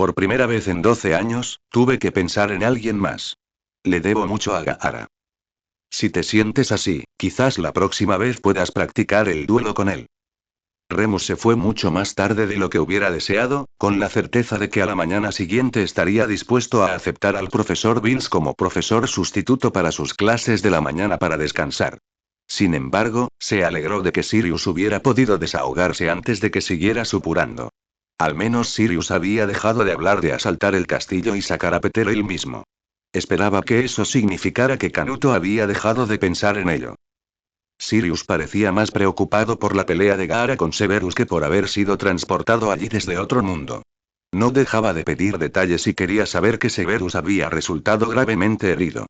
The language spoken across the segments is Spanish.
Por primera vez en 12 años, tuve que pensar en alguien más. Le debo mucho a Gaara. Si te sientes así, quizás la próxima vez puedas practicar el duelo con él. Remus se fue mucho más tarde de lo que hubiera deseado, con la certeza de que a la mañana siguiente estaría dispuesto a aceptar al profesor Vince como profesor sustituto para sus clases de la mañana para descansar. Sin embargo, se alegró de que Sirius hubiera podido desahogarse antes de que siguiera supurando. Al menos Sirius había dejado de hablar de asaltar el castillo y sacar a Peter él mismo. Esperaba que eso significara que Canuto había dejado de pensar en ello. Sirius parecía más preocupado por la pelea de Gaara con Severus que por haber sido transportado allí desde otro mundo. No dejaba de pedir detalles y quería saber que Severus había resultado gravemente herido.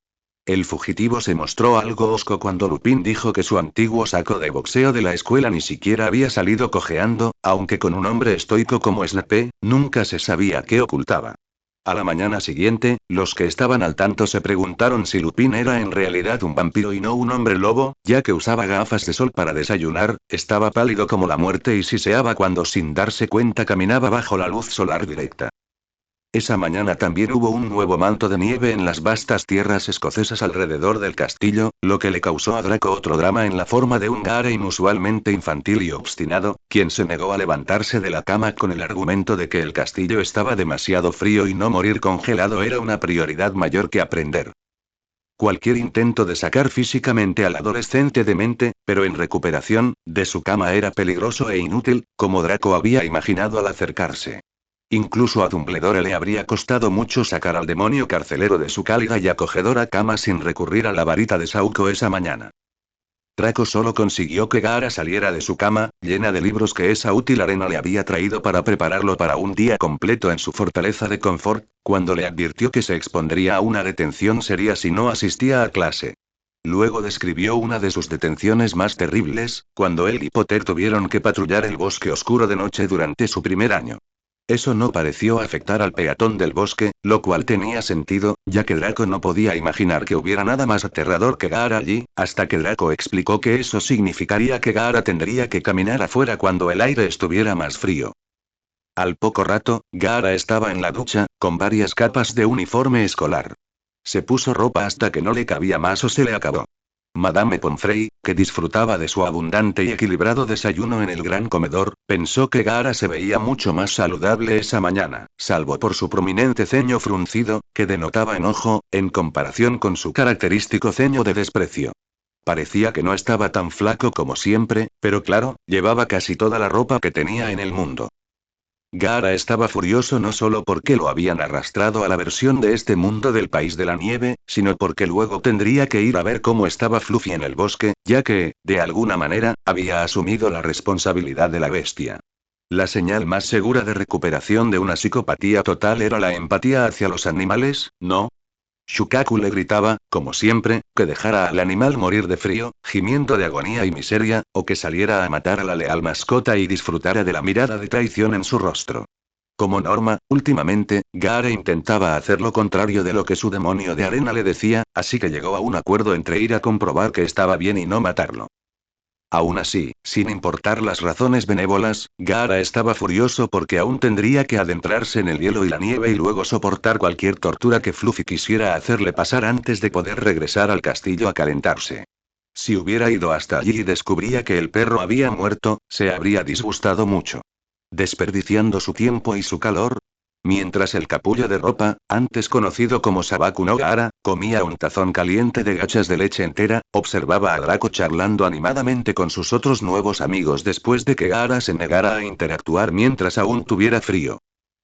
El fugitivo se mostró algo hosco cuando Lupin dijo que su antiguo saco de boxeo de la escuela ni siquiera había salido cojeando, aunque con un hombre estoico como Snape, nunca se sabía qué ocultaba. A la mañana siguiente, los que estaban al tanto se preguntaron si Lupin era en realidad un vampiro y no un hombre lobo, ya que usaba gafas de sol para desayunar, estaba pálido como la muerte y siseaba cuando sin darse cuenta caminaba bajo la luz solar directa. Esa mañana también hubo un nuevo manto de nieve en las vastas tierras escocesas alrededor del castillo, lo que le causó a Draco otro drama en la forma de un Gaara inusualmente infantil y obstinado, quien se negó a levantarse de la cama con el argumento de que el castillo estaba demasiado frío y no morir congelado era una prioridad mayor que aprender. Cualquier intento de sacar físicamente al adolescente demente, pero en recuperación, de su cama era peligroso e inútil, como Draco había imaginado al acercarse. Incluso a Dumbledore le habría costado mucho sacar al demonio carcelero de su cálida y acogedora cama sin recurrir a la varita de Sauco esa mañana. Draco solo consiguió que Gaara saliera de su cama, llena de libros que esa útil arena le había traído para prepararlo para un día completo en su fortaleza de confort, cuando le advirtió que se expondría a una detención seria si no asistía a clase. Luego describió una de sus detenciones más terribles, cuando él y Potter tuvieron que patrullar el bosque oscuro de noche durante su primer año. Eso no pareció afectar al peatón del bosque, lo cual tenía sentido, ya que Draco no podía imaginar que hubiera nada más aterrador que Gaara allí, hasta que Draco explicó que eso significaría que Gaara tendría que caminar afuera cuando el aire estuviera más frío. Al poco rato, Gaara estaba en la ducha, con varias capas de uniforme escolar. Se puso ropa hasta que no le cabía más o se le acabó. Madame Pomfrey, que disfrutaba de su abundante y equilibrado desayuno en el gran comedor, pensó que Gaara se veía mucho más saludable esa mañana, salvo por su prominente ceño fruncido, que denotaba enojo, en comparación con su característico ceño de desprecio. Parecía que no estaba tan flaco como siempre, pero claro, llevaba casi toda la ropa que tenía en el mundo. Gaara estaba furioso no solo porque lo habían arrastrado a la versión de este mundo del País de la Nieve, sino porque luego tendría que ir a ver cómo estaba Fluffy en el bosque, ya que, de alguna manera, había asumido la responsabilidad de la bestia. La señal más segura de recuperación de una psicopatía total era la empatía hacia los animales, ¿no? Shukaku le gritaba, como siempre, que dejara al animal morir de frío, gimiendo de agonía y miseria, o que saliera a matar a la leal mascota y disfrutara de la mirada de traición en su rostro. Como norma, últimamente, Gaara intentaba hacer lo contrario de lo que su demonio de arena le decía, así que llegó a un acuerdo entre ir a comprobar que estaba bien y no matarlo. Aún así, sin importar las razones benévolas, Gaara estaba furioso porque aún tendría que adentrarse en el hielo y la nieve y luego soportar cualquier tortura que Fluffy quisiera hacerle pasar antes de poder regresar al castillo a calentarse. Si hubiera ido hasta allí y descubría que el perro había muerto, se habría disgustado mucho. Desperdiciando su tiempo y su calor. Mientras el capullo de ropa, antes conocido como Sabaku no Gaara, comía un tazón caliente de gachas de leche entera, observaba a Draco charlando animadamente con sus otros nuevos amigos después de que Gaara se negara a interactuar mientras aún tuviera frío.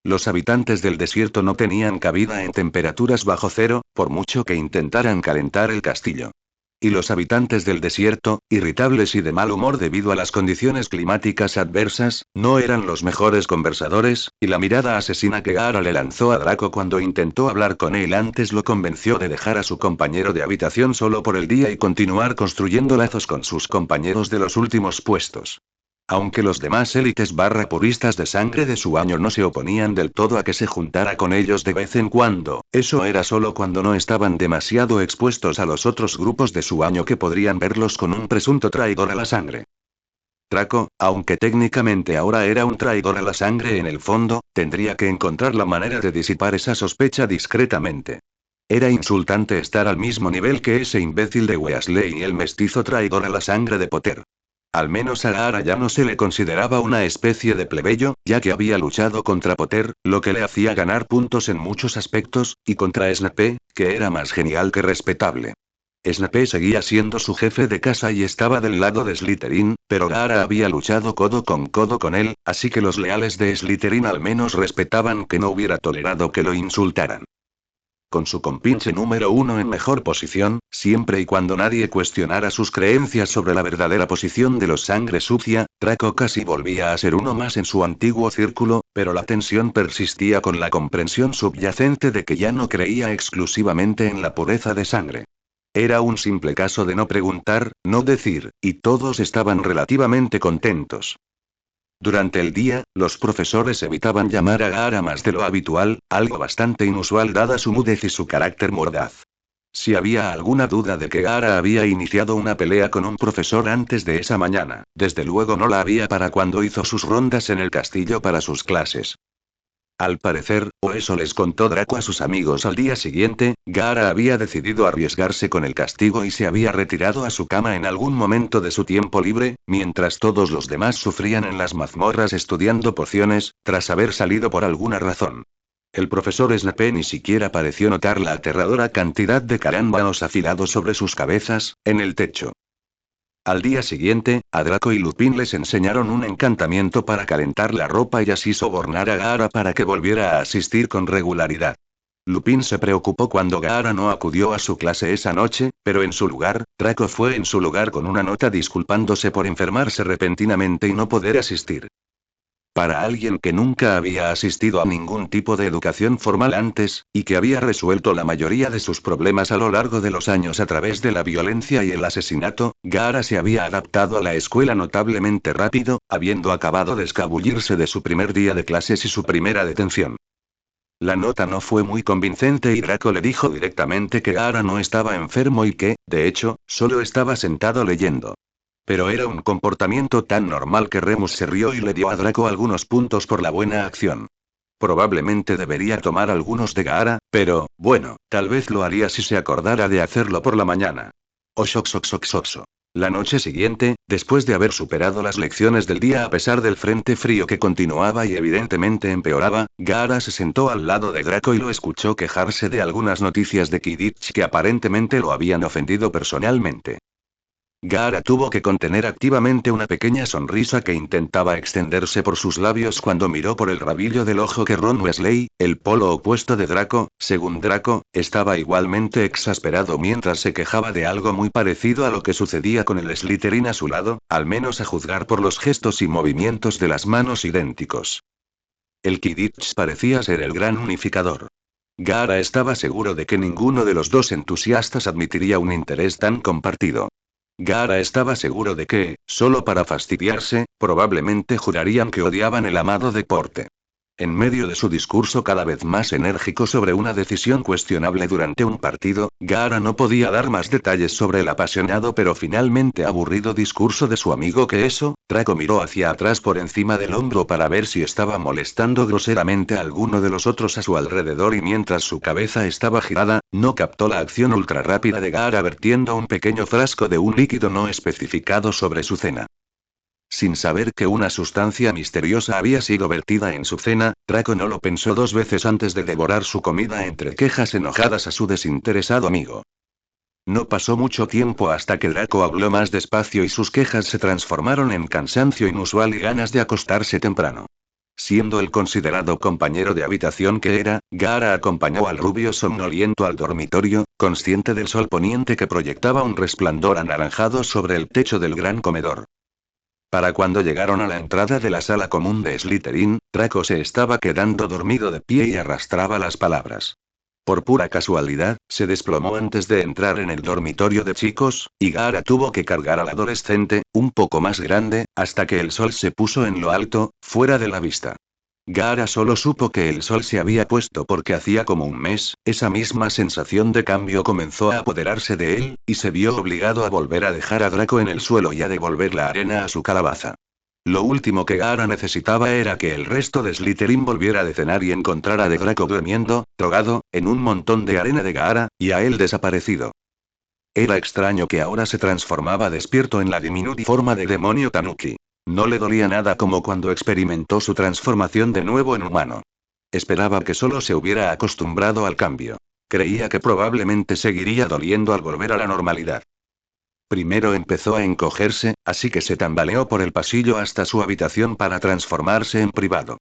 Los habitantes del desierto no tenían cabida en temperaturas bajo cero, por mucho que intentaran calentar el castillo. Y los habitantes del desierto, irritables y de mal humor debido a las condiciones climáticas adversas, no eran los mejores conversadores, y la mirada asesina que Gaara le lanzó a Draco cuando intentó hablar con él antes lo convenció de dejar a su compañero de habitación solo por el día y continuar construyendo lazos con sus compañeros de los últimos puestos. Aunque los demás élites barra puristas de sangre de su año no se oponían del todo a que se juntara con ellos de vez en cuando, eso era solo cuando no estaban demasiado expuestos a los otros grupos de su año que podrían verlos con un presunto traidor a la sangre. Draco, aunque técnicamente ahora era un traidor a la sangre, en el fondo, tendría que encontrar la manera de disipar esa sospecha discretamente. Era insultante estar al mismo nivel que ese imbécil de Weasley y el mestizo traidor a la sangre de Potter. Al menos a Gaara ya no se le consideraba una especie de plebeyo, ya que había luchado contra Potter, lo que le hacía ganar puntos en muchos aspectos, y contra Snape, que era más genial que respetable. Snape seguía siendo su jefe de casa y estaba del lado de Slytherin, pero Gaara había luchado codo con él, así que los leales de Slytherin al menos respetaban que no hubiera tolerado que lo insultaran. Con su compinche número uno en mejor posición, siempre y cuando nadie cuestionara sus creencias sobre la verdadera posición de los sangre sucia, Draco casi volvía a ser uno más en su antiguo círculo, pero la tensión persistía con la comprensión subyacente de que ya no creía exclusivamente en la pureza de sangre. Era un simple caso de no preguntar, no decir, y todos estaban relativamente contentos. Durante el día, los profesores evitaban llamar a Gaara más de lo habitual, algo bastante inusual dada su mudez y su carácter mordaz. Si había alguna duda de que Gaara había iniciado una pelea con un profesor antes de esa mañana, desde luego no la había para cuando hizo sus rondas en el castillo para sus clases. Al parecer, o eso les contó Draco a sus amigos al día siguiente, Gaara había decidido arriesgarse con el castigo y se había retirado a su cama en algún momento de su tiempo libre, mientras todos los demás sufrían en las mazmorras estudiando pociones, tras haber salido por alguna razón. El profesor Snape ni siquiera pareció notar la aterradora cantidad de carámbanos afilados sobre sus cabezas, en el techo. Al día siguiente, a Draco y Lupin les enseñaron un encantamiento para calentar la ropa y así sobornar a Gaara para que volviera a asistir con regularidad. Lupin se preocupó cuando Gaara no acudió a su clase esa noche, pero en su lugar, Draco fue en su lugar con una nota disculpándose por enfermarse repentinamente y no poder asistir. Para alguien que nunca había asistido a ningún tipo de educación formal antes, y que había resuelto la mayoría de sus problemas a lo largo de los años a través de la violencia y el asesinato, Gaara se había adaptado a la escuela notablemente rápido, habiendo acabado de escabullirse de su primer día de clases y su primera detención. La nota no fue muy convincente y Draco le dijo directamente que Gaara no estaba enfermo y que, de hecho, solo estaba sentado leyendo. Pero era un comportamiento tan normal que Remus se rió y le dio a Draco algunos puntos por la buena acción. Probablemente debería tomar algunos de Gaara, pero, bueno, tal vez lo haría si se acordara de hacerlo por la mañana. Oxoxoxoxoxo. La noche siguiente, después de haber superado las lecciones del día a pesar del frente frío que continuaba y evidentemente empeoraba, Gaara se sentó al lado de Draco y lo escuchó quejarse de algunas noticias de Quidditch que aparentemente lo habían ofendido personalmente. Gaara tuvo que contener activamente una pequeña sonrisa que intentaba extenderse por sus labios cuando miró por el rabillo del ojo que Ron Weasley, el polo opuesto de Draco, según Draco, estaba igualmente exasperado mientras se quejaba de algo muy parecido a lo que sucedía con el Slytherin a su lado, al menos a juzgar por los gestos y movimientos de las manos idénticos. El Quidditch parecía ser el gran unificador. Gaara estaba seguro de que ninguno de los dos entusiastas admitiría un interés tan compartido. Gaara estaba seguro de que, solo para fastidiarse, probablemente jurarían que odiaban el amado deporte. En medio de su discurso cada vez más enérgico sobre una decisión cuestionable durante un partido, Gaara no podía dar más detalles sobre el apasionado pero finalmente aburrido discurso de su amigo que eso. Draco miró hacia atrás por encima del hombro para ver si estaba molestando groseramente a alguno de los otros a su alrededor y mientras su cabeza estaba girada, no captó la acción ultra rápida de Gaara vertiendo un pequeño frasco de un líquido no especificado sobre su cena. Sin saber que una sustancia misteriosa había sido vertida en su cena, Draco no lo pensó dos veces antes de devorar su comida entre quejas enojadas a su desinteresado amigo. No pasó mucho tiempo hasta que Draco habló más despacio y sus quejas se transformaron en cansancio inusual y ganas de acostarse temprano. Siendo el considerado compañero de habitación que era, Gaara acompañó al rubio somnoliento al dormitorio, consciente del sol poniente que proyectaba un resplandor anaranjado sobre el techo del gran comedor. Para cuando llegaron a la entrada de la sala común de Slytherin, Draco se estaba quedando dormido de pie y arrastraba las palabras. Por pura casualidad, se desplomó antes de entrar en el dormitorio de chicos, y Gaara tuvo que cargar al adolescente, un poco más grande, hasta que el sol se puso en lo alto, fuera de la vista. Gaara solo supo que el sol se había puesto porque hacía como un mes, esa misma sensación de cambio comenzó a apoderarse de él, y se vio obligado a volver a dejar a Draco en el suelo y a devolver la arena a su calabaza. Lo último que Gaara necesitaba era que el resto de Slytherin volviera de cenar y encontrara a Draco durmiendo, drogado, en un montón de arena de Gaara, y a él desaparecido. Era extraño que ahora se transformaba despierto en la diminuta forma de demonio Tanuki. No le dolía nada como cuando experimentó su transformación de nuevo en humano. Esperaba que solo se hubiera acostumbrado al cambio. Creía que probablemente seguiría doliendo al volver a la normalidad. Primero empezó a encogerse, así que se tambaleó por el pasillo hasta su habitación para transformarse en privado.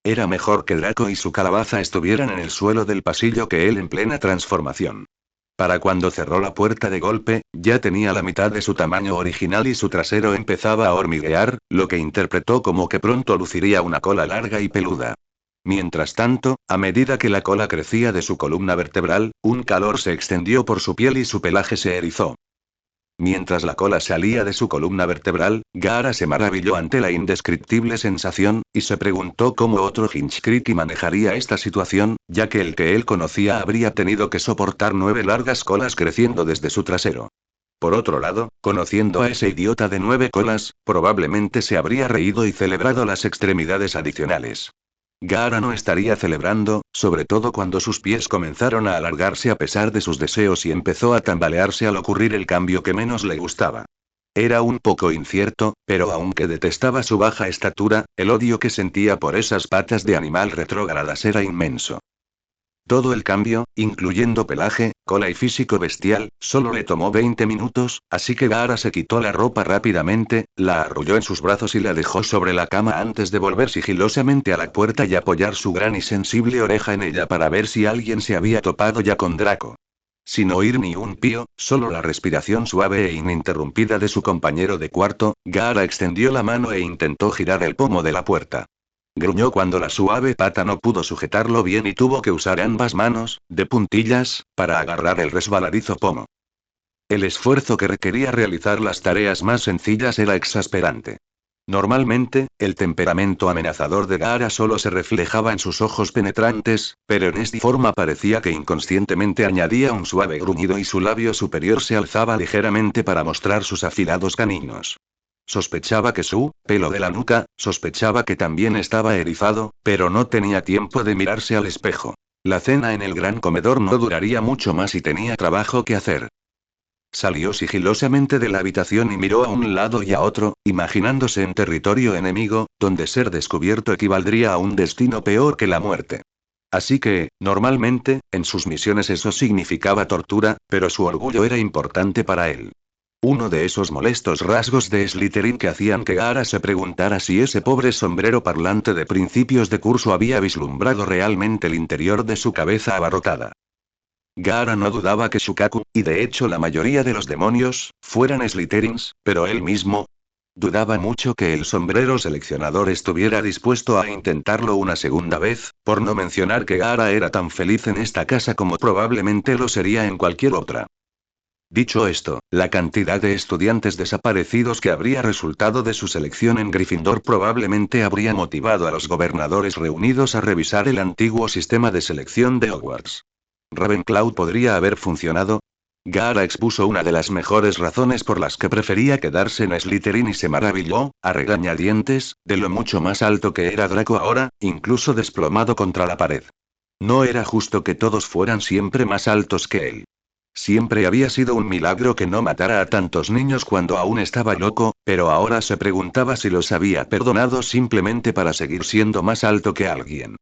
Era mejor que Draco y su calabaza estuvieran en el suelo del pasillo que él en plena transformación. Para cuando cerró la puerta de golpe, ya tenía la mitad de su tamaño original y su trasero empezaba a hormiguear, lo que interpretó como que pronto luciría una cola larga y peluda. Mientras tanto, a medida que la cola crecía de su columna vertebral, un calor se extendió por su piel y su pelaje se erizó. Mientras la cola salía de su columna vertebral, Gaara se maravilló ante la indescriptible sensación, y se preguntó cómo otro Hinchkriki manejaría esta situación, ya que el que él conocía habría tenido que soportar 9 largas colas creciendo desde su trasero. Por otro lado, conociendo a ese idiota de 9 colas, probablemente se habría reído y celebrado las extremidades adicionales. Gaara no estaría celebrando, sobre todo cuando sus pies comenzaron a alargarse a pesar de sus deseos y empezó a tambalearse al ocurrir el cambio que menos le gustaba. Era un poco incierto, pero aunque detestaba su baja estatura, el odio que sentía por esas patas de animal retrógradas era inmenso. Todo el cambio, incluyendo pelaje, cola y físico bestial, solo le tomó 20 minutos, así que Gaara se quitó la ropa rápidamente, la arrulló en sus brazos y la dejó sobre la cama antes de volver sigilosamente a la puerta y apoyar su gran y sensible oreja en ella para ver si alguien se había topado ya con Draco. Sin oír ni un pío, solo la respiración suave e ininterrumpida de su compañero de cuarto, Gaara extendió la mano e intentó girar el pomo de la puerta. Gruñó cuando la suave pata no pudo sujetarlo bien y tuvo que usar ambas manos, de puntillas, para agarrar el resbaladizo pomo. El esfuerzo que requería realizar las tareas más sencillas era exasperante. Normalmente, el temperamento amenazador de Gaara solo se reflejaba en sus ojos penetrantes, pero en esta forma parecía que inconscientemente añadía un suave gruñido y su labio superior se alzaba ligeramente para mostrar sus afilados caninos. Sospechaba que su pelo de la nuca, sospechaba que también estaba erizado, pero no tenía tiempo de mirarse al espejo. La cena en el gran comedor no duraría mucho más y tenía trabajo que hacer. Salió sigilosamente de la habitación y miró a un lado y a otro, imaginándose en territorio enemigo, donde ser descubierto equivaldría a un destino peor que la muerte. Así que, normalmente, en sus misiones eso significaba tortura, pero su orgullo era importante para él. Uno de esos molestos rasgos de Slytherin que hacían que Gaara se preguntara si ese pobre sombrero parlante de principios de curso había vislumbrado realmente el interior de su cabeza abarrotada. Gaara no dudaba que Shukaku, y de hecho la mayoría de los demonios, fueran Slytherins, pero él mismo dudaba mucho que el sombrero seleccionador estuviera dispuesto a intentarlo una segunda vez, por no mencionar que Gaara era tan feliz en esta casa como probablemente lo sería en cualquier otra. Dicho esto, la cantidad de estudiantes desaparecidos que habría resultado de su selección en Gryffindor probablemente habría motivado a los gobernadores reunidos a revisar el antiguo sistema de selección de Hogwarts. Ravenclaw podría haber funcionado. Gaara expuso una de las mejores razones por las que prefería quedarse en Slytherin y se maravilló, a regañadientes, de lo mucho más alto que era Draco ahora, incluso desplomado contra la pared. No era justo que todos fueran siempre más altos que él. Siempre había sido un milagro que no matara a tantos niños cuando aún estaba loco, pero ahora se preguntaba si los había perdonado simplemente para seguir siendo más alto que alguien.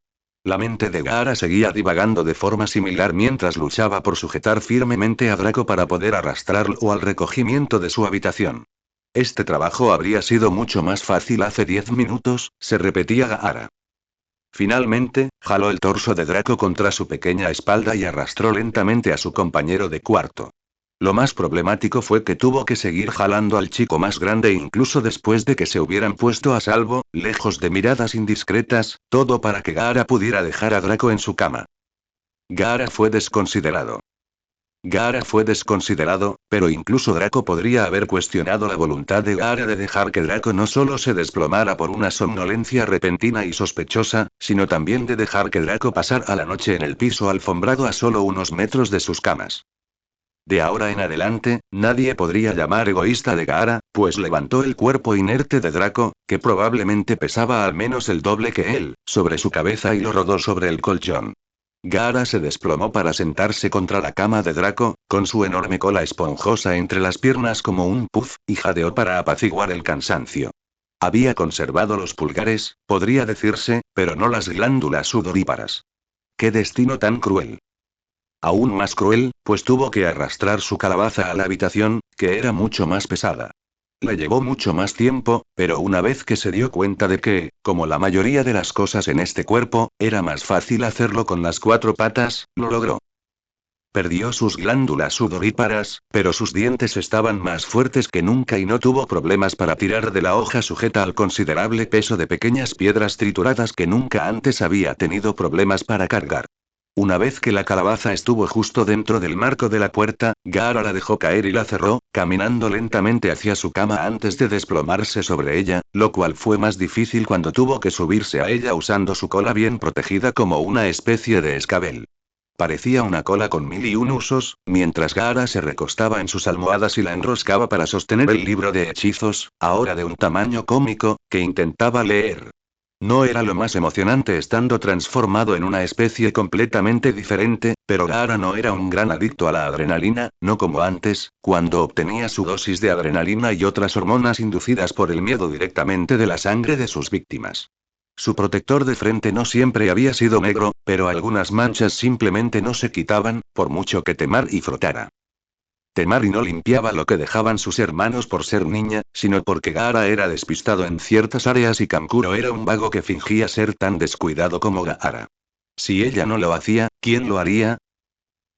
La mente de Gaara seguía divagando de forma similar mientras luchaba por sujetar firmemente a Draco para poder arrastrarlo al recogimiento de su habitación. Este trabajo habría sido mucho más fácil hace 10 minutos, se repetía Gaara. Finalmente, jaló el torso de Draco contra su pequeña espalda y arrastró lentamente a su compañero de cuarto. Lo más problemático fue que tuvo que seguir jalando al chico más grande incluso después de que se hubieran puesto a salvo, lejos de miradas indiscretas, todo para que Gaara pudiera dejar a Draco en su cama. Gaara fue desconsiderado. Gaara fue desconsiderado, pero incluso Draco podría haber cuestionado la voluntad de Gaara de dejar que Draco no solo se desplomara por una somnolencia repentina y sospechosa, sino también de dejar que Draco pasara la noche en el piso alfombrado a solo unos metros de sus camas. De ahora en adelante, nadie podría llamar egoísta de Gaara, pues levantó el cuerpo inerte de Draco, que probablemente pesaba al menos el doble que él, sobre su cabeza y lo rodó sobre el colchón. Gaara se desplomó para sentarse contra la cama de Draco, con su enorme cola esponjosa entre las piernas como un puff, y jadeó para apaciguar el cansancio. Había conservado los pulgares, podría decirse, pero no las glándulas sudoríparas. ¡Qué destino tan cruel! Aún más cruel, pues tuvo que arrastrar su calabaza a la habitación, que era mucho más pesada. Le llevó mucho más tiempo, pero una vez que se dio cuenta de que, como la mayoría de las cosas en este cuerpo, era más fácil hacerlo con las 4 patas, lo logró. Perdió sus glándulas sudoríparas, pero sus dientes estaban más fuertes que nunca y no tuvo problemas para tirar de la hoja sujeta al considerable peso de pequeñas piedras trituradas que nunca antes había tenido problemas para cargar. Una vez que la calabaza estuvo justo dentro del marco de la puerta, Gaara la dejó caer y la cerró, caminando lentamente hacia su cama antes de desplomarse sobre ella, lo cual fue más difícil cuando tuvo que subirse a ella usando su cola bien protegida como una especie de escabel. Parecía una cola con 1001 usos, mientras Gaara se recostaba en sus almohadas y la enroscaba para sostener el libro de hechizos, ahora de un tamaño cómico, que intentaba leer. No era lo más emocionante estando transformado en una especie completamente diferente, pero Gaara no era un gran adicto a la adrenalina, no como antes, cuando obtenía su dosis de adrenalina y otras hormonas inducidas por el miedo directamente de la sangre de sus víctimas. Su protector de frente no siempre había sido negro, pero algunas manchas simplemente no se quitaban, por mucho que Temari frotara. Temari no limpiaba lo que dejaban sus hermanos por ser niña, sino porque Gaara era despistado en ciertas áreas y Kankuro era un vago que fingía ser tan descuidado como Gaara. Si ella no lo hacía, ¿quién lo haría?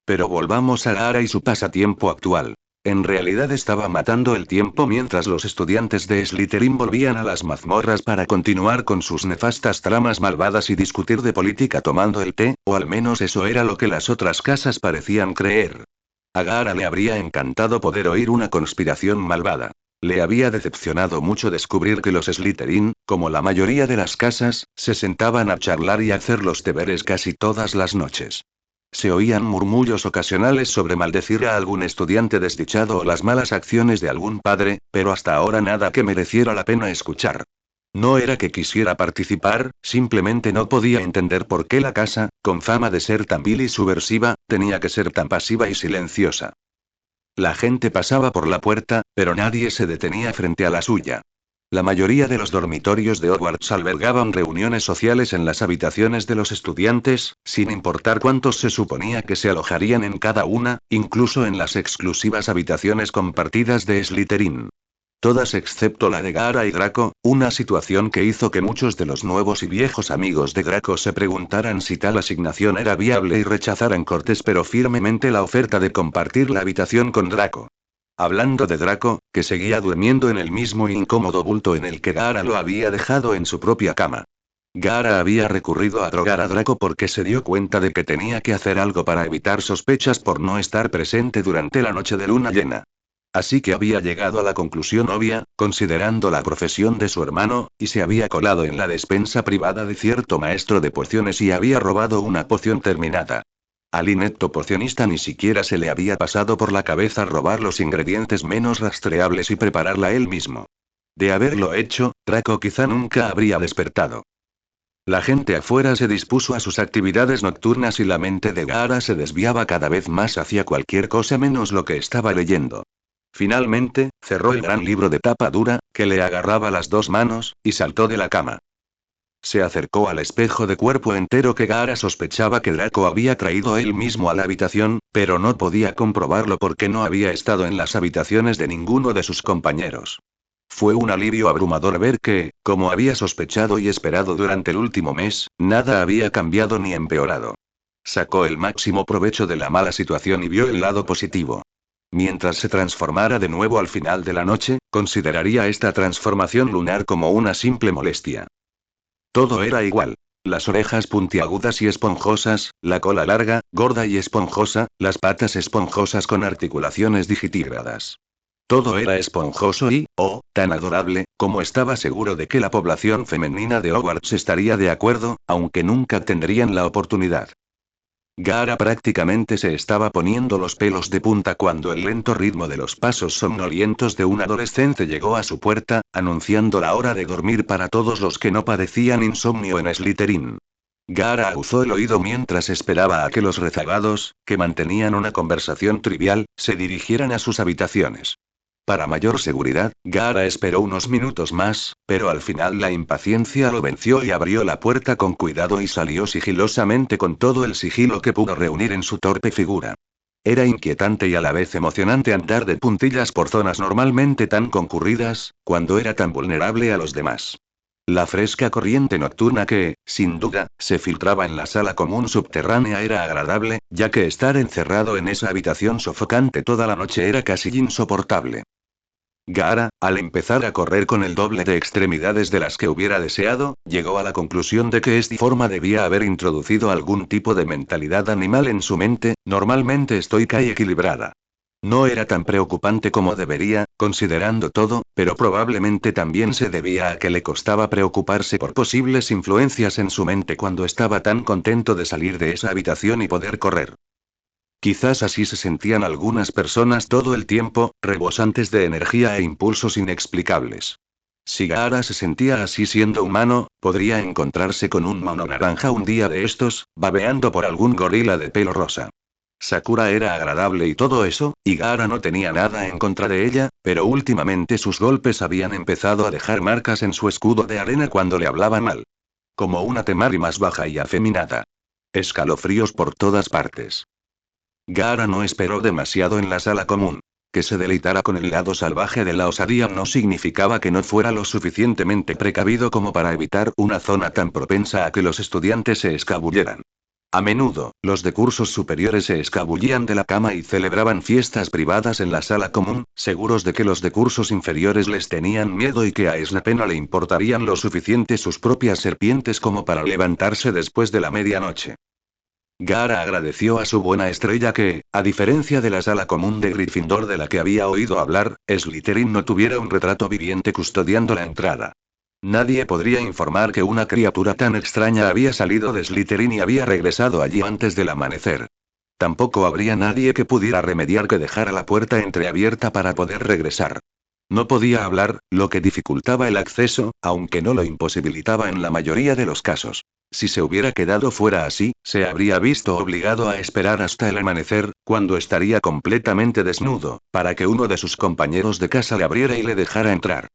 Pero volvamos a Gaara y su pasatiempo actual. En realidad estaba matando el tiempo mientras los estudiantes de Slytherin volvían a las mazmorras para continuar con sus nefastas tramas malvadas y discutir de política tomando el té, o al menos eso era lo que las otras casas parecían creer. A Gaara le habría encantado poder oír una conspiración malvada. Le había decepcionado mucho descubrir que los Slytherin, como la mayoría de las casas, se sentaban a charlar y hacer los deberes casi todas las noches. Se oían murmullos ocasionales sobre maldecir a algún estudiante desdichado o las malas acciones de algún padre, pero hasta ahora nada que mereciera la pena escuchar. No era que quisiera participar, simplemente no podía entender por qué la casa, con fama de ser tan vil y subversiva, tenía que ser tan pasiva y silenciosa. La gente pasaba por la puerta, pero nadie se detenía frente a la suya. La mayoría de los dormitorios de Hogwarts albergaban reuniones sociales en las habitaciones de los estudiantes, sin importar cuántos se suponía que se alojarían en cada una, incluso en las exclusivas habitaciones compartidas de Slytherin. Todas excepto la de Gaara y Draco, una situación que hizo que muchos de los nuevos y viejos amigos de Draco se preguntaran si tal asignación era viable y rechazaran cortés pero firmemente la oferta de compartir la habitación con Draco. Hablando de Draco, que seguía durmiendo en el mismo incómodo bulto en el que Gaara lo había dejado en su propia cama. Gaara había recurrido a drogar a Draco porque se dio cuenta de que tenía que hacer algo para evitar sospechas por no estar presente durante la noche de luna llena. Así que había llegado a la conclusión obvia, considerando la profesión de su hermano, y se había colado en la despensa privada de cierto maestro de pociones y había robado una poción terminada. Al inepto pocionista ni siquiera se le había pasado por la cabeza robar los ingredientes menos rastreables y prepararla él mismo. De haberlo hecho, Draco quizá nunca habría despertado. La gente afuera se dispuso a sus actividades nocturnas y la mente de Gaara se desviaba cada vez más hacia cualquier cosa menos lo que estaba leyendo. Finalmente, cerró el gran libro de tapa dura, que le agarraba las 2 manos, y saltó de la cama. Se acercó al espejo de cuerpo entero que Gaara sospechaba que Draco había traído él mismo a la habitación, pero no podía comprobarlo porque no había estado en las habitaciones de ninguno de sus compañeros. Fue un alivio abrumador ver que, como había sospechado y esperado durante el último mes, nada había cambiado ni empeorado. Sacó el máximo provecho de la mala situación y vio el lado positivo. Mientras se transformara de nuevo al final de la noche, consideraría esta transformación lunar como una simple molestia. Todo era igual. Las orejas puntiagudas y esponjosas, la cola larga, gorda y esponjosa, las patas esponjosas con articulaciones digitígradas. Todo era esponjoso y, oh, tan adorable, como estaba seguro de que la población femenina de Hogwarts estaría de acuerdo, aunque nunca tendrían la oportunidad. Gaara prácticamente se estaba poniendo los pelos de punta cuando el lento ritmo de los pasos somnolientos de un adolescente llegó a su puerta, anunciando la hora de dormir para todos los que no padecían insomnio en Slytherin. Gaara aguzó el oído mientras esperaba a que los rezagados, que mantenían una conversación trivial, se dirigieran a sus habitaciones. Para mayor seguridad, Gaara esperó unos minutos más, pero al final la impaciencia lo venció y abrió la puerta con cuidado y salió sigilosamente con todo el sigilo que pudo reunir en su torpe figura. Era inquietante y a la vez emocionante andar de puntillas por zonas normalmente tan concurridas, cuando era tan vulnerable a los demás. La fresca corriente nocturna que, sin duda, se filtraba en la sala común subterránea era agradable, ya que estar encerrado en esa habitación sofocante toda la noche era casi insoportable. Gaara, al empezar a correr con el doble de extremidades de las que hubiera deseado, llegó a la conclusión de que esta forma debía haber introducido algún tipo de mentalidad animal en su mente, normalmente estoica y equilibrada. No era tan preocupante como debería, considerando todo, pero probablemente también se debía a que le costaba preocuparse por posibles influencias en su mente cuando estaba tan contento de salir de esa habitación y poder correr. Quizás así se sentían algunas personas todo el tiempo, rebosantes de energía e impulsos inexplicables. Si Gaara se sentía así siendo humano, podría encontrarse con un mono naranja un día de estos, babeando por algún gorila de pelo rosa. Sakura era agradable y todo eso, y Gaara no tenía nada en contra de ella, pero últimamente sus golpes habían empezado a dejar marcas en su escudo de arena cuando le hablaba mal. Como una Temari más baja y afeminada. Escalofríos por todas partes. Gaara no esperó demasiado en la sala común. Que se deleitara con el lado salvaje de la osadía no significaba que no fuera lo suficientemente precavido como para evitar una zona tan propensa a que los estudiantes se escabulleran. A menudo, los de cursos superiores se escabullían de la cama y celebraban fiestas privadas en la sala común, seguros de que los de cursos inferiores les tenían miedo y que a Snape no le importarían lo suficiente sus propias serpientes como para levantarse después de la medianoche. Gaara agradeció a su buena estrella que, a diferencia de la sala común de Gryffindor de la que había oído hablar, Slytherin no tuviera un retrato viviente custodiando la entrada. Nadie podría informar que una criatura tan extraña había salido de Slytherin y había regresado allí antes del amanecer. Tampoco habría nadie que pudiera remediar que dejara la puerta entreabierta para poder regresar. No podía hablar, lo que dificultaba el acceso, aunque no lo imposibilitaba en la mayoría de los casos. Si se hubiera quedado fuera así, se habría visto obligado a esperar hasta el amanecer, cuando estaría completamente desnudo, para que uno de sus compañeros de casa le abriera y le dejara entrar.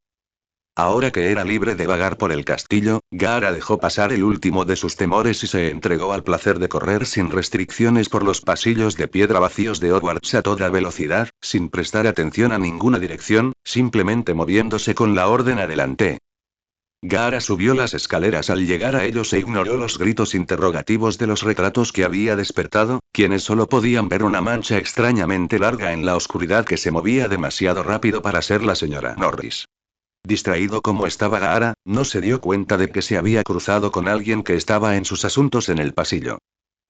Ahora que era libre de vagar por el castillo, Gaara dejó pasar el último de sus temores y se entregó al placer de correr sin restricciones por los pasillos de piedra vacíos de Hogwarts a toda velocidad, sin prestar atención a ninguna dirección, simplemente moviéndose con la orden adelante. Gaara subió las escaleras al llegar a ellos e ignoró los gritos interrogativos de los retratos que había despertado, quienes solo podían ver una mancha extrañamente larga en la oscuridad que se movía demasiado rápido para ser la señora Norris. Distraído como estaba Gaara, no se dio cuenta de que se había cruzado con alguien que estaba en sus asuntos en el pasillo.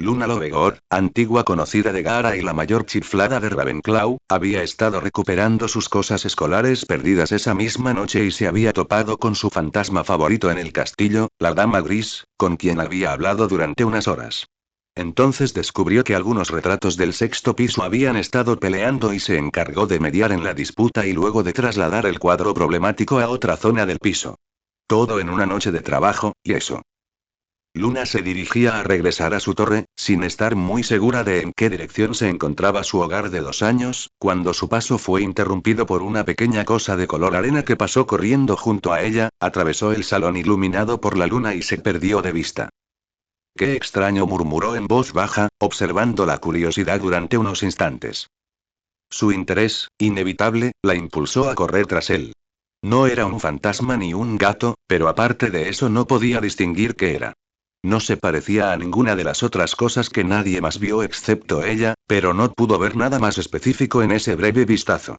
Luna Lovegor, antigua conocida de Gaara y la mayor chiflada de Ravenclaw, había estado recuperando sus cosas escolares perdidas esa misma noche y se había topado con su fantasma favorito en el castillo, la Dama Gris, con quien había hablado durante unas horas. Entonces descubrió que algunos retratos del sexto piso habían estado peleando y se encargó de mediar en la disputa y luego de trasladar el cuadro problemático a otra zona del piso. Todo en una noche de trabajo, y eso. Luna se dirigía a regresar a su torre, sin estar muy segura de en qué dirección se encontraba su hogar de 2 años, cuando su paso fue interrumpido por una pequeña cosa de color arena que pasó corriendo junto a ella, atravesó el salón iluminado por la luna y se perdió de vista. Qué extraño, murmuró en voz baja, observando la curiosidad durante unos instantes. Su interés, inevitable, la impulsó a correr tras él. No era un fantasma ni un gato, pero aparte de eso no podía distinguir qué era. No se parecía a ninguna de las otras cosas que nadie más vio excepto ella, pero no pudo ver nada más específico en ese breve vistazo.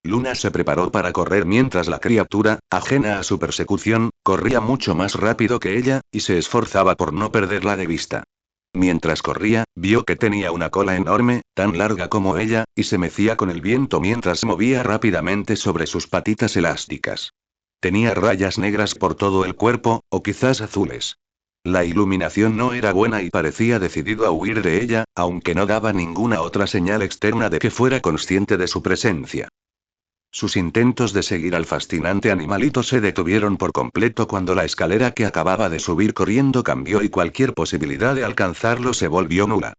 Luna se preparó para correr mientras la criatura, ajena a su persecución, corría mucho más rápido que ella, y se esforzaba por no perderla de vista. Mientras corría, vio que tenía una cola enorme, tan larga como ella, y se mecía con el viento mientras se movía rápidamente sobre sus patitas elásticas. Tenía rayas negras por todo el cuerpo, o quizás azules. La iluminación no era buena y parecía decidido a huir de ella, aunque no daba ninguna otra señal externa de que fuera consciente de su presencia. Sus intentos de seguir al fascinante animalito se detuvieron por completo cuando la escalera que acababa de subir corriendo cambió y cualquier posibilidad de alcanzarlo se volvió nula.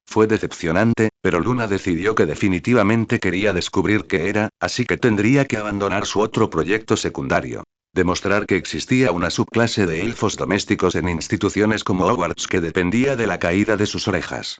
Fue decepcionante, pero Luna decidió que definitivamente quería descubrir qué era, así que tendría que abandonar su otro proyecto secundario. Demostrar que existía una subclase de elfos domésticos en instituciones como Hogwarts que dependía de la caída de sus orejas.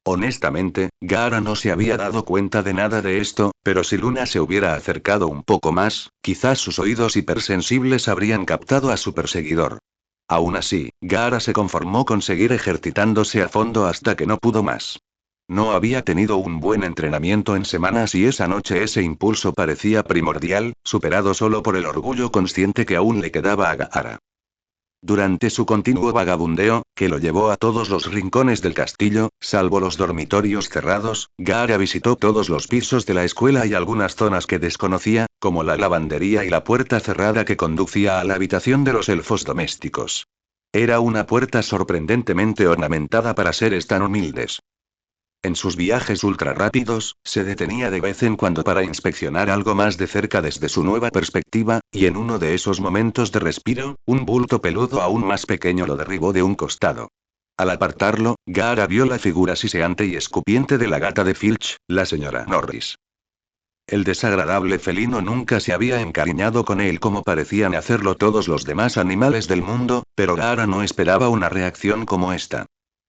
Honestamente, Gaara no se había dado cuenta de nada de esto, pero si Luna se hubiera acercado un poco más, quizás sus oídos hipersensibles habrían captado a su perseguidor. Aún así, Gaara se conformó con seguir ejercitándose a fondo hasta que no pudo más. No había tenido un buen entrenamiento en semanas y esa noche ese impulso parecía primordial, superado solo por el orgullo consciente que aún le quedaba a Gaara. Durante su continuo vagabundeo, que lo llevó a todos los rincones del castillo, salvo los dormitorios cerrados, Gaara visitó todos los pisos de la escuela y algunas zonas que desconocía, como la lavandería y la puerta cerrada que conducía a la habitación de los elfos domésticos. Era una puerta sorprendentemente ornamentada para seres tan humildes. En sus viajes ultra rápidos, se detenía de vez en cuando para inspeccionar algo más de cerca desde su nueva perspectiva, y en uno de esos momentos de respiro, un bulto peludo aún más pequeño lo derribó de un costado. Al apartarlo, Gaara vio la figura siseante y escupiente de la gata de Filch, la señora Norris. El desagradable felino nunca se había encariñado con él como parecían hacerlo todos los demás animales del mundo, pero Gaara no esperaba una reacción como esta.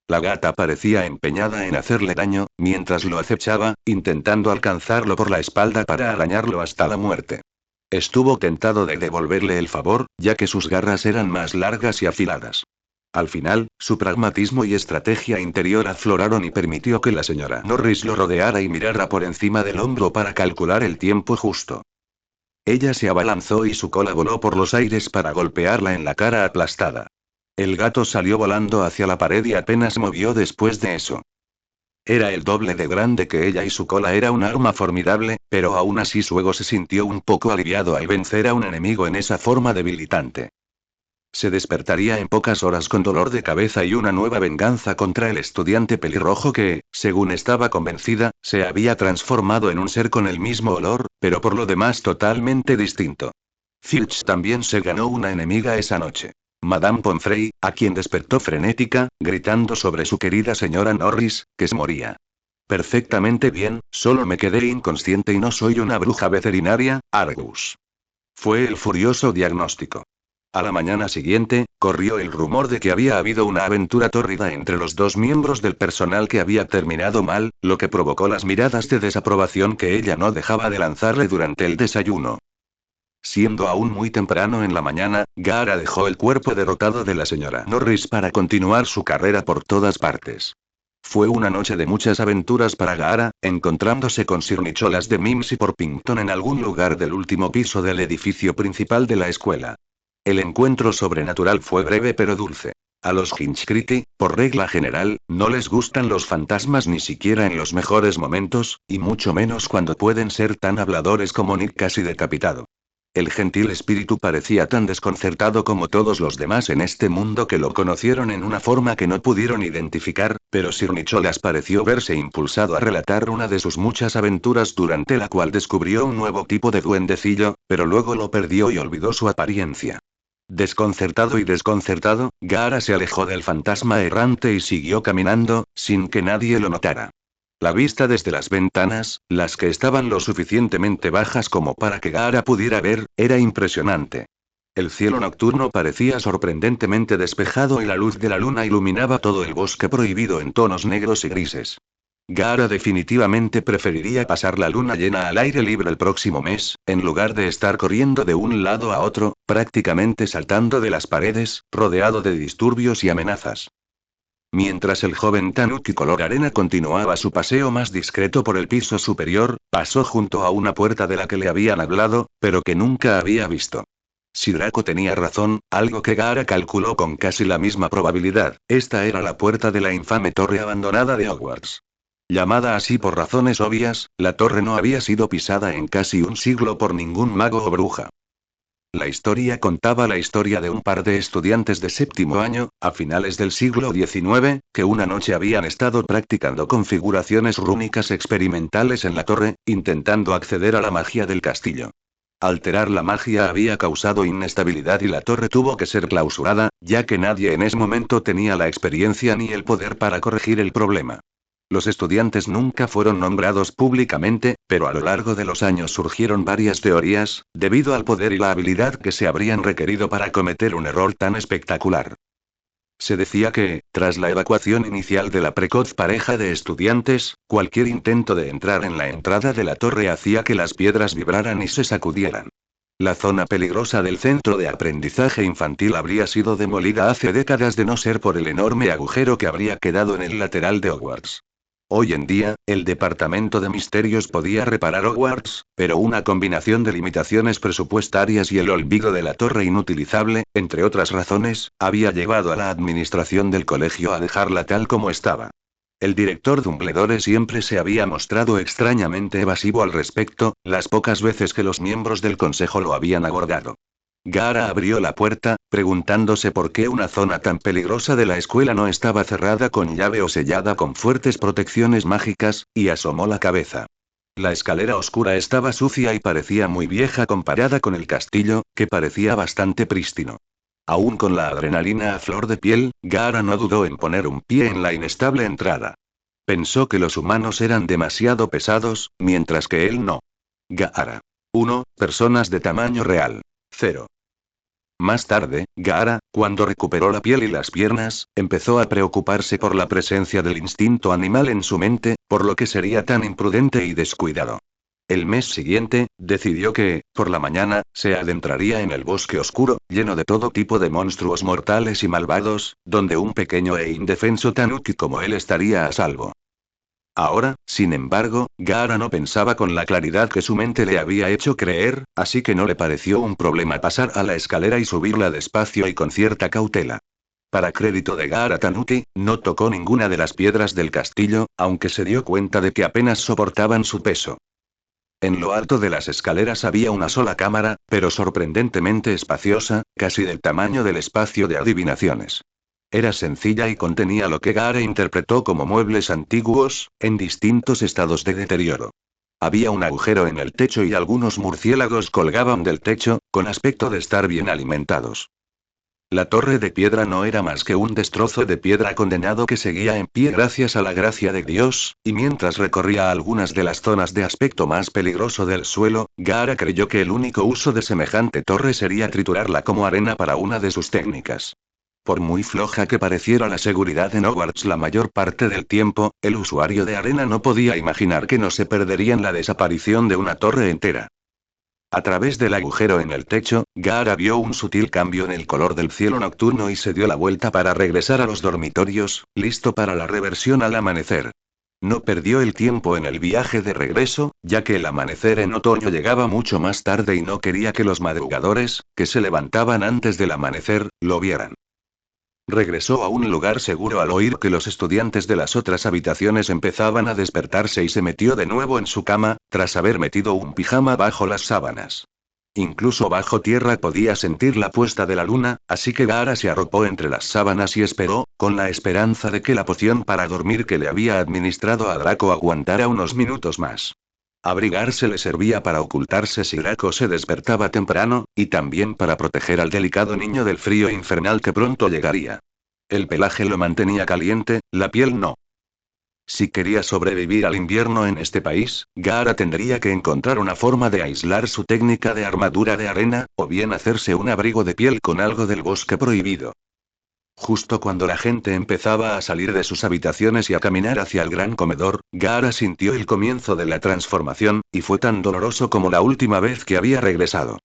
La gata parecía empeñada en hacerle daño, mientras lo acechaba, intentando alcanzarlo por la espalda para arañarlo hasta la muerte. Estuvo tentado de devolverle el favor, ya que sus garras eran más largas y afiladas. Al final, su pragmatismo y estrategia interior afloraron y permitió que la señora Norris lo rodeara y mirara por encima del hombro para calcular el tiempo justo. Ella se abalanzó y su cola voló por los aires para golpearla en la cara aplastada. El gato salió volando hacia la pared y apenas movió después de eso. Era el doble de grande que ella y su cola era un arma formidable, pero aún así su ego se sintió un poco aliviado al vencer a un enemigo en esa forma debilitante. Se despertaría en pocas horas con dolor de cabeza y una nueva venganza contra el estudiante pelirrojo que, según estaba convencida, se había transformado en un ser con el mismo olor, pero por lo demás totalmente distinto. Filch también se ganó una enemiga esa noche. Madame Pomfrey, a quien despertó frenética, gritando sobre su querida señora Norris, que se moría. Perfectamente bien, solo me quedé inconsciente y no soy una bruja veterinaria, Argus. Fue el furioso diagnóstico. A la mañana siguiente, corrió el rumor de que había habido una aventura tórrida entre los dos miembros del personal que había terminado mal, lo que provocó las miradas de desaprobación que ella no dejaba de lanzarle durante el desayuno. Siendo aún muy temprano en la mañana, Gaara dejó el cuerpo derrotado de la señora Norris para continuar su carrera por todas partes. Fue una noche de muchas aventuras para Gaara, encontrándose con Sir Nicholas de Mims y Porpington en algún lugar del último piso del edificio principal de la escuela. El encuentro sobrenatural fue breve pero dulce. A los Hinchcriti, por regla general, no les gustan los fantasmas ni siquiera en los mejores momentos, y mucho menos cuando pueden ser tan habladores como Nick casi decapitado. El gentil espíritu parecía tan desconcertado como todos los demás en este mundo que lo conocieron en una forma que no pudieron identificar, pero Sir Nicholas pareció verse impulsado a relatar una de sus muchas aventuras durante la cual descubrió un nuevo tipo de duendecillo, pero luego lo perdió y olvidó su apariencia. Desconcertado, Gaara se alejó del fantasma errante y siguió caminando, sin que nadie lo notara. La vista desde las ventanas, las que estaban lo suficientemente bajas como para que Gaara pudiera ver, era impresionante. El cielo nocturno parecía sorprendentemente despejado y la luz de la luna iluminaba todo el bosque prohibido en tonos negros y grises. Gaara definitivamente preferiría pasar la luna llena al aire libre el próximo mes, en lugar de estar corriendo de un lado a otro, prácticamente saltando de las paredes, rodeado de disturbios y amenazas. Mientras el joven Tanuki color arena continuaba su paseo más discreto por el piso superior, pasó junto a una puerta de la que le habían hablado, pero que nunca había visto. Si Draco tenía razón, algo que Gaara calculó con casi la misma probabilidad, esta era la puerta de la infame torre abandonada de Hogwarts. Llamada así por razones obvias, la torre no había sido pisada en casi un siglo por ningún mago o bruja. La historia contaba la historia de un par de estudiantes de séptimo año, a finales del siglo XIX, que una noche habían estado practicando configuraciones rúnicas experimentales en la torre, intentando acceder a la magia del castillo. Alterar la magia había causado inestabilidad y la torre tuvo que ser clausurada, ya que nadie en ese momento tenía la experiencia ni el poder para corregir el problema. Los estudiantes nunca fueron nombrados públicamente, pero a lo largo de los años surgieron varias teorías, debido al poder y la habilidad que se habrían requerido para cometer un error tan espectacular. Se decía que, tras la evacuación inicial de la precoz pareja de estudiantes, cualquier intento de entrar en la entrada de la torre hacía que las piedras vibraran y se sacudieran. La zona peligrosa del centro de aprendizaje infantil habría sido demolida hace décadas de no ser por el enorme agujero que habría quedado en el lateral de Hogwarts. Hoy en día, el Departamento de Misterios podía reparar Hogwarts, pero una combinación de limitaciones presupuestarias y el olvido de la torre inutilizable, entre otras razones, había llevado a la administración del colegio a dejarla tal como estaba. El director Dumbledore siempre se había mostrado extrañamente evasivo al respecto, las pocas veces que los miembros del consejo lo habían abordado. Gaara abrió la puerta, preguntándose por qué una zona tan peligrosa de la escuela no estaba cerrada con llave o sellada con fuertes protecciones mágicas, y asomó la cabeza. La escalera oscura estaba sucia y parecía muy vieja comparada con el castillo, que parecía bastante prístino. Aún con la adrenalina a flor de piel, Gaara no dudó en poner un pie en la inestable entrada. Pensó que los humanos eran demasiado pesados, mientras que él no. Gaara. 1. Personas de tamaño real. 0. Más tarde, Gaara, cuando recuperó la piel y las piernas, empezó a preocuparse por la presencia del instinto animal en su mente, por lo que sería tan imprudente y descuidado. El mes siguiente, decidió que, por la mañana, se adentraría en el bosque oscuro, lleno de todo tipo de monstruos mortales y malvados, donde un pequeño e indefenso Tanuki como él estaría a salvo. Ahora, sin embargo, Gaara no pensaba con la claridad que su mente le había hecho creer, así que no le pareció un problema pasar a la escalera y subirla despacio y con cierta cautela. Para crédito de Gaara Tanuki, no tocó ninguna de las piedras del castillo, aunque se dio cuenta de que apenas soportaban su peso. En lo alto de las escaleras había una sola cámara, pero sorprendentemente espaciosa, casi del tamaño del espacio de adivinaciones. Era sencilla y contenía lo que Gaara interpretó como muebles antiguos, en distintos estados de deterioro. Había un agujero en el techo y algunos murciélagos colgaban del techo, con aspecto de estar bien alimentados. La torre de piedra no era más que un destrozo de piedra condenado que seguía en pie gracias a la gracia de Dios, y mientras recorría algunas de las zonas de aspecto más peligroso del suelo, Gaara creyó que el único uso de semejante torre sería triturarla como arena para una de sus técnicas. Por muy floja que pareciera la seguridad en Hogwarts la mayor parte del tiempo, el usuario de arena no podía imaginar que no se perdería en la desaparición de una torre entera. A través del agujero en el techo, Gaara vio un sutil cambio en el color del cielo nocturno y se dio la vuelta para regresar a los dormitorios, listo para la reversión al amanecer. No perdió el tiempo en el viaje de regreso, ya que el amanecer en otoño llegaba mucho más tarde y no quería que los madrugadores, que se levantaban antes del amanecer, lo vieran. Regresó a un lugar seguro al oír que los estudiantes de las otras habitaciones empezaban a despertarse y se metió de nuevo en su cama, tras haber metido un pijama bajo las sábanas. Incluso bajo tierra podía sentir la puesta de la luna, así que Gaara se arropó entre las sábanas y esperó, con la esperanza de que la poción para dormir que le había administrado a Draco aguantara unos minutos más. Abrigarse le servía para ocultarse si Draco se despertaba temprano, y también para proteger al delicado niño del frío infernal que pronto llegaría. El pelaje lo mantenía caliente, la piel no. Si quería sobrevivir al invierno en este país, Gaara tendría que encontrar una forma de aislar su técnica de armadura de arena, o bien hacerse un abrigo de piel con algo del bosque prohibido. Justo cuando la gente empezaba a salir de sus habitaciones y a caminar hacia el gran comedor, Gaara sintió el comienzo de la transformación, y fue tan doloroso como la última vez que había regresado.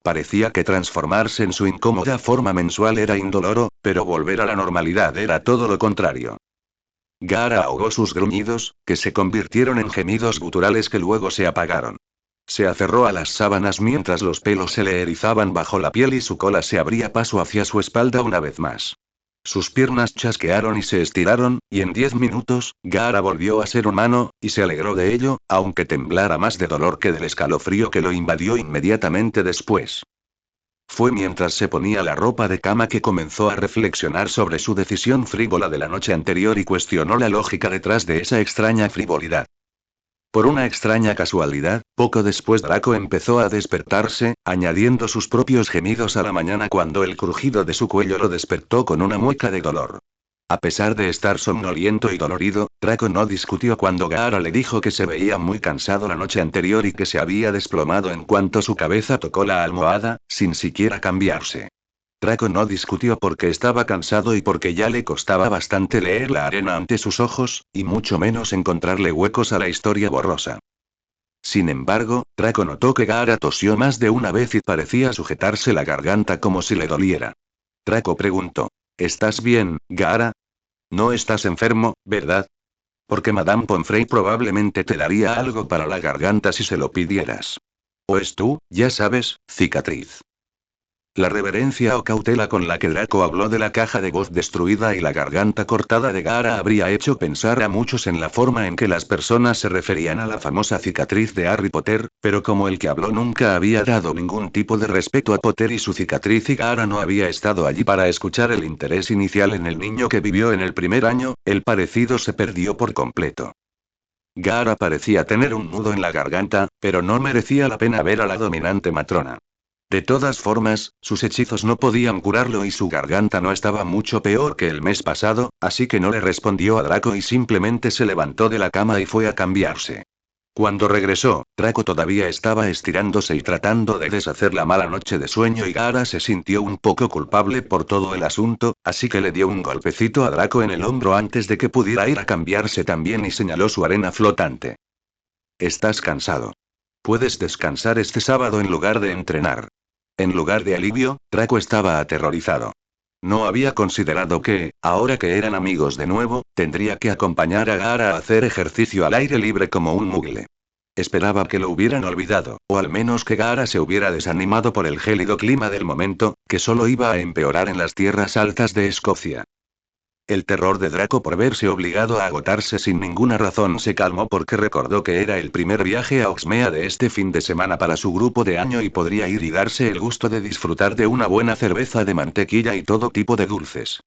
Parecía que transformarse en su incómoda forma mensual era indoloro, pero volver a la normalidad era todo lo contrario. Gaara ahogó sus gruñidos, que se convirtieron en gemidos guturales que luego se apagaron. Se aferró a las sábanas mientras los pelos se le erizaban bajo la piel y su cola se abría paso hacia su espalda una vez más. Sus piernas chasquearon y se estiraron, y en 10 minutos, Gaara volvió a ser humano, y se alegró de ello, aunque temblara más de dolor que del escalofrío que lo invadió inmediatamente después. Fue mientras se ponía la ropa de cama que comenzó a reflexionar sobre su decisión frívola de la noche anterior y cuestionó la lógica detrás de esa extraña frivolidad. Por una extraña casualidad, poco después Draco empezó a despertarse, añadiendo sus propios gemidos a la mañana cuando el crujido de su cuello lo despertó con una mueca de dolor. A pesar de estar somnoliento y dolorido, Draco no discutió cuando Gaara le dijo que se veía muy cansado la noche anterior y que se había desplomado en cuanto su cabeza tocó la almohada, sin siquiera cambiarse. Draco no discutió porque estaba cansado y porque ya le costaba bastante leer la arena ante sus ojos, y mucho menos encontrarle huecos a la historia borrosa. Sin embargo, Draco notó que Gaara tosió más de una vez y parecía sujetarse la garganta como si le doliera. Draco preguntó: ¿Estás bien, Gaara? No estás enfermo, ¿verdad? Porque Madame Pomfrey probablemente te daría algo para la garganta si se lo pidieras. O es tú, ya sabes, cicatriz. La reverencia o cautela con la que Draco habló de la caja de voz destruida y la garganta cortada de Gaara habría hecho pensar a muchos en la forma en que las personas se referían a la famosa cicatriz de Harry Potter, pero como el que habló nunca había dado ningún tipo de respeto a Potter y su cicatriz y Gaara no había estado allí para escuchar el interés inicial en el niño que vivió en el primer año, el parecido se perdió por completo. Gaara parecía tener un nudo en la garganta, pero no merecía la pena ver a la dominante matrona. De todas formas, sus hechizos no podían curarlo y su garganta no estaba mucho peor que el mes pasado, así que no le respondió a Draco y simplemente se levantó de la cama y fue a cambiarse. Cuando regresó, Draco todavía estaba estirándose y tratando de deshacer la mala noche de sueño y Gaara se sintió un poco culpable por todo el asunto, así que le dio un golpecito a Draco en el hombro antes de que pudiera ir a cambiarse también y señaló su arena flotante. Estás cansado. Puedes descansar este sábado en lugar de entrenar. En lugar de alivio, Draco estaba aterrorizado. No había considerado que, ahora que eran amigos de nuevo, tendría que acompañar a Gaara a hacer ejercicio al aire libre como un mugle. Esperaba que lo hubieran olvidado, o al menos que Gaara se hubiera desanimado por el gélido clima del momento, que solo iba a empeorar en las tierras altas de Escocia. El terror de Draco por verse obligado a agotarse sin ninguna razón se calmó porque recordó que era el primer viaje a Oxmea de este fin de semana para su grupo de año y podría ir y darse el gusto de disfrutar de una buena cerveza de mantequilla y todo tipo de dulces.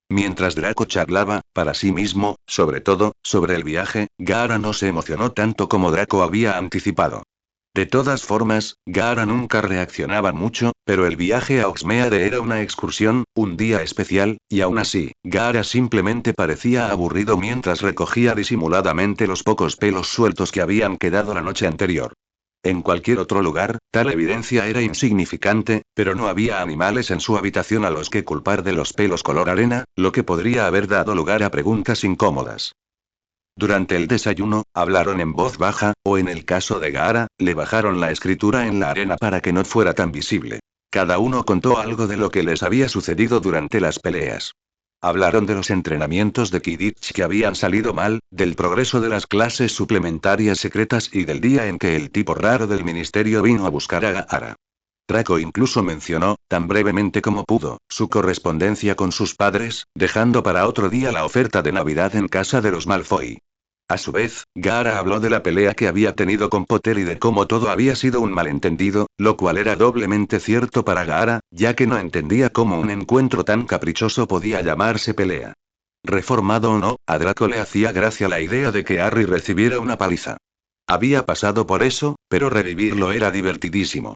Mientras Draco charlaba, para sí mismo, sobre todo, sobre el viaje, Gaara no se emocionó tanto como Draco había anticipado. De todas formas, Gaara nunca reaccionaba mucho, pero el viaje a Oxmeade era una excursión, un día especial, y aún así, Gaara simplemente parecía aburrido mientras recogía disimuladamente los pocos pelos sueltos que habían quedado la noche anterior. En cualquier otro lugar, tal evidencia era insignificante, pero no había animales en su habitación a los que culpar de los pelos color arena, lo que podría haber dado lugar a preguntas incómodas. Durante el desayuno, hablaron en voz baja, o en el caso de Gaara, le bajaron la escritura en la arena para que no fuera tan visible. Cada uno contó algo de lo que les había sucedido durante las peleas. Hablaron de los entrenamientos de Quidditch que habían salido mal, del progreso de las clases suplementarias secretas y del día en que el tipo raro del ministerio vino a buscar a Gaara. Draco incluso mencionó, tan brevemente como pudo, su correspondencia con sus padres, dejando para otro día la oferta de Navidad en casa de los Malfoy. A su vez, Gaara habló de la pelea que había tenido con Potter y de cómo todo había sido un malentendido, lo cual era doblemente cierto para Gaara, ya que no entendía cómo un encuentro tan caprichoso podía llamarse pelea. Reformado o no, a Draco le hacía gracia la idea de que Harry recibiera una paliza. Había pasado por eso, pero revivirlo era divertidísimo.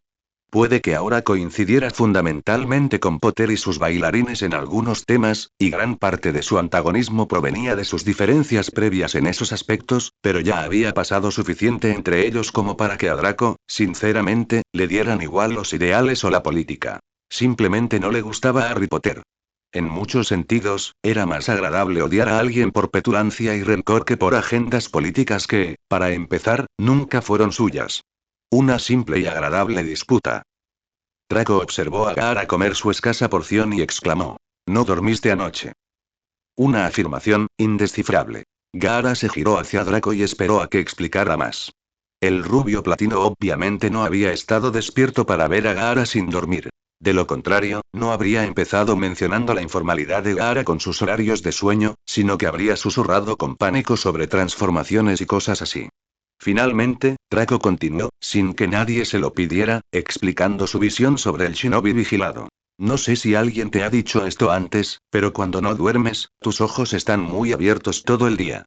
Puede que ahora coincidiera fundamentalmente con Potter y sus bailarines en algunos temas, y gran parte de su antagonismo provenía de sus diferencias previas en esos aspectos, pero ya había pasado suficiente entre ellos como para que a Draco, sinceramente, le dieran igual los ideales o la política. Simplemente no le gustaba Harry Potter. En muchos sentidos, era más agradable odiar a alguien por petulancia y rencor que por agendas políticas que, para empezar, nunca fueron suyas. Una simple y agradable disputa. Draco observó a Gaara comer su escasa porción y exclamó. ¿No dormiste anoche? Una afirmación, indescifrable. Gaara se giró hacia Draco y esperó a que explicara más. El rubio platino obviamente no había estado despierto para ver a Gaara sin dormir. De lo contrario, no habría empezado mencionando la informalidad de Gaara con sus horarios de sueño, sino que habría susurrado con pánico sobre transformaciones y cosas así. Finalmente, Draco continuó, sin que nadie se lo pidiera, explicando su visión sobre el shinobi vigilado. No sé si alguien te ha dicho esto antes, pero cuando no duermes, tus ojos están muy abiertos todo el día.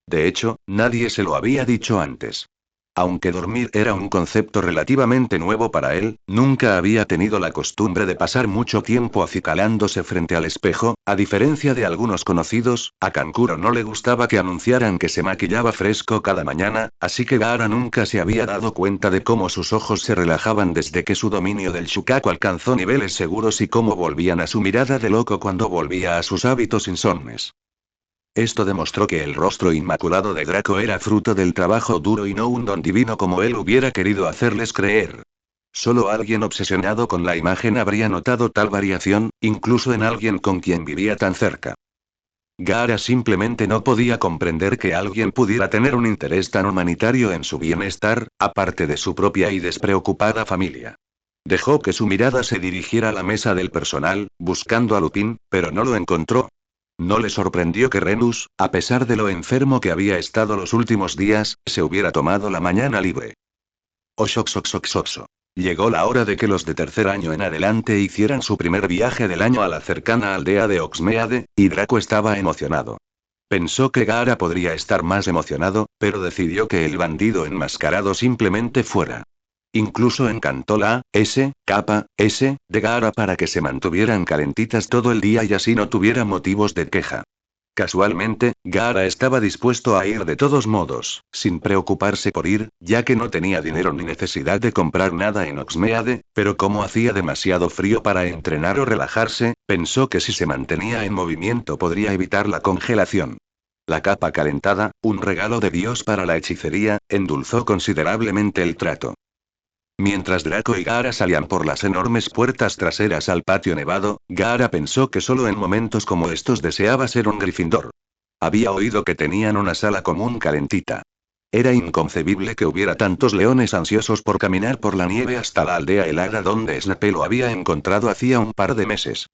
De hecho, nadie se lo había dicho antes. Aunque dormir era un concepto relativamente nuevo para él, nunca había tenido la costumbre de pasar mucho tiempo acicalándose frente al espejo. A diferencia de algunos conocidos, a Kankuro no le gustaba que anunciaran que se maquillaba fresco cada mañana, así que Gaara nunca se había dado cuenta de cómo sus ojos se relajaban desde que su dominio del Shukaku alcanzó niveles seguros y cómo volvían a su mirada de loco cuando volvía a sus hábitos insomnes. Esto demostró que el rostro inmaculado de Draco era fruto del trabajo duro y no un don divino como él hubiera querido hacerles creer. Solo alguien obsesionado con la imagen habría notado tal variación, incluso en alguien con quien vivía tan cerca. Gaara simplemente no podía comprender que alguien pudiera tener un interés tan humanitario en su bienestar, aparte de su propia y despreocupada familia. Dejó que su mirada se dirigiera a la mesa del personal, buscando a Lupin, pero no lo encontró. No le sorprendió que Renus, a pesar de lo enfermo que había estado los últimos días, se hubiera tomado la mañana libre. Oxoxoxoxoxo. Llegó la hora de que los de tercer año en adelante hicieran su primer viaje del año a la cercana aldea de Oxmeade, y Draco estaba emocionado. Pensó que Gaara podría estar más emocionado, pero decidió que el bandido enmascarado simplemente fuera. Incluso encantó la capa de Gaara para que se mantuvieran calentitas todo el día y así no tuviera motivos de queja. Casualmente, Gaara estaba dispuesto a ir de todos modos, sin preocuparse por ir, ya que no tenía dinero ni necesidad de comprar nada en Oxmeade, pero como hacía demasiado frío para entrenar o relajarse, pensó que si se mantenía en movimiento podría evitar la congelación. La capa calentada, un regalo de Dios para la hechicería, endulzó considerablemente el trato. Mientras Draco y Gaara salían por las enormes puertas traseras al patio nevado, Gaara pensó que solo en momentos como estos deseaba ser un Gryffindor. Había oído que tenían una sala común calentita. Era inconcebible que hubiera tantos leones ansiosos por caminar por la nieve hasta la aldea helada donde Snape lo había encontrado hacía un par de meses.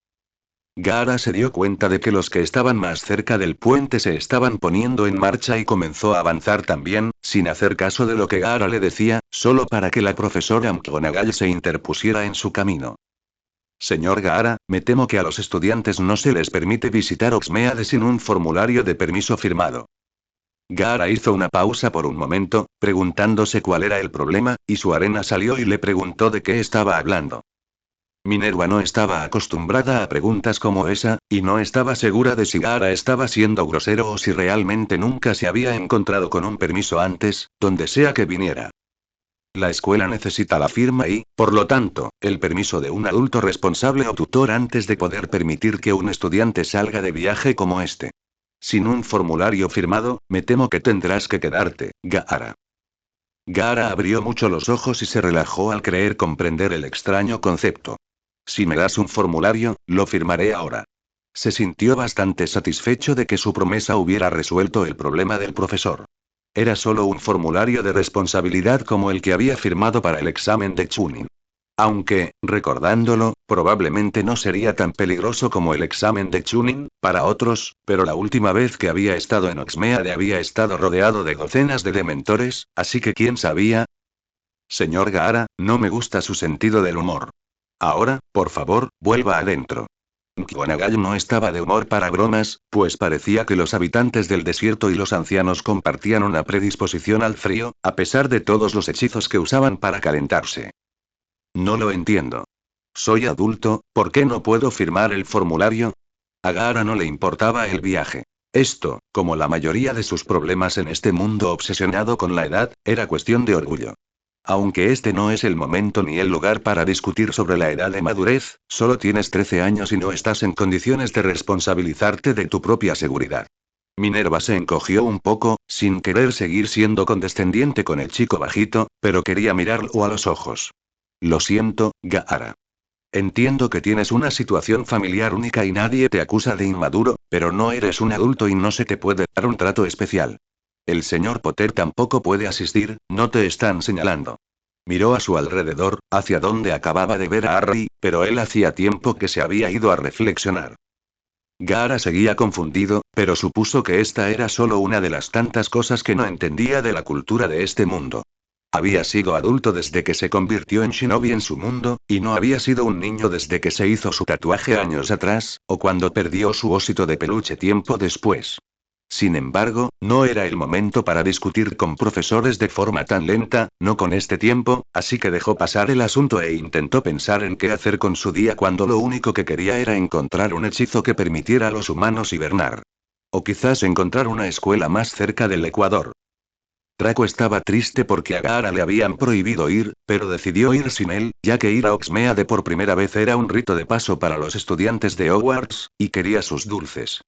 Gaara se dio cuenta de que los que estaban más cerca del puente se estaban poniendo en marcha y comenzó a avanzar también, sin hacer caso de lo que Gaara le decía, solo para que la profesora McGonagall se interpusiera en su camino. Señor Gaara, me temo que a los estudiantes no se les permite visitar Oxmeade sin un formulario de permiso firmado. Gaara hizo una pausa por un momento, preguntándose cuál era el problema, y su arena salió y le preguntó de qué estaba hablando. Minerva no estaba acostumbrada a preguntas como esa, y no estaba segura de si Gaara estaba siendo grosero o si realmente nunca se había encontrado con un permiso antes, donde sea que viniera. La escuela necesita la firma y, por lo tanto, el permiso de un adulto responsable o tutor antes de poder permitir que un estudiante salga de viaje como este. Sin un formulario firmado, me temo que tendrás que quedarte, Gaara. Gaara abrió mucho los ojos y se relajó al creer comprender el extraño concepto. Si me das un formulario, lo firmaré ahora. Se sintió bastante satisfecho de que su promesa hubiera resuelto el problema del profesor. Era solo un formulario de responsabilidad como el que había firmado para el examen de Chunin. Aunque, recordándolo, probablemente no sería tan peligroso como el examen de Chunin, para otros, pero la última vez que había estado en Oxmeade había estado rodeado de docenas de dementores, así que quién sabía. Señor Gaara, no me gusta su sentido del humor. Ahora, por favor, vuelva adentro. McGonagall no estaba de humor para bromas, pues parecía que los habitantes del desierto y los ancianos compartían una predisposición al frío, a pesar de todos los hechizos que usaban para calentarse. No lo entiendo. Soy adulto, ¿por qué no puedo firmar el formulario? A Gaara no le importaba el viaje. Esto, como la mayoría de sus problemas en este mundo obsesionado con la edad, era cuestión de orgullo. Aunque este no es el momento ni el lugar para discutir sobre la edad de madurez, solo tienes 13 años y no estás en condiciones de responsabilizarte de tu propia seguridad. Minerva se encogió un poco, sin querer seguir siendo condescendiente con el chico bajito, pero quería mirarlo a los ojos. Lo siento, Gaara. Entiendo que tienes una situación familiar única y nadie te acusa de inmaduro, pero no eres un adulto y no se te puede dar un trato especial. El señor Potter tampoco puede asistir, no te están señalando. Miró a su alrededor, hacia donde acababa de ver a Harry, pero él hacía tiempo que se había ido a reflexionar. Gaara seguía confundido, pero supuso que esta era solo una de las tantas cosas que no entendía de la cultura de este mundo. Había sido adulto desde que se convirtió en shinobi en su mundo, y no había sido un niño desde que se hizo su tatuaje años atrás, o cuando perdió su osito de peluche tiempo después. Sin embargo, no era el momento para discutir con profesores de forma tan lenta, no con este tiempo, así que dejó pasar el asunto e intentó pensar en qué hacer con su día cuando lo único que quería era encontrar un hechizo que permitiera a los humanos hibernar. O quizás encontrar una escuela más cerca del Ecuador. Draco estaba triste porque a Gaara le habían prohibido ir, pero decidió ir sin él, ya que ir a Oxmeade por primera vez era un rito de paso para los estudiantes de Hogwarts, y quería sus dulces.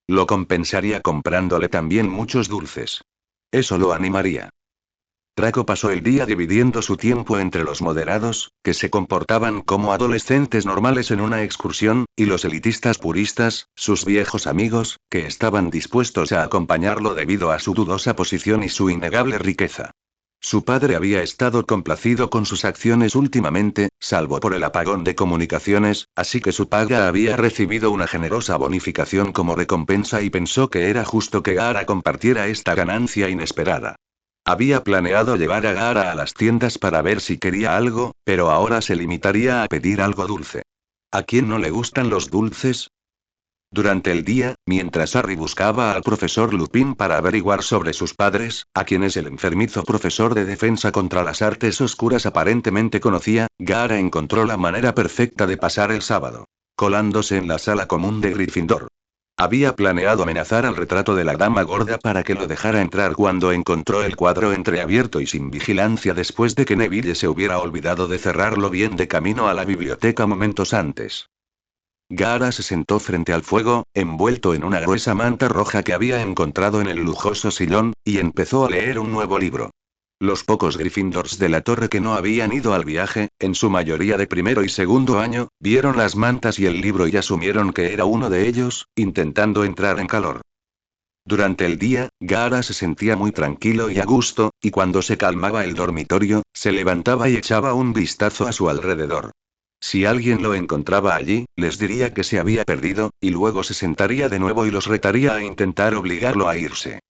Lo compensaría comprándole también muchos dulces. Eso lo animaría. Draco pasó el día dividiendo su tiempo entre los moderados, que se comportaban como adolescentes normales en una excursión, y los elitistas puristas, sus viejos amigos, que estaban dispuestos a acompañarlo debido a su dudosa posición y su innegable riqueza. Su padre había estado complacido con sus acciones últimamente, salvo por el apagón de comunicaciones, así que su paga había recibido una generosa bonificación como recompensa y pensó que era justo que Gaara compartiera esta ganancia inesperada. Había planeado llevar a Gaara a las tiendas para ver si quería algo, pero ahora se limitaría a pedir algo dulce. ¿A quién no le gustan los dulces? Durante el día, mientras Harry buscaba al profesor Lupin para averiguar sobre sus padres, a quienes el enfermizo profesor de defensa contra las artes oscuras aparentemente conocía, Gaara encontró la manera perfecta de pasar el sábado. Colándose en la sala común de Gryffindor. Había planeado amenazar al retrato de la dama gorda para que lo dejara entrar cuando encontró el cuadro entreabierto y sin vigilancia después de que Neville se hubiera olvidado de cerrarlo bien de camino a la biblioteca momentos antes. Gaara se sentó frente al fuego, envuelto en una gruesa manta roja que había encontrado en el lujoso sillón, y empezó a leer un nuevo libro. Los pocos Gryffindors de la torre que no habían ido al viaje, en su mayoría de primero y segundo año, vieron las mantas y el libro y asumieron que era uno de ellos, intentando entrar en calor. Durante el día, Gaara se sentía muy tranquilo y a gusto, y cuando se calmaba el dormitorio, se levantaba y echaba un vistazo a su alrededor. Si alguien lo encontraba allí, les diría que se había perdido, y luego se sentaría de nuevo y los retaría a intentar obligarlo a irse.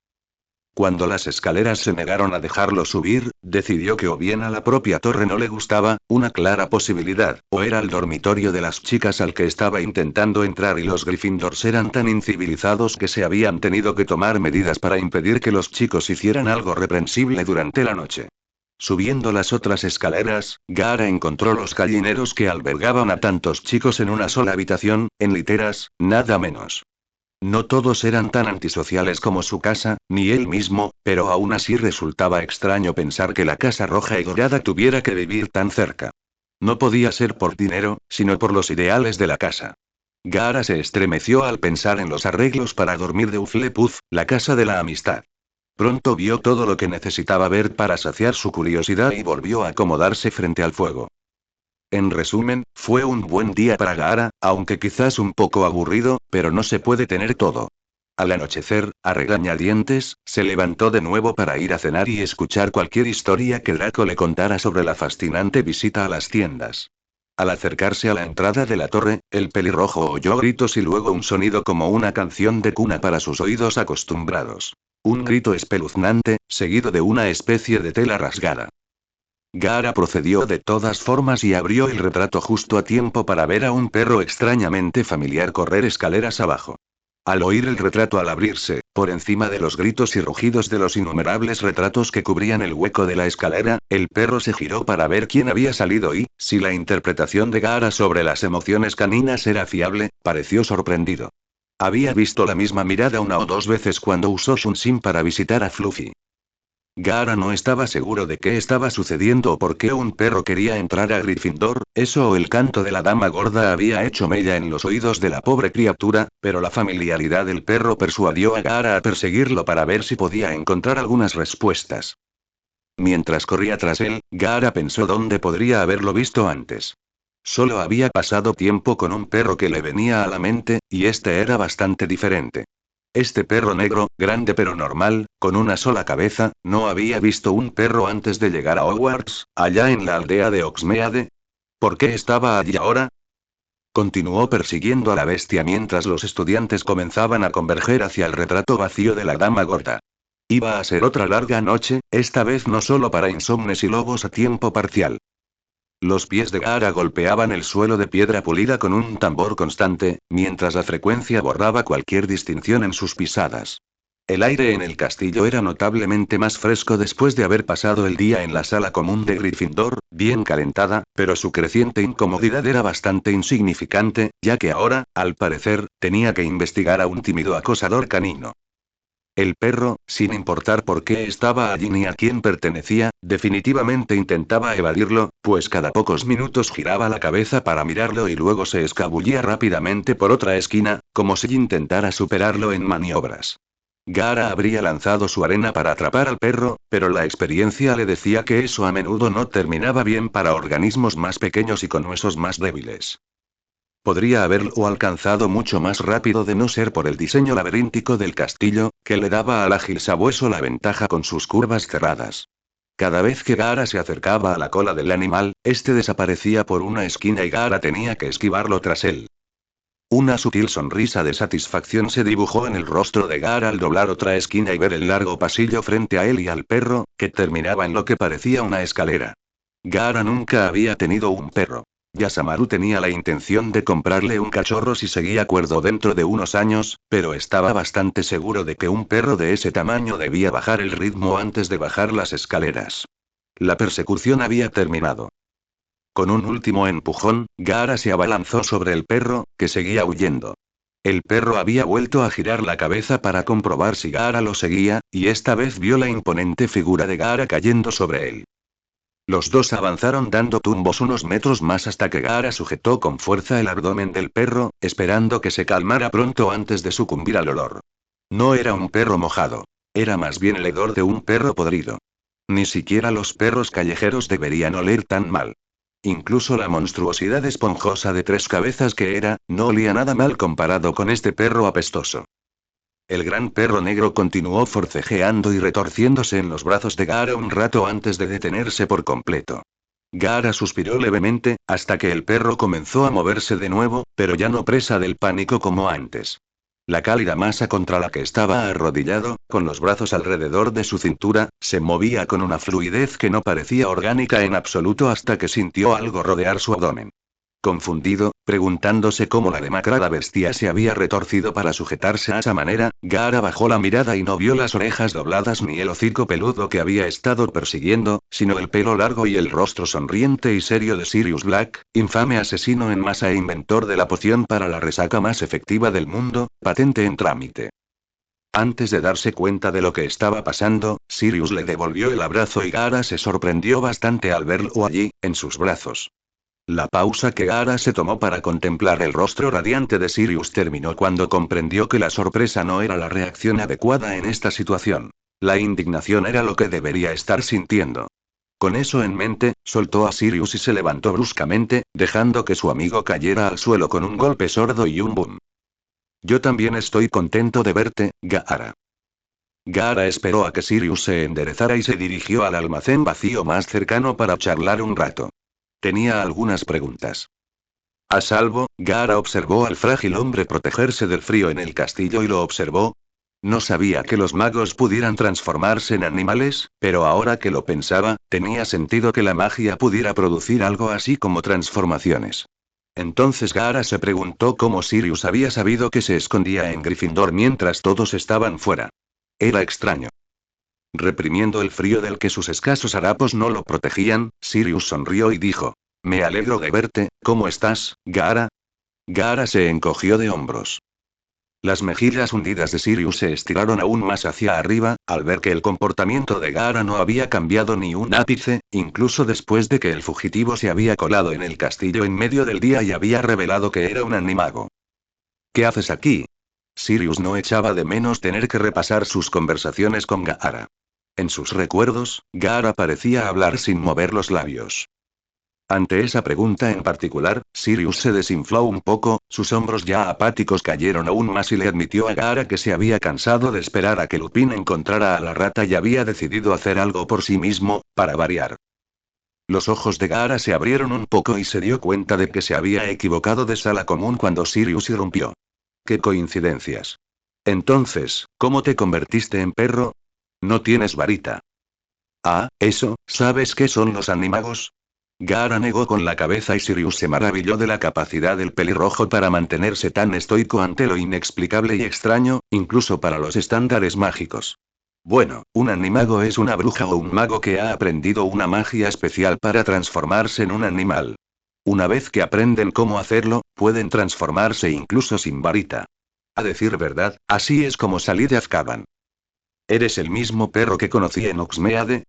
Cuando las escaleras se negaron a dejarlo subir, decidió que o bien a la propia torre no le gustaba, una clara posibilidad, o era el dormitorio de las chicas al que estaba intentando entrar y los Gryffindors eran tan incivilizados que se habían tenido que tomar medidas para impedir que los chicos hicieran algo reprensible durante la noche. Subiendo las otras escaleras, Gaara encontró los gallineros que albergaban a tantos chicos en una sola habitación, en literas, nada menos. No todos eran tan antisociales como su casa, ni él mismo, pero aún así resultaba extraño pensar que la Casa Roja y Dorada tuviera que vivir tan cerca. No podía ser por dinero, sino por los ideales de la casa. Gaara se estremeció al pensar en los arreglos para dormir de Hufflepuff, la casa de la amistad. Pronto vio todo lo que necesitaba ver para saciar su curiosidad y volvió a acomodarse frente al fuego. En resumen, fue un buen día para Gaara, aunque quizás un poco aburrido, pero no se puede tener todo. Al anochecer, a regañadientes, se levantó de nuevo para ir a cenar y escuchar cualquier historia que Draco le contara sobre la fascinante visita a las tiendas. Al acercarse a la entrada de la torre, el pelirrojo oyó gritos y luego un sonido como una canción de cuna para sus oídos acostumbrados. Un grito espeluznante, seguido de una especie de tela rasgada. Gaara procedió de todas formas y abrió el retrato justo a tiempo para ver a un perro extrañamente familiar correr escaleras abajo. Al oír el retrato al abrirse, por encima de los gritos y rugidos de los innumerables retratos que cubrían el hueco de la escalera, el perro se giró para ver quién había salido y, si la interpretación de Gaara sobre las emociones caninas era fiable, pareció sorprendido. Había visto la misma mirada una o dos veces cuando usó Shunsin para visitar a Fluffy. Gaara no estaba seguro de qué estaba sucediendo o por qué un perro quería entrar a Gryffindor, eso o el canto de la dama gorda había hecho mella en los oídos de la pobre criatura, pero la familiaridad del perro persuadió a Gaara a perseguirlo para ver si podía encontrar algunas respuestas. Mientras corría tras él, Gaara pensó dónde podría haberlo visto antes. Solo había pasado tiempo con un perro que le venía a la mente, y este era bastante diferente. Este perro negro, grande pero normal, con una sola cabeza, no había visto un perro antes de llegar a Hogwarts, allá en la aldea de Oxmeade. ¿Por qué estaba allí ahora? Continuó persiguiendo a la bestia mientras los estudiantes comenzaban a converger hacia el retrato vacío de la dama gorda. Iba a ser otra larga noche, esta vez no solo para insomnes y lobos a tiempo parcial. Los pies de Gaara golpeaban el suelo de piedra pulida con un tambor constante, mientras la frecuencia borraba cualquier distinción en sus pisadas. El aire en el castillo era notablemente más fresco después de haber pasado el día en la sala común de Gryffindor, bien calentada, pero su creciente incomodidad era bastante insignificante, ya que ahora, al parecer, tenía que investigar a un tímido acosador canino. El perro, sin importar por qué estaba allí ni a quién pertenecía, definitivamente intentaba evadirlo, pues cada pocos minutos giraba la cabeza para mirarlo y luego se escabullía rápidamente por otra esquina, como si intentara superarlo en maniobras. Gaara habría lanzado su arena para atrapar al perro, pero la experiencia le decía que eso a menudo no terminaba bien para organismos más pequeños y con huesos más débiles. Podría haberlo alcanzado mucho más rápido de no ser por el diseño laberíntico del castillo, que le daba al ágil sabueso la ventaja con sus curvas cerradas. Cada vez que Gaara se acercaba a la cola del animal, este desaparecía por una esquina y Gaara tenía que esquivarlo tras él. Una sutil sonrisa de satisfacción se dibujó en el rostro de Gaara al doblar otra esquina y ver el largo pasillo frente a él y al perro, que terminaba en lo que parecía una escalera. Gaara nunca había tenido un perro. Yasamaru tenía la intención de comprarle un cachorro si seguía cuerdo dentro de unos años, pero estaba bastante seguro de que un perro de ese tamaño debía bajar el ritmo antes de bajar las escaleras. La persecución había terminado. Con un último empujón, Gaara se abalanzó sobre el perro, que seguía huyendo. El perro había vuelto a girar la cabeza para comprobar si Gaara lo seguía, y esta vez vio la imponente figura de Gaara cayendo sobre él. Los dos avanzaron dando tumbos unos metros más hasta que Gaara sujetó con fuerza el abdomen del perro, esperando que se calmara pronto antes de sucumbir al olor. No era un perro mojado. Era más bien el hedor de un perro podrido. Ni siquiera los perros callejeros deberían oler tan mal. Incluso la monstruosidad esponjosa de 3 cabezas que era, no olía nada mal comparado con este perro apestoso. El gran perro negro continuó forcejeando y retorciéndose en los brazos de Gaara un rato antes de detenerse por completo. Gaara suspiró levemente, hasta que el perro comenzó a moverse de nuevo, pero ya no presa del pánico como antes. La cálida masa contra la que estaba arrodillado, con los brazos alrededor de su cintura, se movía con una fluidez que no parecía orgánica en absoluto hasta que sintió algo rodear su abdomen. Confundido, preguntándose cómo la demacrada bestia se había retorcido para sujetarse a esa manera, Gaara bajó la mirada y no vio las orejas dobladas ni el hocico peludo que había estado persiguiendo, sino el pelo largo y el rostro sonriente y serio de Sirius Black, infame asesino en masa e inventor de la poción para la resaca más efectiva del mundo, patente en trámite. Antes de darse cuenta de lo que estaba pasando, Sirius le devolvió el abrazo y Gaara se sorprendió bastante al verlo allí, en sus brazos. La pausa que Gaara se tomó para contemplar el rostro radiante de Sirius terminó cuando comprendió que la sorpresa no era la reacción adecuada en esta situación. La indignación era lo que debería estar sintiendo. Con eso en mente, soltó a Sirius y se levantó bruscamente, dejando que su amigo cayera al suelo con un golpe sordo y un boom. Yo también estoy contento de verte, Gaara. Gaara esperó a que Sirius se enderezara y se dirigió al almacén vacío más cercano para charlar un rato. Tenía algunas preguntas. A salvo, Gaara observó al frágil hombre protegerse del frío en el castillo y lo observó. No sabía que los magos pudieran transformarse en animales, pero ahora que lo pensaba, tenía sentido que la magia pudiera producir algo así como transformaciones. Entonces Gaara se preguntó cómo Sirius había sabido que se escondía en Gryffindor mientras todos estaban fuera. Era extraño. Reprimiendo el frío del que sus escasos harapos no lo protegían, Sirius sonrió y dijo: Me alegro de verte, ¿cómo estás, Gaara? Gaara se encogió de hombros. Las mejillas hundidas de Sirius se estiraron aún más hacia arriba, al ver que el comportamiento de Gaara no había cambiado ni un ápice, incluso después de que el fugitivo se había colado en el castillo en medio del día y había revelado que era un animago. ¿Qué haces aquí? Sirius no echaba de menos tener que repasar sus conversaciones con Gaara. En sus recuerdos, Gaara parecía hablar sin mover los labios. Ante esa pregunta en particular, Sirius se desinfló un poco, sus hombros ya apáticos cayeron aún más y le admitió a Gaara que se había cansado de esperar a que Lupin encontrara a la rata y había decidido hacer algo por sí mismo, para variar. Los ojos de Gaara se abrieron un poco y se dio cuenta de que se había equivocado de sala común cuando Sirius irrumpió. ¡Qué coincidencias! Entonces, ¿cómo te convertiste en perro? No tienes varita. Ah, eso, ¿sabes qué son los animagos? Gaara negó con la cabeza y Sirius se maravilló de la capacidad del pelirrojo para mantenerse tan estoico ante lo inexplicable y extraño, incluso para los estándares mágicos. Bueno, un animago es una bruja o un mago que ha aprendido una magia especial para transformarse en un animal. Una vez que aprenden cómo hacerlo, pueden transformarse incluso sin varita. A decir verdad, así es como salí de Azkaban. ¿Eres el mismo perro que conocí en Oxmeade?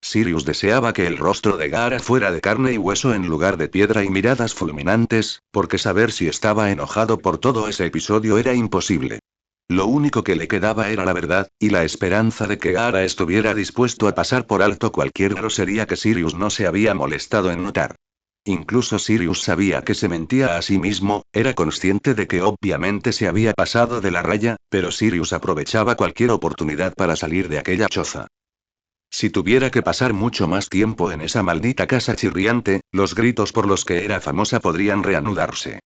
Sirius deseaba que el rostro de Gaara fuera de carne y hueso en lugar de piedra y miradas fulminantes, porque saber si estaba enojado por todo ese episodio era imposible. Lo único que le quedaba era la verdad, y la esperanza de que Gaara estuviera dispuesto a pasar por alto cualquier grosería que Sirius no se había molestado en notar. Incluso Sirius sabía que se mentía a sí mismo, era consciente de que obviamente se había pasado de la raya, pero Sirius aprovechaba cualquier oportunidad para salir de aquella choza. Si tuviera que pasar mucho más tiempo en esa maldita casa chirriante, los gritos por los que era famosa podrían reanudarse.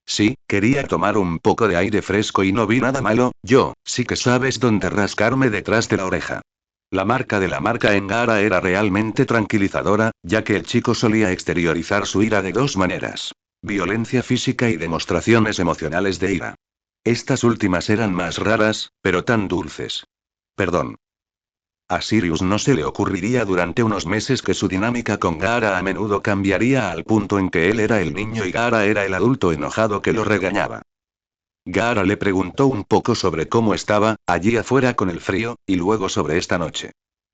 Sí, quería tomar un poco de aire fresco y no vi nada malo, sí que sabes dónde rascarme detrás de la oreja. La marca de la marca en Gaara era realmente tranquilizadora, ya que el chico solía exteriorizar su ira de dos maneras: violencia física y demostraciones emocionales de ira. Estas últimas eran más raras, pero tan dulces. Perdón. A Sirius no se le ocurriría durante unos meses que su dinámica con Gaara a menudo cambiaría al punto en que él era el niño y Gaara era el adulto enojado que lo regañaba. Gaara le preguntó un poco sobre cómo estaba, allí afuera con el frío, y luego sobre esta noche.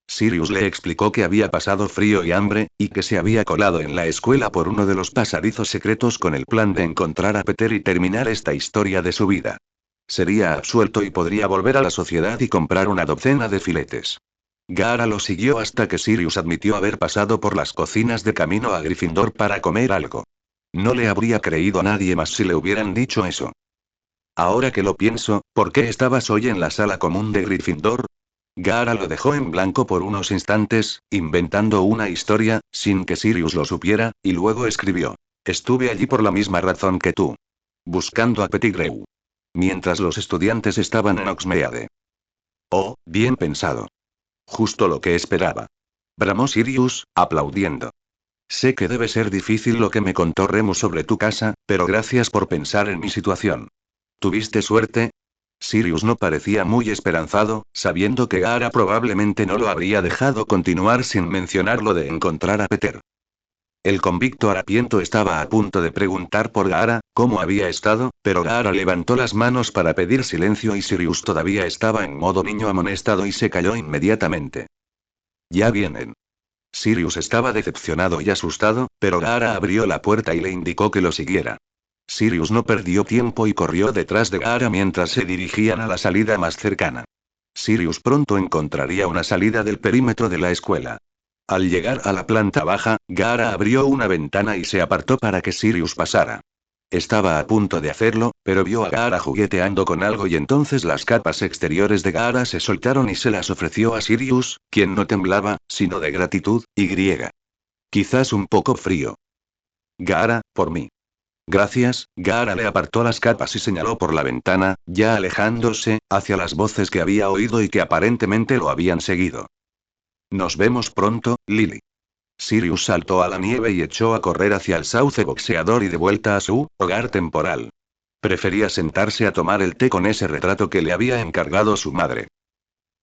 Sirius le explicó que había pasado frío y hambre, y que se había colado en la escuela por uno de los pasadizos secretos con el plan de encontrar a Peter y terminar esta historia de su vida. Sería absuelto y podría volver a la sociedad y comprar una docena de filetes. Gaara lo siguió hasta que Sirius admitió haber pasado por las cocinas de camino a Gryffindor para comer algo. No le habría creído a nadie más si le hubieran dicho eso. Ahora que lo pienso, ¿por qué estabas hoy en la sala común de Gryffindor? Gaara lo dejó en blanco por unos instantes, inventando una historia, sin que Sirius lo supiera, y luego escribió: Estuve allí por la misma razón que tú. Buscando a Pettigrew. Mientras los estudiantes estaban en Oxmeade. Oh, bien pensado. Justo lo que esperaba. Bramó Sirius, aplaudiendo. Sé que debe ser difícil lo que me contó Remus sobre tu casa, pero gracias por pensar en mi situación. ¿Tuviste suerte? Sirius no parecía muy esperanzado, sabiendo que Gaara probablemente no lo habría dejado continuar sin mencionar lo de encontrar a Peter. El convicto harapiento estaba a punto de preguntar por Gaara, cómo había estado, pero Gaara levantó las manos para pedir silencio y Sirius todavía estaba en modo niño amonestado y se calló inmediatamente. Ya vienen. Sirius estaba decepcionado y asustado, pero Gaara abrió la puerta y le indicó que lo siguiera. Sirius no perdió tiempo y corrió detrás de Gaara mientras se dirigían a la salida más cercana. Sirius pronto encontraría una salida del perímetro de la escuela. Al llegar a la planta baja, Gaara abrió una ventana y se apartó para que Sirius pasara. Estaba a punto de hacerlo, pero vio a Gaara jugueteando con algo y entonces las capas exteriores de Gaara se soltaron y se las ofreció a Sirius, quien no temblaba, sino de gratitud, y griega. Quizás un poco frío. Gaara, por mí. Gracias, Gaara le apartó las capas y señaló por la ventana, ya alejándose, hacia las voces que había oído y que aparentemente lo habían seguido. Nos vemos pronto, Lily. Sirius saltó a la nieve y echó a correr hacia el sauce boxeador y de vuelta a su hogar temporal. Prefería sentarse a tomar el té con ese retrato que le había encargado su madre.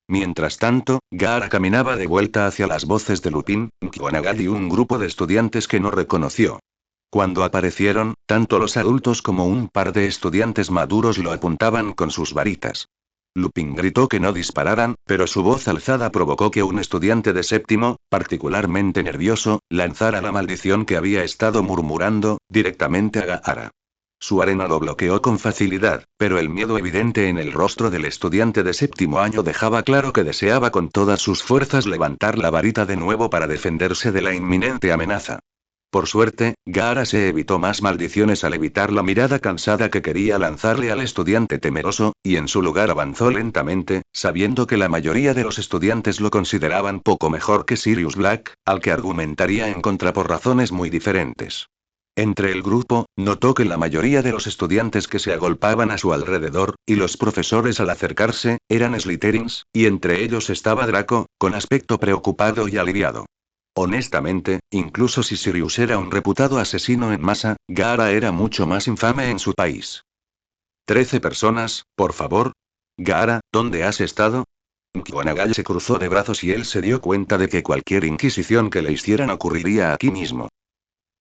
Mientras tanto, Gaara caminaba de vuelta hacia las voces de Lupin, McGonagall y un grupo de estudiantes que no reconoció. Cuando aparecieron, tanto los adultos como un par de estudiantes maduros lo apuntaban con sus varitas. Lupin gritó que no dispararan, pero su voz alzada provocó que un estudiante de séptimo, particularmente nervioso, lanzara la maldición que había estado murmurando, directamente a Gaara. Su arena lo bloqueó con facilidad, pero el miedo evidente en el rostro del estudiante de séptimo año dejaba claro que deseaba con todas sus fuerzas levantar la varita de nuevo para defenderse de la inminente amenaza. Por suerte, Gaara se evitó más maldiciones al evitar la mirada cansada que quería lanzarle al estudiante temeroso, y en su lugar avanzó lentamente, sabiendo que la mayoría de los estudiantes lo consideraban poco mejor que Sirius Black, al que argumentaría en contra por razones muy diferentes. Entre el grupo, notó que la mayoría de los estudiantes que se agolpaban a su alrededor, y los profesores al acercarse, eran Slytherins, y entre ellos estaba Draco, con aspecto preocupado y aliviado. Honestamente, incluso si Sirius era un reputado asesino en masa, Gaara era mucho más infame en su país. 13 personas, por favor. Gaara, ¿dónde has estado? McGonagall se cruzó de brazos y él se dio cuenta de que cualquier inquisición que le hicieran ocurriría aquí mismo.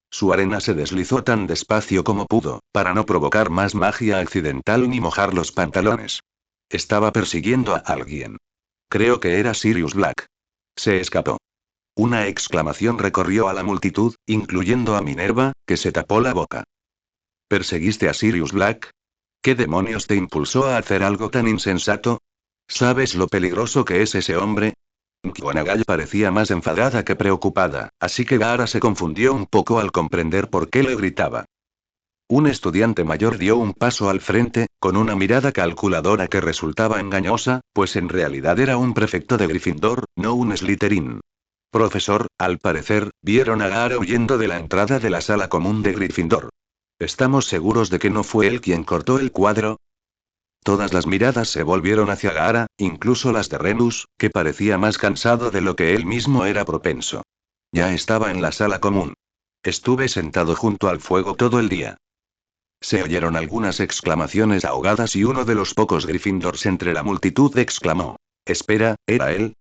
Su arena se deslizó tan despacio como pudo, para no provocar más magia accidental ni mojar los pantalones. Estaba persiguiendo a alguien. Creo que era Sirius Black. Se escapó. Una exclamación recorrió a la multitud, incluyendo a Minerva, que se tapó la boca. ¿Perseguiste a Sirius Black? ¿Qué demonios te impulsó a hacer algo tan insensato? ¿Sabes lo peligroso que es ese hombre? McGonagall parecía más enfadada que preocupada, así que Gaara se confundió un poco al comprender por qué le gritaba. Un estudiante mayor dio un paso al frente, con una mirada calculadora que resultaba engañosa, pues en realidad era un prefecto de Gryffindor, no un Slytherin. Profesor, al parecer, vieron a Gaara huyendo de la entrada de la sala común de Gryffindor. ¿Estamos seguros de que no fue él quien cortó el cuadro? Todas las miradas se volvieron hacia Gaara, incluso las de Remus, que parecía más cansado de lo que él mismo era propenso. Ya estaba en la sala común. Estuve sentado junto al fuego todo el día. Se oyeron algunas exclamaciones ahogadas y uno de los pocos Gryffindors entre la multitud exclamó: «Espera, ¿era él?».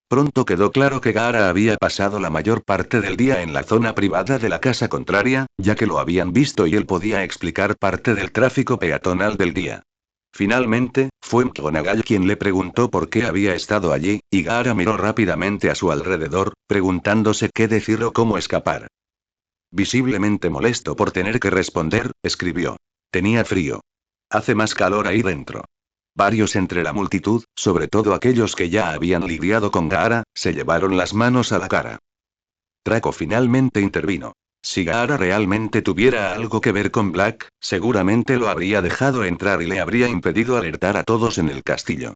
Pronto quedó claro que Gaara había pasado la mayor parte del día en la zona privada de la casa contraria, ya que lo habían visto y él podía explicar parte del tráfico peatonal del día. Finalmente, fue McGonagall quien le preguntó por qué había estado allí, y Gaara miró rápidamente a su alrededor, preguntándose qué decir o cómo escapar. Visiblemente molesto por tener que responder, escribió: «Tenía frío. Hace más calor ahí dentro». Varios entre la multitud, sobre todo aquellos que ya habían lidiado con Gaara, se llevaron las manos a la cara. Draco finalmente intervino. Si Gaara realmente tuviera algo que ver con Black, seguramente lo habría dejado entrar y le habría impedido alertar a todos en el castillo.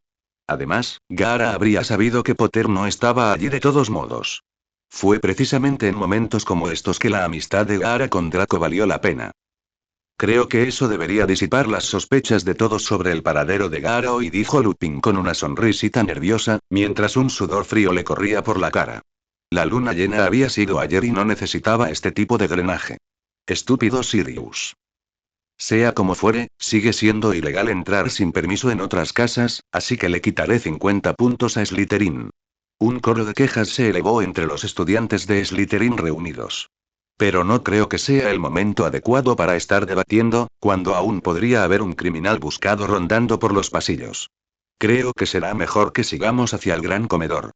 Además, Gaara habría sabido que Potter no estaba allí de todos modos. Fue precisamente en momentos como estos que la amistad de Gaara con Draco valió la pena. Creo que eso debería disipar las sospechas de todos sobre el paradero de Gaara hoy, dijo Lupin con una sonrisita nerviosa, mientras un sudor frío le corría por la cara. La luna llena había sido ayer y no necesitaba este tipo de drenaje. Estúpido Sirius. Sea como fuere, sigue siendo ilegal entrar sin permiso en otras casas, así que le quitaré 50 puntos a Slytherin. Un coro de quejas se elevó entre los estudiantes de Slytherin reunidos. Pero no creo que sea el momento adecuado para estar debatiendo, cuando aún podría haber un criminal buscado rondando por los pasillos. Creo que será mejor que sigamos hacia el gran comedor.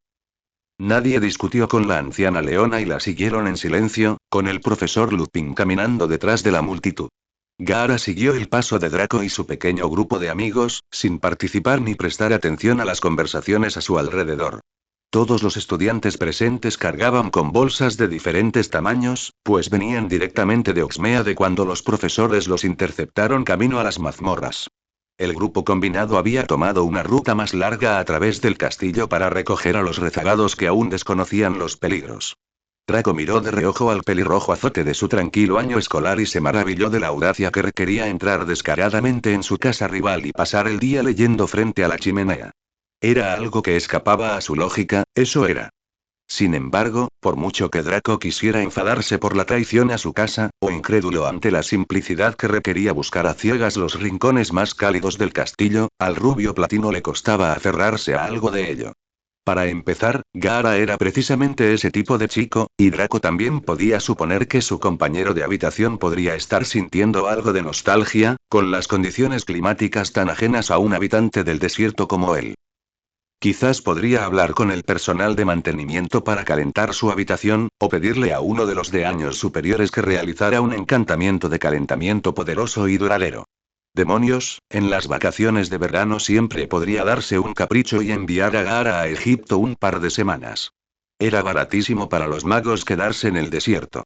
Nadie discutió con la anciana Leona y la siguieron en silencio, con el profesor Lupin caminando detrás de la multitud. Gaara siguió el paso de Draco y su pequeño grupo de amigos, sin participar ni prestar atención a las conversaciones a su alrededor. Todos los estudiantes presentes cargaban con bolsas de diferentes tamaños, pues venían directamente de Oxmeade cuando los profesores los interceptaron camino a las mazmorras. El grupo combinado había tomado una ruta más larga a través del castillo para recoger a los rezagados que aún desconocían los peligros. Draco miró de reojo al pelirrojo azote de su tranquilo año escolar y se maravilló de la audacia que requería entrar descaradamente en su casa rival y pasar el día leyendo frente a la chimenea. Era algo que escapaba a su lógica, eso era. Sin embargo, por mucho que Draco quisiera enfadarse por la traición a su casa, o incrédulo ante la simplicidad que requería buscar a ciegas los rincones más cálidos del castillo, al rubio platino le costaba aferrarse a algo de ello. Para empezar, Gaara era precisamente ese tipo de chico, y Draco también podía suponer que su compañero de habitación podría estar sintiendo algo de nostalgia, con las condiciones climáticas tan ajenas a un habitante del desierto como él. Quizás podría hablar con el personal de mantenimiento para calentar su habitación, o pedirle a uno de los de años superiores que realizara un encantamiento de calentamiento poderoso y duradero. Demonios, en las vacaciones de verano siempre podría darse un capricho y enviar a Gaara a Egipto un par de semanas. Era baratísimo para los magos quedarse en el desierto.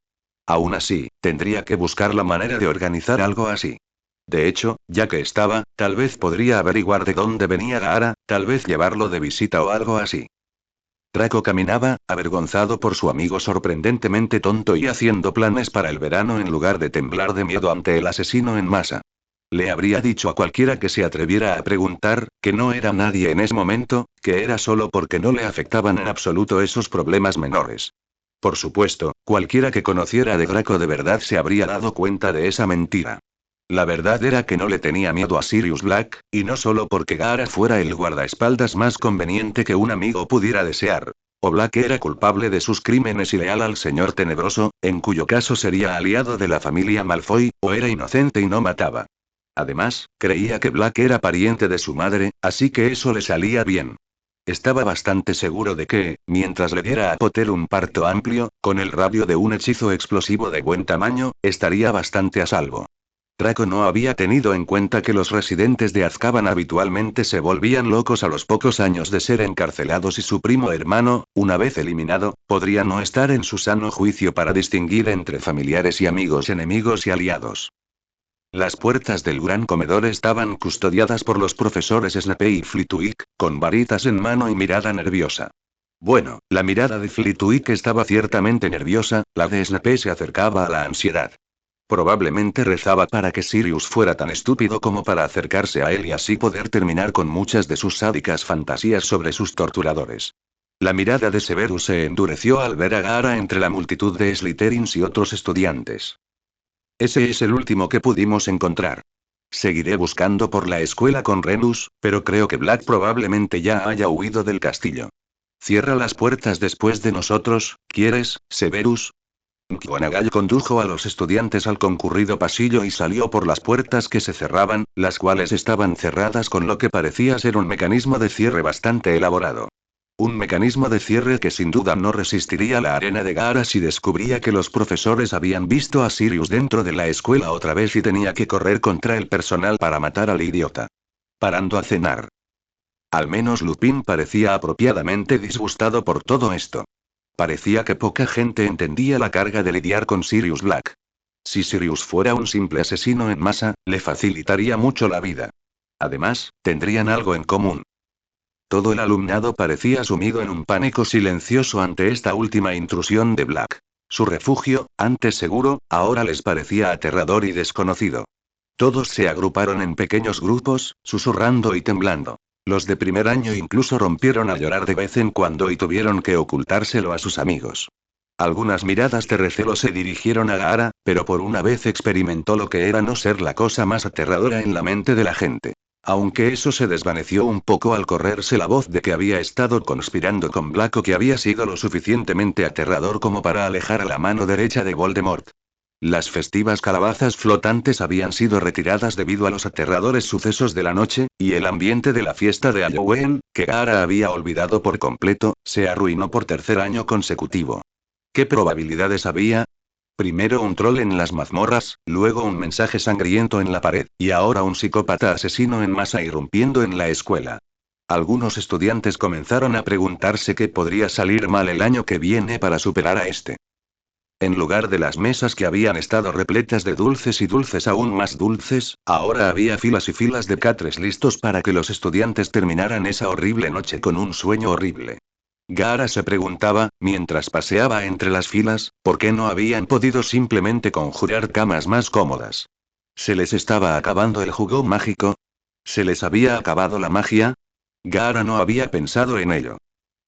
Aún así, tendría que buscar la manera de organizar algo así. De hecho, ya que estaba, tal vez podría averiguar de dónde venía Gaara, tal vez llevarlo de visita o algo así. Draco caminaba, avergonzado por su amigo sorprendentemente tonto y haciendo planes para el verano en lugar de temblar de miedo ante el asesino en masa. Le habría dicho a cualquiera que se atreviera a preguntar, que no era nadie en ese momento, que era solo porque no le afectaban en absoluto esos problemas menores. Por supuesto, cualquiera que conociera de Draco de verdad se habría dado cuenta de esa mentira. La verdad era que no le tenía miedo a Sirius Black, y no solo porque Gaara fuera el guardaespaldas más conveniente que un amigo pudiera desear. O Black era culpable de sus crímenes y leal al Señor Tenebroso, en cuyo caso sería aliado de la familia Malfoy, o era inocente y no mataba. Además, creía que Black era pariente de su madre, así que eso le salía bien. Estaba bastante seguro de que, mientras le diera a Potter un parto amplio, con el rabio de un hechizo explosivo de buen tamaño, estaría bastante a salvo. Draco no había tenido en cuenta que los residentes de Azkaban habitualmente se volvían locos a los pocos años de ser encarcelados y su primo hermano, una vez eliminado, podría no estar en su sano juicio para distinguir entre familiares y amigos, enemigos y aliados. Las puertas del gran comedor estaban custodiadas por los profesores Snape y Flitwick, con varitas en mano y mirada nerviosa. Bueno, la mirada de Flitwick estaba ciertamente nerviosa, la de Snape se acercaba a la ansiedad. Probablemente rezaba para que Sirius fuera tan estúpido como para acercarse a él y así poder terminar con muchas de sus sádicas fantasías sobre sus torturadores. La mirada de Severus se endureció al ver a Gaara entre la multitud de Slytherins y otros estudiantes. Ese es el último que pudimos encontrar. Seguiré buscando por la escuela con Remus, pero creo que Black probablemente ya haya huido del castillo. Cierra las puertas después de nosotros, ¿quieres, Severus? McGonagall condujo a los estudiantes al concurrido pasillo y salió por las puertas que se cerraban, las cuales estaban cerradas con lo que parecía ser un mecanismo de cierre bastante elaborado. Un mecanismo de cierre que sin duda no resistiría la arena de Gaara si descubría que los profesores habían visto a Sirius dentro de la escuela otra vez y tenía que correr contra el personal para matar al idiota. Parando a cenar. Al menos Lupin parecía apropiadamente disgustado por todo esto. Parecía que poca gente entendía la carga de lidiar con Sirius Black. Si Sirius fuera un simple asesino en masa, le facilitaría mucho la vida. Además, tendrían algo en común. Todo el alumnado parecía sumido en un pánico silencioso ante esta última intrusión de Black. Su refugio, antes seguro, ahora les parecía aterrador y desconocido. Todos se agruparon en pequeños grupos, susurrando y temblando. Los de primer año incluso rompieron a llorar de vez en cuando y tuvieron que ocultárselo a sus amigos. Algunas miradas de recelo se dirigieron a Gaara, pero por una vez experimentó lo que era no ser la cosa más aterradora en la mente de la gente. Aunque eso se desvaneció un poco al correrse la voz de que había estado conspirando con Black o que había sido lo suficientemente aterrador como para alejar a la mano derecha de Voldemort. Las festivas calabazas flotantes habían sido retiradas debido a los aterradores sucesos de la noche, y el ambiente de la fiesta de Halloween, que Gaara había olvidado por completo, se arruinó por tercer año consecutivo. ¿Qué probabilidades había? Primero un troll en las mazmorras, luego un mensaje sangriento en la pared, y ahora un psicópata asesino en masa irrumpiendo en la escuela. Algunos estudiantes comenzaron a preguntarse qué podría salir mal el año que viene para superar a este. En lugar de las mesas que habían estado repletas de dulces y dulces aún más dulces, ahora había filas y filas de catres listos para que los estudiantes terminaran esa horrible noche con un sueño horrible. Gaara se preguntaba, mientras paseaba entre las filas, por qué no habían podido simplemente conjurar camas más cómodas. ¿Se les estaba acabando el jugo mágico? ¿Se les había acabado la magia? Gaara no había pensado en ello.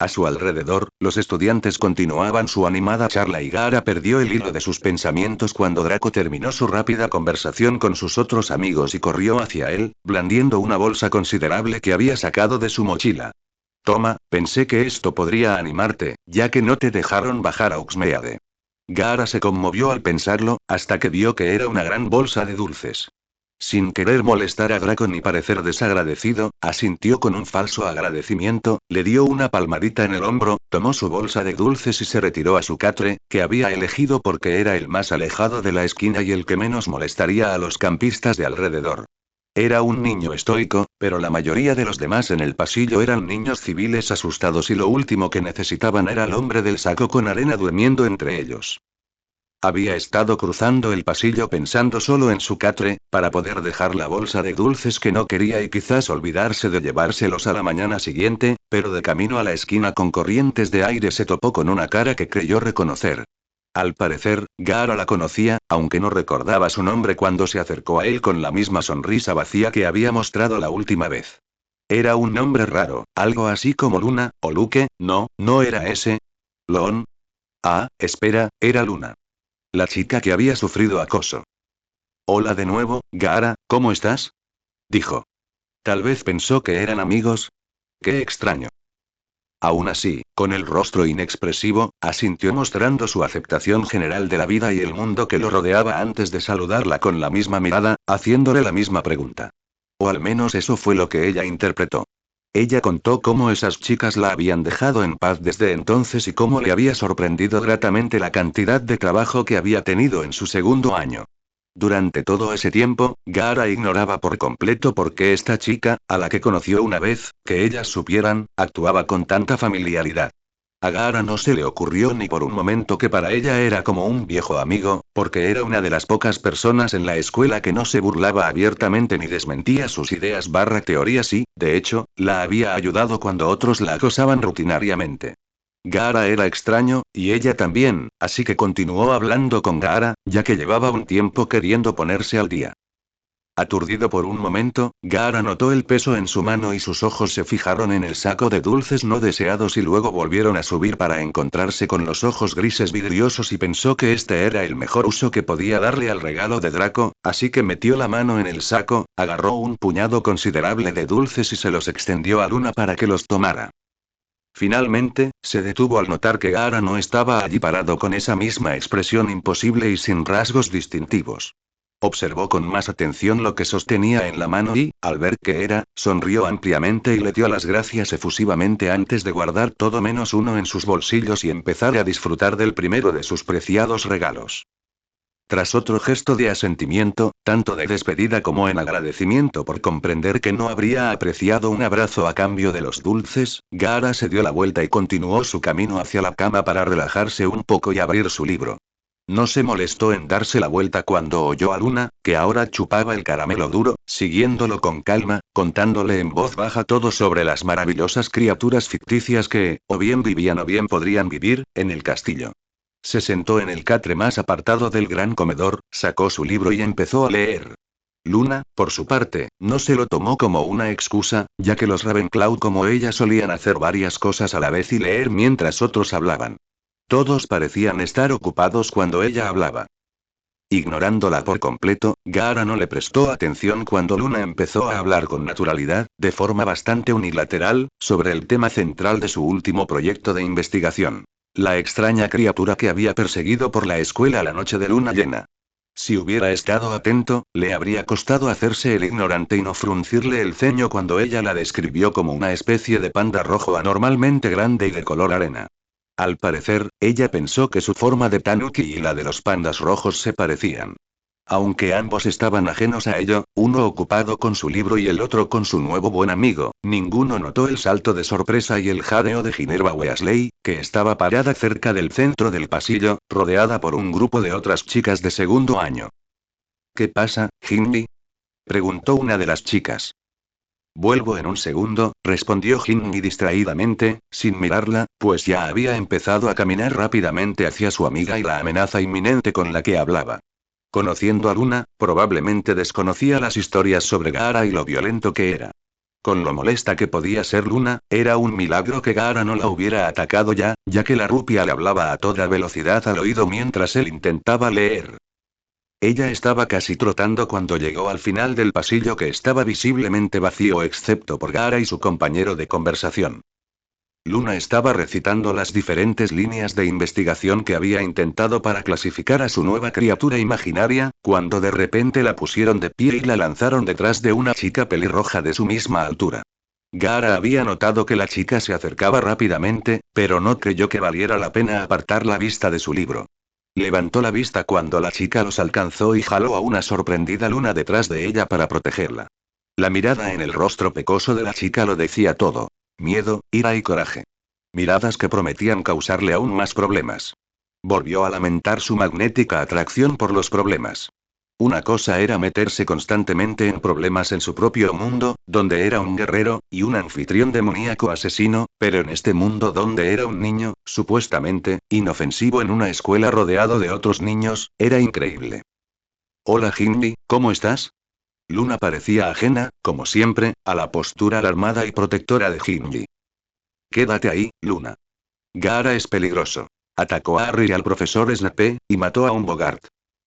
A su alrededor, los estudiantes continuaban su animada charla y Gaara perdió el hilo de sus pensamientos cuando Draco terminó su rápida conversación con sus otros amigos y corrió hacia él, blandiendo una bolsa considerable que había sacado de su mochila. Toma, pensé que esto podría animarte, ya que no te dejaron bajar a Uxmeade. Gaara se conmovió al pensarlo, hasta que vio que era una gran bolsa de dulces. Sin querer molestar a Draco ni parecer desagradecido, asintió con un falso agradecimiento, le dio una palmadita en el hombro, tomó su bolsa de dulces y se retiró a su catre, que había elegido porque era el más alejado de la esquina y el que menos molestaría a los campistas de alrededor. Era un niño estoico, pero la mayoría de los demás en el pasillo eran niños civiles asustados y lo último que necesitaban era el hombre del saco con arena durmiendo entre ellos. Había estado cruzando el pasillo pensando solo en su catre, para poder dejar la bolsa de dulces que no quería y quizás olvidarse de llevárselos a la mañana siguiente, pero de camino a la esquina con corrientes de aire se topó con una cara que creyó reconocer. Al parecer, Gaara la conocía, aunque no recordaba su nombre cuando se acercó a él con la misma sonrisa vacía que había mostrado la última vez. Era un nombre raro, algo así como Luna, o Luke, no era ese. Lon. Ah, espera, era Luna. La chica que había sufrido acoso. Hola de nuevo, Gaara, ¿cómo estás? Dijo. Tal vez pensó que eran amigos. Qué extraño. Aún así, con el rostro inexpresivo, asintió mostrando su aceptación general de la vida y el mundo que lo rodeaba antes de saludarla con la misma mirada, haciéndole la misma pregunta. O al menos eso fue lo que ella interpretó. Ella contó cómo esas chicas la habían dejado en paz desde entonces y cómo le había sorprendido gratamente la cantidad de trabajo que había tenido en su segundo año. Durante todo ese tiempo, Gaara ignoraba por completo por qué esta chica, a la que conoció una vez, que ellas supieran, actuaba con tanta familiaridad. A Gaara no se le ocurrió ni por un momento que para ella era como un viejo amigo, porque era una de las pocas personas en la escuela que no se burlaba abiertamente ni desmentía sus ideas barra teorías y, de hecho, la había ayudado cuando otros la acosaban rutinariamente. Gaara era extraño, y ella también, así que continuó hablando con Gaara, ya que llevaba un tiempo queriendo ponerse al día. Aturdido por un momento, Gaara notó el peso en su mano y sus ojos se fijaron en el saco de dulces no deseados y luego volvieron a subir para encontrarse con los ojos grises vidriosos y pensó que este era el mejor uso que podía darle al regalo de Draco, así que metió la mano en el saco, agarró un puñado considerable de dulces y se los extendió a Luna para que los tomara. Finalmente, se detuvo al notar que Gaara no estaba allí parado con esa misma expresión imposible y sin rasgos distintivos. Observó con más atención lo que sostenía en la mano y, al ver que era, sonrió ampliamente y le dio las gracias efusivamente antes de guardar todo menos uno en sus bolsillos y empezar a disfrutar del primero de sus preciados regalos. Tras otro gesto de asentimiento, tanto de despedida como en agradecimiento por comprender que no habría apreciado un abrazo a cambio de los dulces, Gaara se dio la vuelta y continuó su camino hacia la cama para relajarse un poco y abrir su libro. No se molestó en darse la vuelta cuando oyó a Luna, que ahora chupaba el caramelo duro, siguiéndolo con calma, contándole en voz baja todo sobre las maravillosas criaturas ficticias que, o bien vivían o bien podrían vivir, en el castillo. Se sentó en el catre más apartado del gran comedor, sacó su libro y empezó a leer. Luna, por su parte, no se lo tomó como una excusa, ya que los Ravenclaw como ella solían hacer varias cosas a la vez y leer mientras otros hablaban. Todos parecían estar ocupados cuando ella hablaba. Ignorándola por completo, Gaara no le prestó atención cuando Luna empezó a hablar con naturalidad, de forma bastante unilateral, sobre el tema central de su último proyecto de investigación. La extraña criatura que había perseguido por la escuela la noche de luna llena. Si hubiera estado atento, le habría costado hacerse el ignorante y no fruncirle el ceño cuando ella la describió como una especie de panda rojo anormalmente grande y de color arena. Al parecer, ella pensó que su forma de tanuki y la de los pandas rojos se parecían. Aunque ambos estaban ajenos a ello, uno ocupado con su libro y el otro con su nuevo buen amigo, ninguno notó el salto de sorpresa y el jadeo de Ginevra Weasley, que estaba parada cerca del centro del pasillo, rodeada por un grupo de otras chicas de segundo año. ¿Qué pasa, Ginny? Preguntó una de las chicas. Vuelvo en un segundo, respondió Ginny distraídamente, sin mirarla, pues ya había empezado a caminar rápidamente hacia su amiga y la amenaza inminente con la que hablaba. Conociendo a Luna, probablemente desconocía las historias sobre Gaara y lo violento que era. Con lo molesta que podía ser Luna, era un milagro que Gaara no la hubiera atacado ya que la rupia le hablaba a toda velocidad al oído mientras él intentaba leer. Ella estaba casi trotando cuando llegó al final del pasillo que estaba visiblemente vacío excepto por Gaara y su compañero de conversación. Luna estaba recitando las diferentes líneas de investigación que había intentado para clasificar a su nueva criatura imaginaria, cuando de repente la pusieron de pie y la lanzaron detrás de una chica pelirroja de su misma altura. Gaara había notado que la chica se acercaba rápidamente, pero no creyó que valiera la pena apartar la vista de su libro. Levantó la vista cuando la chica los alcanzó y jaló a una sorprendida Luna detrás de ella para protegerla. La mirada en el rostro pecoso de la chica lo decía todo. Miedo, ira y coraje. Miradas que prometían causarle aún más problemas. Volvió a lamentar su magnética atracción por los problemas. Una cosa era meterse constantemente en problemas en su propio mundo, donde era un guerrero, y un anfitrión demoníaco asesino, pero en este mundo donde era un niño, supuestamente, inofensivo en una escuela rodeado de otros niños, era increíble. Hola Hindi, ¿cómo estás? Luna parecía ajena, como siempre, a la postura alarmada y protectora de Hindi. Quédate ahí, Luna. Gaara es peligroso. Atacó a Harry y al profesor Snape, y mató a un Bogart.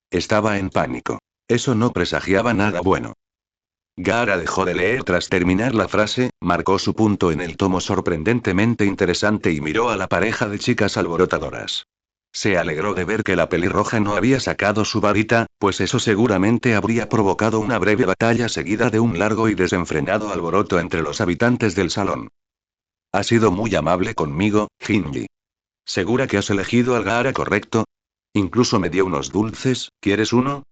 Estaba en pánico. Eso no presagiaba nada bueno. Gaara dejó de leer tras terminar la frase, marcó su punto en el tomo sorprendentemente interesante y miró a la pareja de chicas alborotadoras. Se alegró de ver que la pelirroja no había sacado su varita, pues eso seguramente habría provocado una breve batalla seguida de un largo y desenfrenado alboroto entre los habitantes del salón. Ha sido muy amable conmigo, Hindi. ¿Segura que has elegido al Gaara correcto? Incluso me dio unos dulces, ¿quieres uno?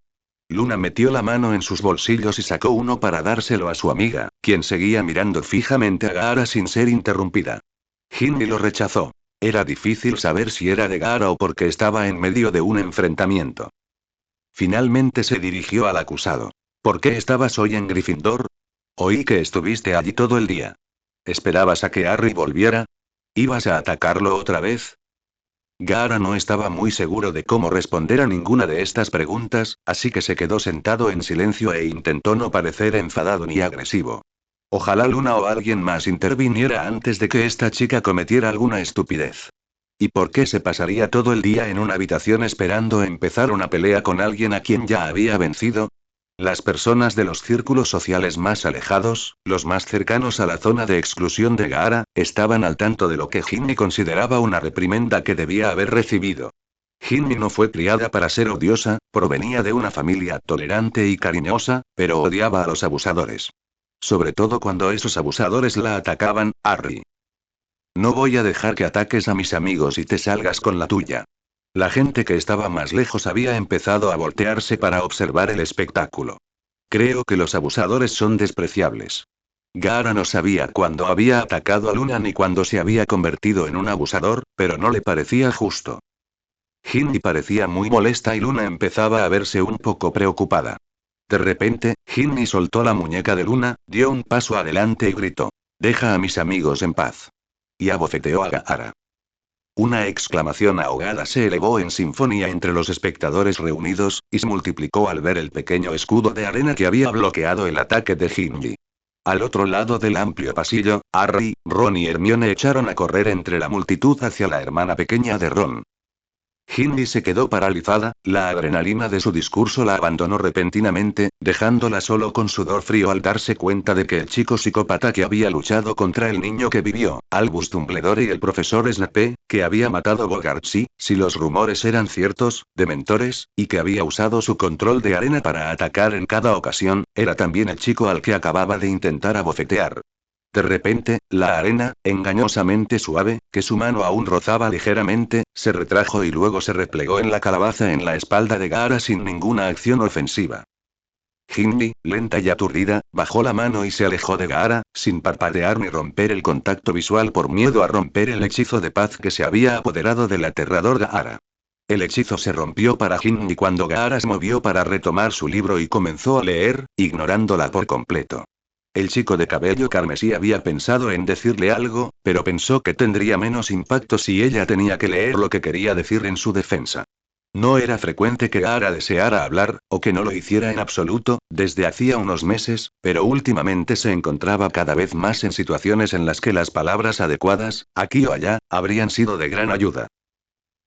Luna metió la mano en sus bolsillos y sacó uno para dárselo a su amiga, quien seguía mirando fijamente a Gaara sin ser interrumpida. Hindi lo rechazó. Era difícil saber si era de Gaara o porque estaba en medio de un enfrentamiento. Finalmente se dirigió al acusado. ¿Por qué estabas hoy en Gryffindor? Oí que estuviste allí todo el día. ¿Esperabas a que Harry volviera? ¿Ibas a atacarlo otra vez? Gaara no estaba muy seguro de cómo responder a ninguna de estas preguntas, así que se quedó sentado en silencio e intentó no parecer enfadado ni agresivo. Ojalá Luna o alguien más interviniera antes de que esta chica cometiera alguna estupidez. ¿Y por qué se pasaría todo el día en una habitación esperando empezar una pelea con alguien a quien ya había vencido? Las personas de los círculos sociales más alejados, los más cercanos a la zona de exclusión de Gaara, estaban al tanto de lo que Ginny consideraba una reprimenda que debía haber recibido. Ginny no fue criada para ser odiosa, provenía de una familia tolerante y cariñosa, pero odiaba a los abusadores. Sobre todo cuando esos abusadores la atacaban. Harry. No voy a dejar que ataques a mis amigos y te salgas con la tuya. La gente que estaba más lejos había empezado a voltearse para observar el espectáculo. Creo que los abusadores son despreciables. Gaara no sabía cuándo había atacado a Luna ni cuándo se había convertido en un abusador, pero no le parecía justo. Ginny parecía muy molesta y Luna empezaba a verse un poco preocupada. De repente, Ginny soltó la muñeca de Luna, dio un paso adelante y gritó: «Deja a mis amigos en paz». Y abofeteó a Gaara. Una exclamación ahogada se elevó en sinfonía entre los espectadores reunidos, y se multiplicó al ver el pequeño escudo de arena que había bloqueado el ataque de Ginny. Al otro lado del amplio pasillo, Harry, Ron y Hermione echaron a correr entre la multitud hacia la hermana pequeña de Ron. Ginny se quedó paralizada, la adrenalina de su discurso la abandonó repentinamente, dejándola solo con sudor frío al darse cuenta de que el chico psicópata que había luchado contra el niño que vivió, Albus Dumbledore y el profesor Snape, que había matado a Bogart si los rumores eran ciertos, de mentores, y que había usado su control de arena para atacar en cada ocasión, era también el chico al que acababa de intentar abofetear. De repente, la arena, engañosamente suave, que su mano aún rozaba ligeramente, se retrajo y luego se replegó en la calabaza en la espalda de Gaara sin ninguna acción ofensiva. Ginny, lenta y aturdida, bajó la mano y se alejó de Gaara, sin parpadear ni romper el contacto visual por miedo a romper el hechizo de paz que se había apoderado del aterrador Gaara. El hechizo se rompió para Ginny cuando Gaara se movió para retomar su libro y comenzó a leer, ignorándola por completo. El chico de cabello carmesí había pensado en decirle algo, pero pensó que tendría menos impacto si ella tenía que leer lo que quería decir en su defensa. No era frecuente que Gaara deseara hablar, o que no lo hiciera en absoluto, desde hacía unos meses, pero últimamente se encontraba cada vez más en situaciones en las que las palabras adecuadas, aquí o allá, habrían sido de gran ayuda.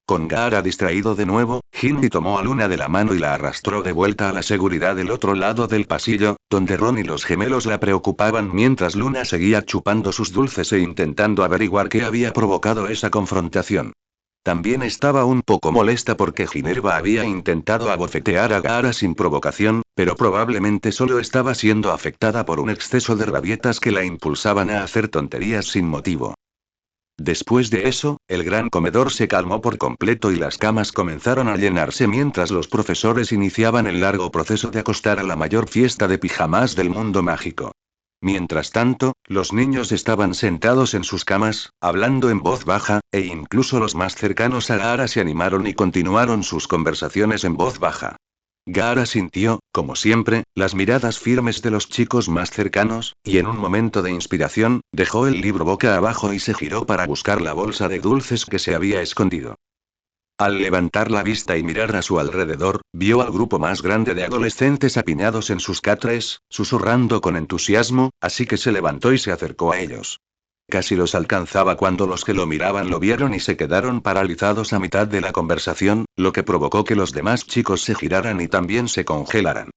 Con Gaara distraído de nuevo, Ginny tomó a Luna de la mano y la arrastró de vuelta a la seguridad del otro lado del pasillo, donde Ron y los gemelos la preocupaban mientras Luna seguía chupando sus dulces e intentando averiguar qué había provocado esa confrontación. También estaba un poco molesta porque Ginerva había intentado abofetear a Gaara sin provocación, pero probablemente solo estaba siendo afectada por un exceso de rabietas que la impulsaban a hacer tonterías sin motivo. Después de eso, el gran comedor se calmó por completo y las camas comenzaron a llenarse mientras los profesores iniciaban el largo proceso de acostar a la mayor fiesta de pijamas del mundo mágico. Mientras tanto, los niños estaban sentados en sus camas, hablando en voz baja, e incluso los más cercanos a Gaara se animaron y continuaron sus conversaciones en voz baja. Gaara sintió, como siempre, las miradas firmes de los chicos más cercanos, y en un momento de inspiración, dejó el libro boca abajo y se giró para buscar la bolsa de dulces que se había escondido. Al levantar la vista y mirar a su alrededor, vio al grupo más grande de adolescentes apiñados en sus catres, susurrando con entusiasmo, así que se levantó y se acercó a ellos. Casi los alcanzaba cuando los que lo miraban lo vieron y se quedaron paralizados a mitad de la conversación, lo que provocó que los demás chicos se giraran y también se congelaran.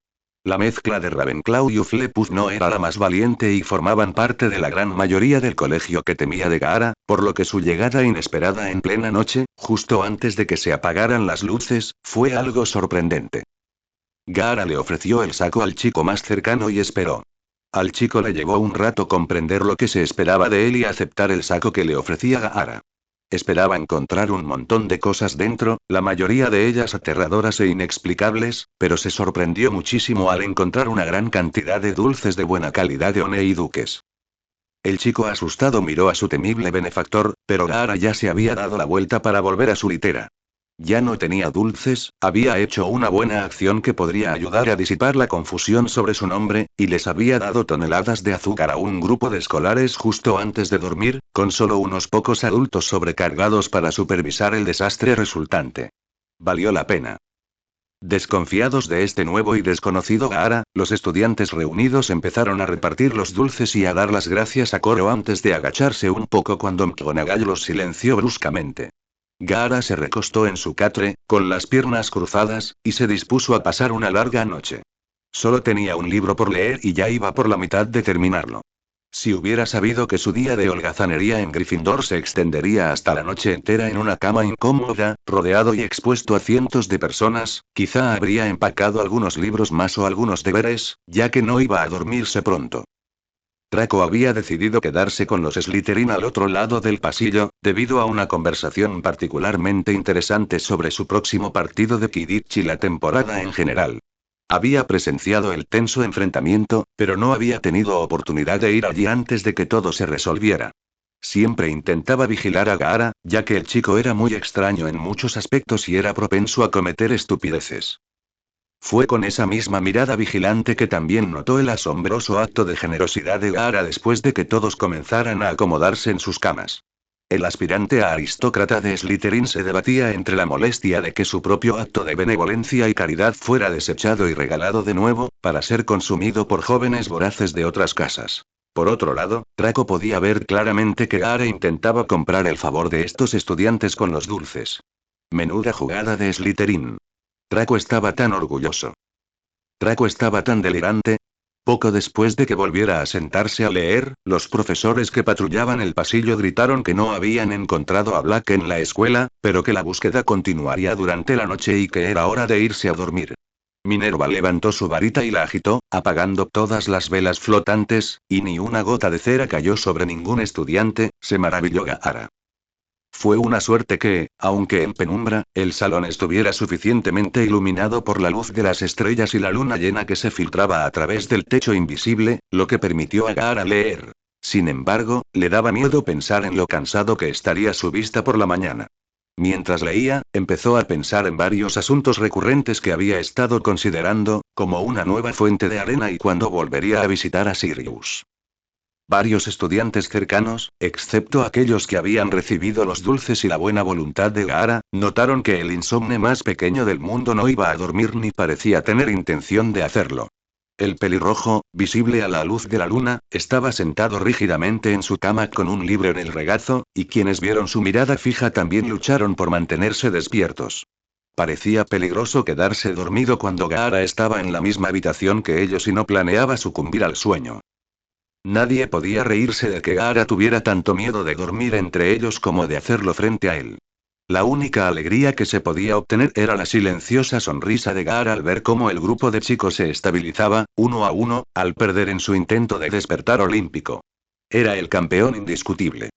La mezcla de Ravenclaw y Hufflepuff no era la más valiente y formaban parte de la gran mayoría del colegio que temía de Gaara, por lo que su llegada inesperada en plena noche, justo antes de que se apagaran las luces, fue algo sorprendente. Gaara le ofreció el saco al chico más cercano y esperó. Al chico le llevó un rato comprender lo que se esperaba de él y aceptar el saco que le ofrecía Gaara. Esperaba encontrar un montón de cosas dentro, la mayoría de ellas aterradoras e inexplicables, pero se sorprendió muchísimo al encontrar una gran cantidad de dulces de buena calidad de One y Duques. El chico asustado miró a su temible benefactor, pero Gaara ya se había dado la vuelta para volver a su litera. Ya no tenía dulces, había hecho una buena acción que podría ayudar a disipar la confusión sobre su nombre, y les había dado toneladas de azúcar a un grupo de escolares justo antes de dormir, con solo unos pocos adultos sobrecargados para supervisar el desastre resultante. Valió la pena. Desconfiados de este nuevo y desconocido Gaara, los estudiantes reunidos empezaron a repartir los dulces y a dar las gracias a coro antes de agacharse un poco cuando McGonagall los silenció bruscamente. Gaara se recostó en su catre, con las piernas cruzadas, y se dispuso a pasar una larga noche. Solo tenía un libro por leer y ya iba por la mitad de terminarlo. Si hubiera sabido que su día de holgazanería en Gryffindor se extendería hasta la noche entera en una cama incómoda, rodeado y expuesto a cientos de personas, quizá habría empacado algunos libros más o algunos deberes, ya que no iba a dormirse pronto. Draco había decidido quedarse con los Slytherin al otro lado del pasillo, debido a una conversación particularmente interesante sobre su próximo partido de Quidditch y la temporada en general. Había presenciado el tenso enfrentamiento, pero no había tenido oportunidad de ir allí antes de que todo se resolviera. Siempre intentaba vigilar a Gaara, ya que el chico era muy extraño en muchos aspectos y era propenso a cometer estupideces. Fue con esa misma mirada vigilante que también notó el asombroso acto de generosidad de Gaara después de que todos comenzaran a acomodarse en sus camas. El aspirante a aristócrata de Slytherin se debatía entre la molestia de que su propio acto de benevolencia y caridad fuera desechado y regalado de nuevo, para ser consumido por jóvenes voraces de otras casas. Por otro lado, Draco podía ver claramente que Gaara intentaba comprar el favor de estos estudiantes con los dulces. Menuda jugada de Slytherin. Draco estaba tan orgulloso. Draco estaba tan delirante. Poco después de que volviera a sentarse a leer, los profesores que patrullaban el pasillo gritaron que no habían encontrado a Black en la escuela, pero que la búsqueda continuaría durante la noche y que era hora de irse a dormir. Minerva levantó su varita y la agitó, apagando todas las velas flotantes, y ni una gota de cera cayó sobre ningún estudiante, se maravilló Gaara. Fue una suerte que, aunque en penumbra, el salón estuviera suficientemente iluminado por la luz de las estrellas y la luna llena que se filtraba a través del techo invisible, lo que permitió a Gaara leer. Sin embargo, le daba miedo pensar en lo cansado que estaría su vista por la mañana. Mientras leía, empezó a pensar en varios asuntos recurrentes que había estado considerando, como una nueva fuente de arena y cuándo volvería a visitar a Sirius. Varios estudiantes cercanos, excepto aquellos que habían recibido los dulces y la buena voluntad de Gaara, notaron que el insomne más pequeño del mundo no iba a dormir ni parecía tener intención de hacerlo. El pelirrojo, visible a la luz de la luna, estaba sentado rígidamente en su cama con un libro en el regazo, y quienes vieron su mirada fija también lucharon por mantenerse despiertos. Parecía peligroso quedarse dormido cuando Gaara estaba en la misma habitación que ellos y no planeaba sucumbir al sueño. Nadie podía reírse de que Gaara tuviera tanto miedo de dormir entre ellos como de hacerlo frente a él. La única alegría que se podía obtener era la silenciosa sonrisa de Gaara al ver cómo el grupo de chicos se estabilizaba, uno a uno, al perder en su intento de despertar olímpico. Era el campeón indiscutible.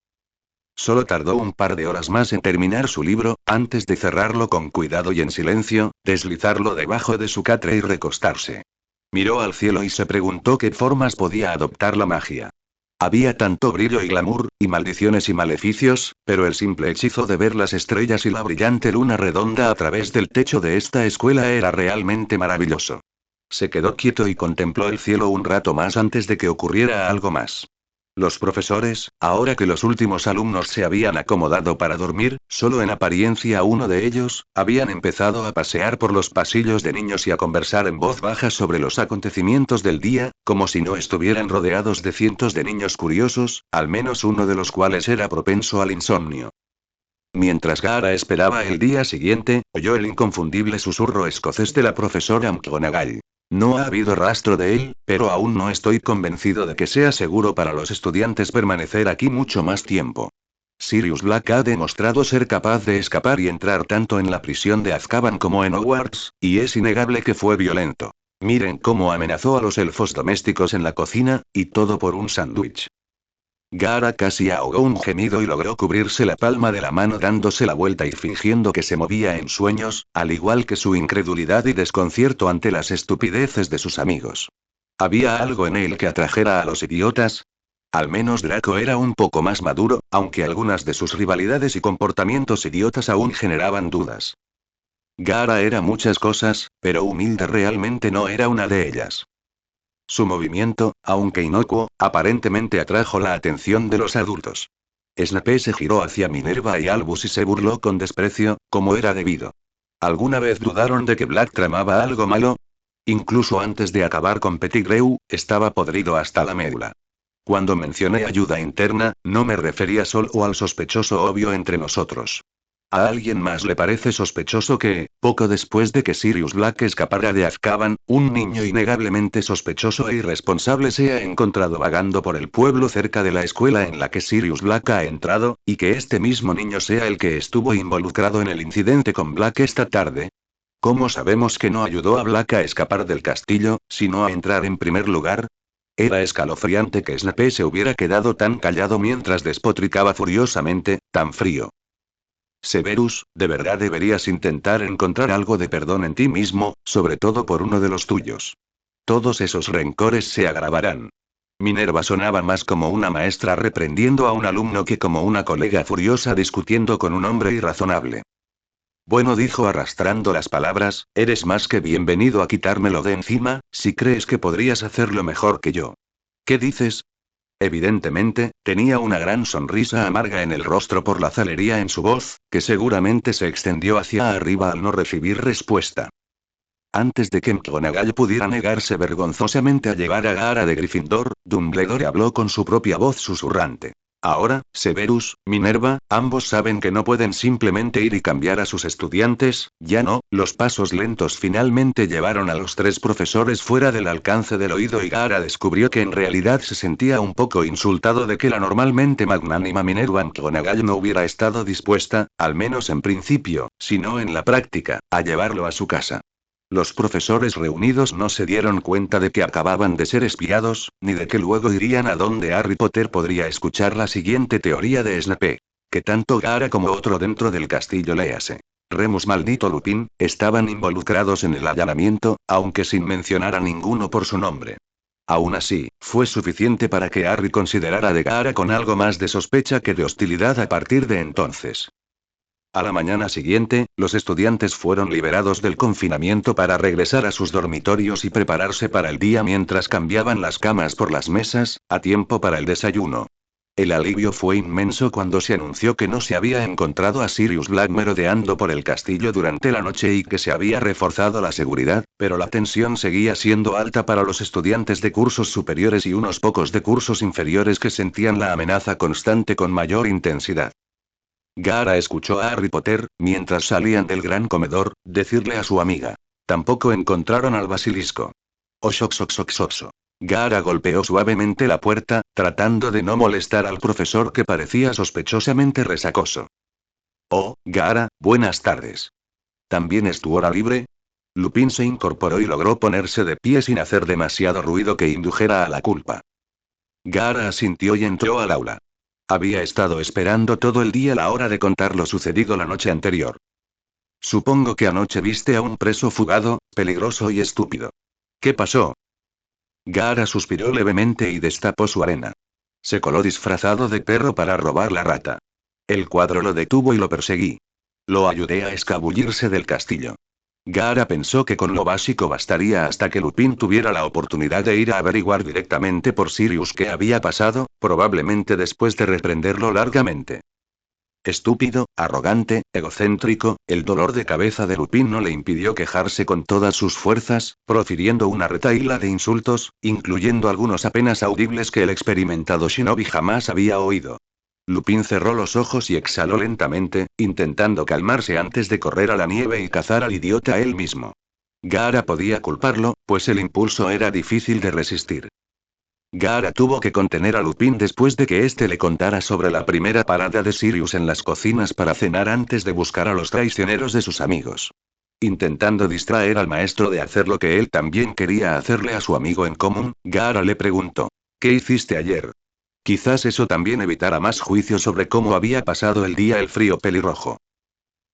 Solo tardó un par de horas más en terminar su libro, antes de cerrarlo con cuidado y en silencio, deslizarlo debajo de su catre y recostarse. Miró al cielo y se preguntó qué formas podía adoptar la magia. Había tanto brillo y glamour, y maldiciones y maleficios, pero el simple hechizo de ver las estrellas y la brillante luna redonda a través del techo de esta escuela era realmente maravilloso. Se quedó quieto y contempló el cielo un rato más antes de que ocurriera algo más. Los profesores, ahora que los últimos alumnos se habían acomodado para dormir, solo en apariencia uno de ellos, habían empezado a pasear por los pasillos de niños y a conversar en voz baja sobre los acontecimientos del día, como si no estuvieran rodeados de cientos de niños curiosos, al menos uno de los cuales era propenso al insomnio. Mientras Gaara esperaba el día siguiente, oyó el inconfundible susurro escocés de la profesora McGonagall. No ha habido rastro de él, pero aún no estoy convencido de que sea seguro para los estudiantes permanecer aquí mucho más tiempo. Sirius Black ha demostrado ser capaz de escapar y entrar tanto en la prisión de Azkaban como en Hogwarts, y es innegable que fue violento. Miren cómo amenazó a los elfos domésticos en la cocina, y todo por un sándwich. Gaara casi ahogó un gemido y logró cubrirse la palma de la mano dándose la vuelta y fingiendo que se movía en sueños, al igual que su incredulidad y desconcierto ante las estupideces de sus amigos. ¿Había algo en él que atrajera a los idiotas? Al menos Draco era un poco más maduro, aunque algunas de sus rivalidades y comportamientos idiotas aún generaban dudas. Gaara era muchas cosas, pero humilde realmente no era una de ellas. Su movimiento, aunque inocuo, aparentemente atrajo la atención de los adultos. Snape se giró hacia Minerva y Albus y se burló con desprecio, como era debido. ¿Alguna vez dudaron de que Black tramaba algo malo? Incluso antes de acabar con Pettigrew, estaba podrido hasta la médula. Cuando mencioné ayuda interna, no me refería solo al sospechoso obvio entre nosotros. ¿A alguien más le parece sospechoso que, poco después de que Sirius Black escapara de Azkaban, un niño innegablemente sospechoso e irresponsable sea encontrado vagando por el pueblo cerca de la escuela en la que Sirius Black ha entrado, y que este mismo niño sea el que estuvo involucrado en el incidente con Black esta tarde? ¿Cómo sabemos que no ayudó a Black a escapar del castillo, sino a entrar en primer lugar? Era escalofriante que Snape se hubiera quedado tan callado mientras despotricaba furiosamente, tan frío. Severus, de verdad deberías intentar encontrar algo de perdón en ti mismo, sobre todo por uno de los tuyos. Todos esos rencores se agravarán. Minerva sonaba más como una maestra reprendiendo a un alumno que como una colega furiosa discutiendo con un hombre irrazonable. Bueno, dijo arrastrando las palabras, eres más que bienvenido a quitármelo de encima, si crees que podrías hacerlo mejor que yo. ¿Qué dices? Evidentemente, tenía una gran sonrisa amarga en el rostro por la zalería en su voz, que seguramente se extendió hacia arriba al no recibir respuesta. Antes de que McGonagall pudiera negarse vergonzosamente a llevar a Gaara de Gryffindor, Dumbledore habló con su propia voz susurrante. Ahora, Severus, Minerva, ambos saben que no pueden simplemente ir y cambiar a sus estudiantes, ya no. Los pasos lentos finalmente llevaron a los tres profesores fuera del alcance del oído y Gaara descubrió que en realidad se sentía un poco insultado de que la normalmente magnánima Minerva McGonagall no hubiera estado dispuesta, al menos en principio, sino en la práctica, a llevarlo a su casa. Los profesores reunidos no se dieron cuenta de que acababan de ser espiados, ni de que luego irían a donde Harry Potter podría escuchar la siguiente teoría de Snape. Que tanto Gaara como otro dentro del castillo, léase Remus maldito Lupin, estaban involucrados en el allanamiento, aunque sin mencionar a ninguno por su nombre. Aún así, fue suficiente para que Harry considerara de Gaara con algo más de sospecha que de hostilidad a partir de entonces. A la mañana siguiente, los estudiantes fueron liberados del confinamiento para regresar a sus dormitorios y prepararse para el día mientras cambiaban las camas por las mesas, a tiempo para el desayuno. El alivio fue inmenso cuando se anunció que no se había encontrado a Sirius Black merodeando por el castillo durante la noche y que se había reforzado la seguridad, pero la tensión seguía siendo alta para los estudiantes de cursos superiores y unos pocos de cursos inferiores que sentían la amenaza constante con mayor intensidad. Gaara escuchó a Harry Potter, mientras salían del gran comedor, decirle a su amiga. Tampoco encontraron al basilisco. Oxoxoxoxoxo. Gaara golpeó suavemente la puerta, tratando de no molestar al profesor que parecía sospechosamente resacoso. Oh, Gaara, buenas tardes. ¿También es tu hora libre? Lupin se incorporó y logró ponerse de pie sin hacer demasiado ruido que indujera a la culpa. Gaara asintió y entró al aula. Había estado esperando todo el día la hora de contar lo sucedido la noche anterior. Supongo que anoche viste a un preso fugado, peligroso y estúpido. ¿Qué pasó? Gaara suspiró levemente y destapó su arena. Se coló disfrazado de perro para robar la rata. El cuadro lo detuvo y lo perseguí. Lo ayudé a escabullirse del castillo. Gaara pensó que con lo básico bastaría hasta que Lupin tuviera la oportunidad de ir a averiguar directamente por Sirius qué había pasado, probablemente después de reprenderlo largamente. Estúpido, arrogante, egocéntrico, el dolor de cabeza de Lupin no le impidió quejarse con todas sus fuerzas, profiriendo una retahíla de insultos, incluyendo algunos apenas audibles que el experimentado shinobi jamás había oído. Lupin cerró los ojos y exhaló lentamente, intentando calmarse antes de correr a la nieve y cazar al idiota él mismo. Gaara podía culparlo, pues el impulso era difícil de resistir. Gaara tuvo que contener a Lupin después de que éste le contara sobre la primera parada de Sirius en las cocinas para cenar antes de buscar a los traicioneros de sus amigos. Intentando distraer al maestro de hacer lo que él también quería hacerle a su amigo en común, Gaara le preguntó: ¿Qué hiciste ayer? Quizás eso también evitara más juicio sobre cómo había pasado el día el frío pelirrojo.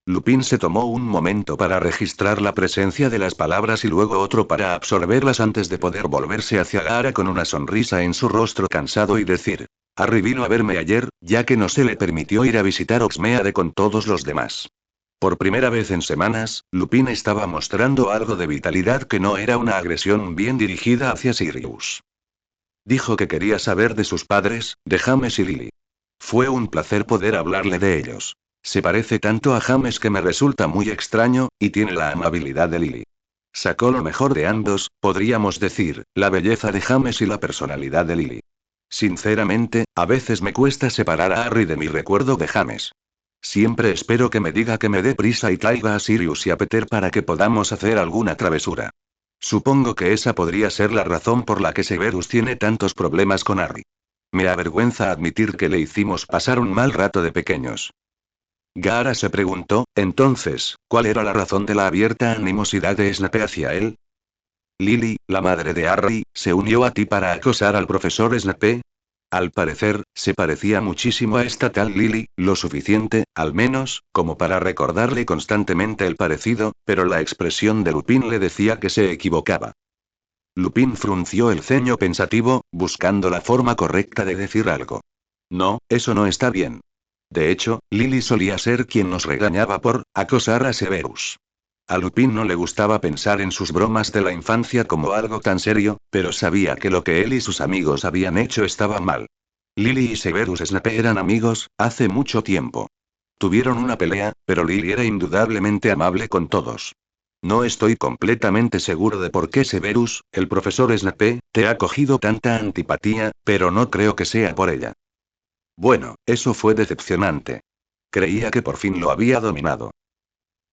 Lupin se tomó un momento para registrar la presencia de las palabras y luego otro para absorberlas antes de poder volverse hacia Gaara con una sonrisa en su rostro cansado y decir: Harry vino a verme ayer, ya que no se le permitió ir a visitar Oxmeade con todos los demás. Por primera vez en semanas, Lupin estaba mostrando algo de vitalidad que no era una agresión bien dirigida hacia Sirius. Dijo que quería saber de sus padres, de James y Lily. Fue un placer poder hablarle de ellos. Se parece tanto a James que me resulta muy extraño, y tiene la amabilidad de Lily. Sacó lo mejor de ambos, podríamos decir, la belleza de James y la personalidad de Lily. Sinceramente, a veces me cuesta separar a Harry de mi recuerdo de James. Siempre espero que me diga que me dé prisa y traiga a Sirius y a Peter para que podamos hacer alguna travesura. Supongo que esa podría ser la razón por la que Severus tiene tantos problemas con Harry. Me avergüenza admitir que le hicimos pasar un mal rato de pequeños. Gaara se preguntó, entonces, ¿cuál era la razón de la abierta animosidad de Snape hacia él? Lily, la madre de Harry, ¿se unió a ti para acosar al profesor Snape? Al parecer, se parecía muchísimo a esta tal Lily, lo suficiente, al menos, como para recordarle constantemente el parecido, pero la expresión de Lupin le decía que se equivocaba. Lupin frunció el ceño pensativo, buscando la forma correcta de decir algo. No, eso no está bien. De hecho, Lily solía ser quien nos regañaba por acosar a Severus. A Lupin no le gustaba pensar en sus bromas de la infancia como algo tan serio, pero sabía que lo que él y sus amigos habían hecho estaba mal. Lily y Severus Snape eran amigos, hace mucho tiempo. Tuvieron una pelea, pero Lily era indudablemente amable con todos. No estoy completamente seguro de por qué Severus, el profesor Snape, te ha cogido tanta antipatía, pero no creo que sea por ella. Bueno, eso fue decepcionante. Creía que por fin lo había dominado.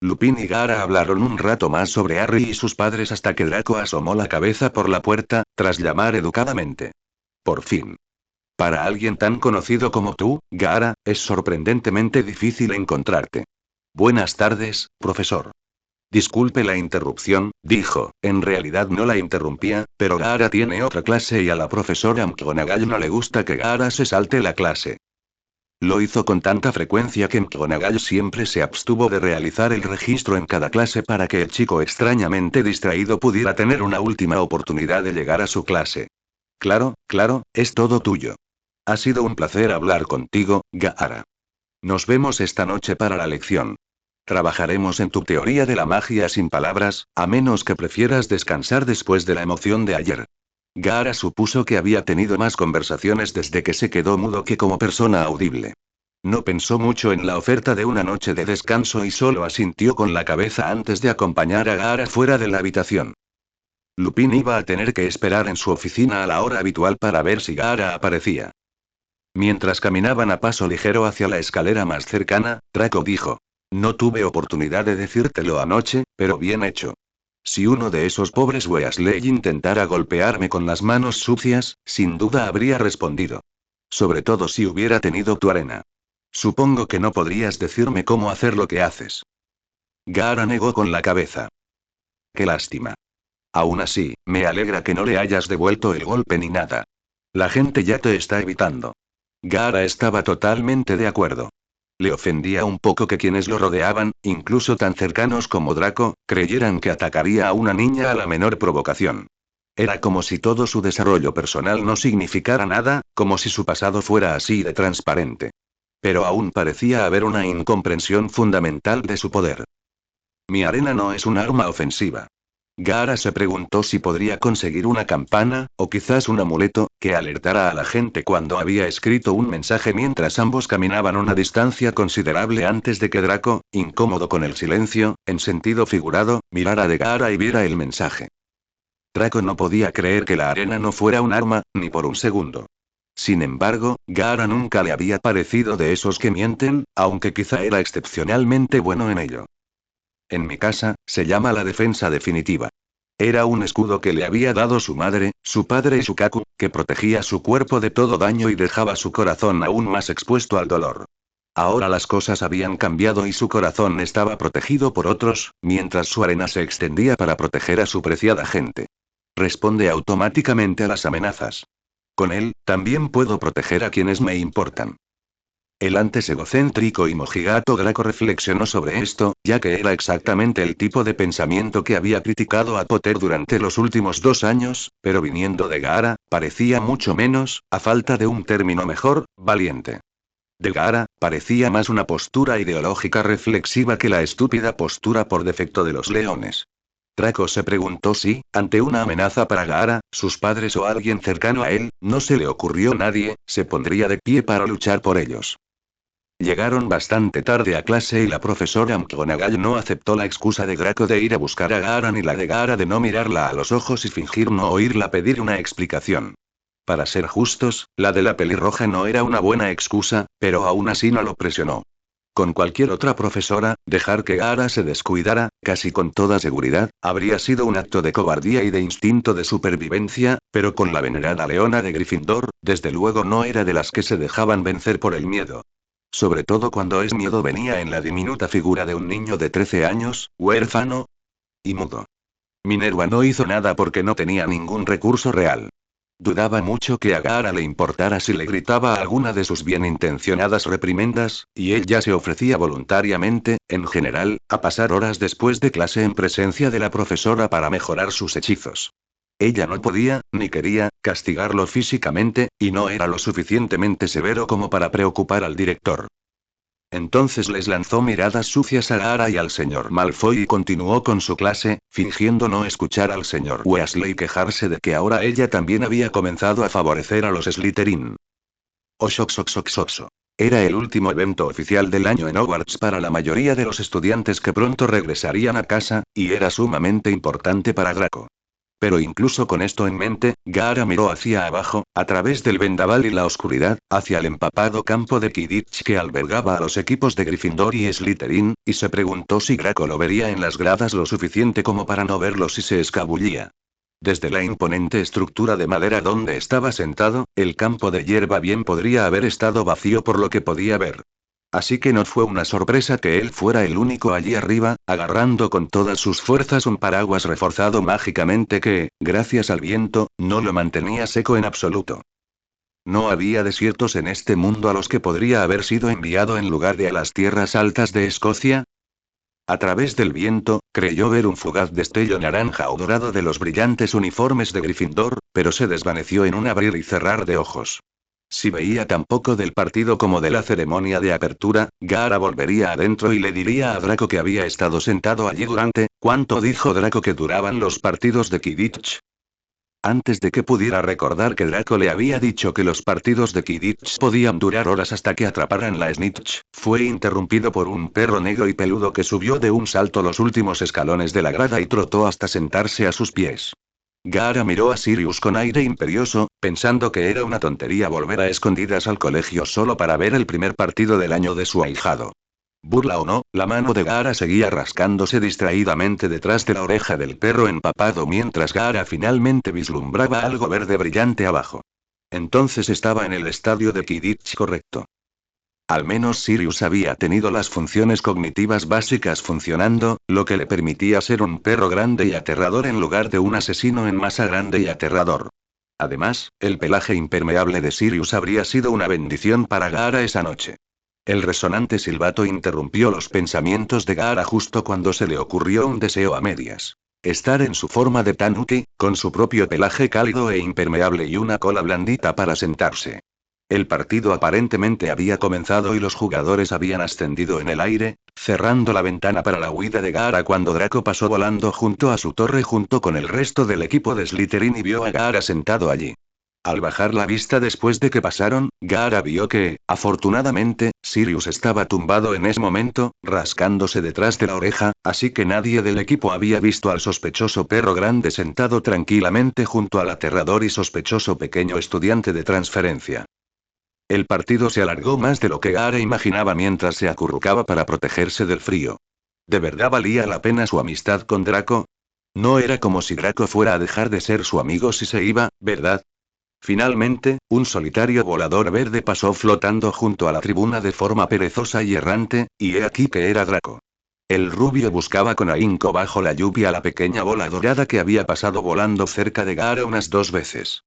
Lupin y Gaara hablaron un rato más sobre Harry y sus padres hasta que Draco asomó la cabeza por la puerta, tras llamar educadamente. Por fin. Para alguien tan conocido como tú, Gaara, es sorprendentemente difícil encontrarte. Buenas tardes, profesor. Disculpe la interrupción, dijo. En realidad no la interrumpía, pero Gaara tiene otra clase y a la profesora McGonagall no le gusta que Gaara se salte la clase. Lo hizo con tanta frecuencia que McGonagall siempre se abstuvo de realizar el registro en cada clase para que el chico extrañamente distraído pudiera tener una última oportunidad de llegar a su clase. Claro, claro, es todo tuyo. Ha sido un placer hablar contigo, Gaara. Nos vemos esta noche para la lección. Trabajaremos en tu teoría de la magia sin palabras, a menos que prefieras descansar después de la emoción de ayer. Gaara supuso que había tenido más conversaciones desde que se quedó mudo que como persona audible. No pensó mucho en la oferta de una noche de descanso y solo asintió con la cabeza antes de acompañar a Gaara fuera de la habitación. Lupin iba a tener que esperar en su oficina a la hora habitual para ver si Gaara aparecía. Mientras caminaban a paso ligero hacia la escalera más cercana, Draco dijo: No tuve oportunidad de decírtelo anoche, pero bien hecho. Si uno de esos pobres Weasley intentara golpearme con las manos sucias, sin duda habría respondido. Sobre todo si hubiera tenido tu arena. Supongo que no podrías decirme cómo hacer lo que haces. Gaara negó con la cabeza. Qué lástima. Aún así, me alegra que no le hayas devuelto el golpe ni nada. La gente ya te está evitando. Gaara estaba totalmente de acuerdo. Le ofendía un poco que quienes lo rodeaban, incluso tan cercanos como Draco, creyeran que atacaría a una niña a la menor provocación. Era como si todo su desarrollo personal no significara nada, como si su pasado fuera así de transparente. Pero aún parecía haber una incomprensión fundamental de su poder. Mi arena no es un arma ofensiva. Gaara se preguntó si podría conseguir una campana, o quizás un amuleto, que alertara a la gente cuando había escrito un mensaje mientras ambos caminaban una distancia considerable antes de que Draco, incómodo con el silencio, en sentido figurado, mirara de Gaara y viera el mensaje. Draco no podía creer que la arena no fuera un arma, ni por un segundo. Sin embargo, Gaara nunca le había parecido de esos que mienten, aunque quizá era excepcionalmente bueno en ello. En mi casa, se llama la defensa definitiva. Era un escudo que le había dado su madre, su padre y su Kaku, que protegía su cuerpo de todo daño y dejaba su corazón aún más expuesto al dolor. Ahora las cosas habían cambiado y su corazón estaba protegido por otros, mientras su arena se extendía para proteger a su preciada gente. Responde automáticamente a las amenazas. Con él, también puedo proteger a quienes me importan. El antes egocéntrico y mojigato Draco reflexionó sobre esto, ya que era exactamente el tipo de pensamiento que había criticado a Potter durante los últimos 2 años, pero viniendo de Gaara, parecía mucho menos, a falta de un término mejor, valiente. De Gaara, parecía más una postura ideológica reflexiva que la estúpida postura por defecto de los leones. Draco se preguntó si, ante una amenaza para Gaara, sus padres o alguien cercano a él, no se le ocurrió nadie, se pondría de pie para luchar por ellos. Llegaron bastante tarde a clase y la profesora McGonagall no aceptó la excusa de Draco de ir a buscar a Gaara ni la de Gaara de no mirarla a los ojos y fingir no oírla pedir una explicación. Para ser justos, la de la pelirroja no era una buena excusa, pero aún así no lo presionó. Con cualquier otra profesora, dejar que Gaara se descuidara, casi con toda seguridad, habría sido un acto de cobardía y de instinto de supervivencia, pero con la venerada leona de Gryffindor, desde luego no era de las que se dejaban vencer por el miedo. Sobre todo cuando ese miedo venía en la diminuta figura de un niño de 13 años, huérfano y mudo. Minerva no hizo nada porque no tenía ningún recurso real. Dudaba mucho que a Gaara le importara si le gritaba alguna de sus bienintencionadas reprimendas, y ella se ofrecía voluntariamente, en general, a pasar horas después de clase en presencia de la profesora para mejorar sus hechizos. Ella no podía, ni quería, castigarlo físicamente, y no era lo suficientemente severo como para preocupar al director. Entonces les lanzó miradas sucias a Gaara y al señor Malfoy y continuó con su clase, fingiendo no escuchar al señor Weasley quejarse de que ahora ella también había comenzado a favorecer a los Slytherin. Oxoxoxoxoxo. Era el último evento oficial del año en Hogwarts para la mayoría de los estudiantes que pronto regresarían a casa, y era sumamente importante para Draco. Pero incluso con esto en mente, Gaara miró hacia abajo, a través del vendaval y la oscuridad, hacia el empapado campo de Quidditch que albergaba a los equipos de Gryffindor y Slytherin, y se preguntó si Draco lo vería en las gradas lo suficiente como para no verlo si se escabullía. Desde la imponente estructura de madera donde estaba sentado, el campo de hierba bien podría haber estado vacío por lo que podía ver. Así que no fue una sorpresa que él fuera el único allí arriba, agarrando con todas sus fuerzas un paraguas reforzado mágicamente que, gracias al viento, no lo mantenía seco en absoluto. No había desiertos en este mundo a los que podría haber sido enviado en lugar de a las tierras altas de Escocia. A través del viento, creyó ver un fugaz destello naranja o dorado de los brillantes uniformes de Gryffindor, pero se desvaneció en un abrir y cerrar de ojos. Si veía tan poco del partido como de la ceremonia de apertura, Gaara volvería adentro y le diría a Draco que había estado sentado allí durante, ¿cuánto dijo Draco que duraban los partidos de Quidditch? Antes de que pudiera recordar que Draco le había dicho que los partidos de Quidditch podían durar horas hasta que atraparan la snitch, fue interrumpido por un perro negro y peludo que subió de un salto los últimos escalones de la grada y trotó hasta sentarse a sus pies. Gaara miró a Sirius con aire imperioso, pensando que era una tontería volver a escondidas al colegio solo para ver el primer partido del año de su ahijado. Burla o no, la mano de Gaara seguía rascándose distraídamente detrás de la oreja del perro empapado mientras Gaara finalmente vislumbraba algo verde brillante abajo. Entonces estaba en el estadio de Quidditch correcto. Al menos Sirius había tenido las funciones cognitivas básicas funcionando, lo que le permitía ser un perro grande y aterrador en lugar de un asesino en masa grande y aterrador. Además, el pelaje impermeable de Sirius habría sido una bendición para Gaara esa noche. El resonante silbato interrumpió los pensamientos de Gaara justo cuando se le ocurrió un deseo a medias. Estar en su forma de Tanuki, con su propio pelaje cálido e impermeable y una cola blandita para sentarse. El partido aparentemente había comenzado y los jugadores habían ascendido en el aire, cerrando la ventana para la huida de Gaara cuando Draco pasó volando junto a su torre junto con el resto del equipo de Slytherin y vio a Gaara sentado allí. Al bajar la vista después de que pasaron, Gaara vio que, afortunadamente, Sirius estaba tumbado en ese momento, rascándose detrás de la oreja, así que nadie del equipo había visto al sospechoso perro grande sentado tranquilamente junto al aterrador y sospechoso pequeño estudiante de transferencia. El partido se alargó más de lo que Gaara imaginaba mientras se acurrucaba para protegerse del frío. ¿De verdad valía la pena su amistad con Draco? No era como si Draco fuera a dejar de ser su amigo si se iba, ¿verdad? Finalmente, un solitario volador verde pasó flotando junto a la tribuna de forma perezosa y errante, y he aquí que era Draco. El rubio buscaba con ahínco bajo la lluvia la pequeña bola dorada que había pasado volando cerca de Gaara unas 2 veces.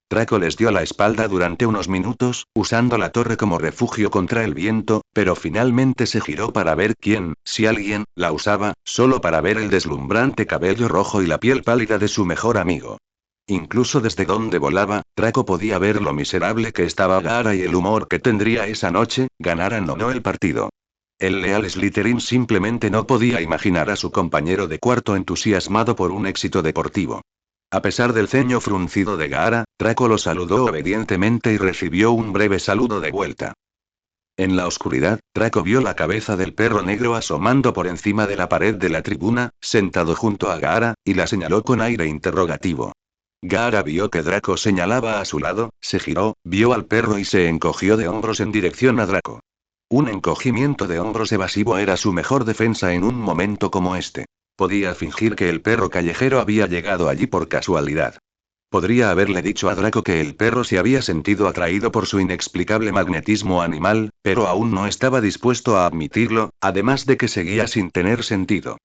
Draco les dio la espalda durante unos minutos, usando la torre como refugio contra el viento, pero finalmente se giró para ver quién, si alguien, la usaba, solo para ver el deslumbrante cabello rojo y la piel pálida de su mejor amigo. Incluso desde donde volaba, Draco podía ver lo miserable que estaba Gaara y el humor que tendría esa noche, ganaran o no el partido. El leal Slytherin simplemente no podía imaginar a su compañero de cuarto entusiasmado por un éxito deportivo. A pesar del ceño fruncido de Gaara, Draco lo saludó obedientemente y recibió un breve saludo de vuelta. En la oscuridad, Draco vio la cabeza del perro negro asomando por encima de la pared de la tribuna, sentado junto a Gaara, y la señaló con aire interrogativo. Gaara vio que Draco señalaba a su lado, se giró, vio al perro y se encogió de hombros en dirección a Draco. Un encogimiento de hombros evasivo era su mejor defensa en un momento como este. Podía fingir que el perro callejero había llegado allí por casualidad. Podría haberle dicho a Draco que el perro se había sentido atraído por su inexplicable magnetismo animal, pero aún no estaba dispuesto a admitirlo, además de que seguía sin tener sentido.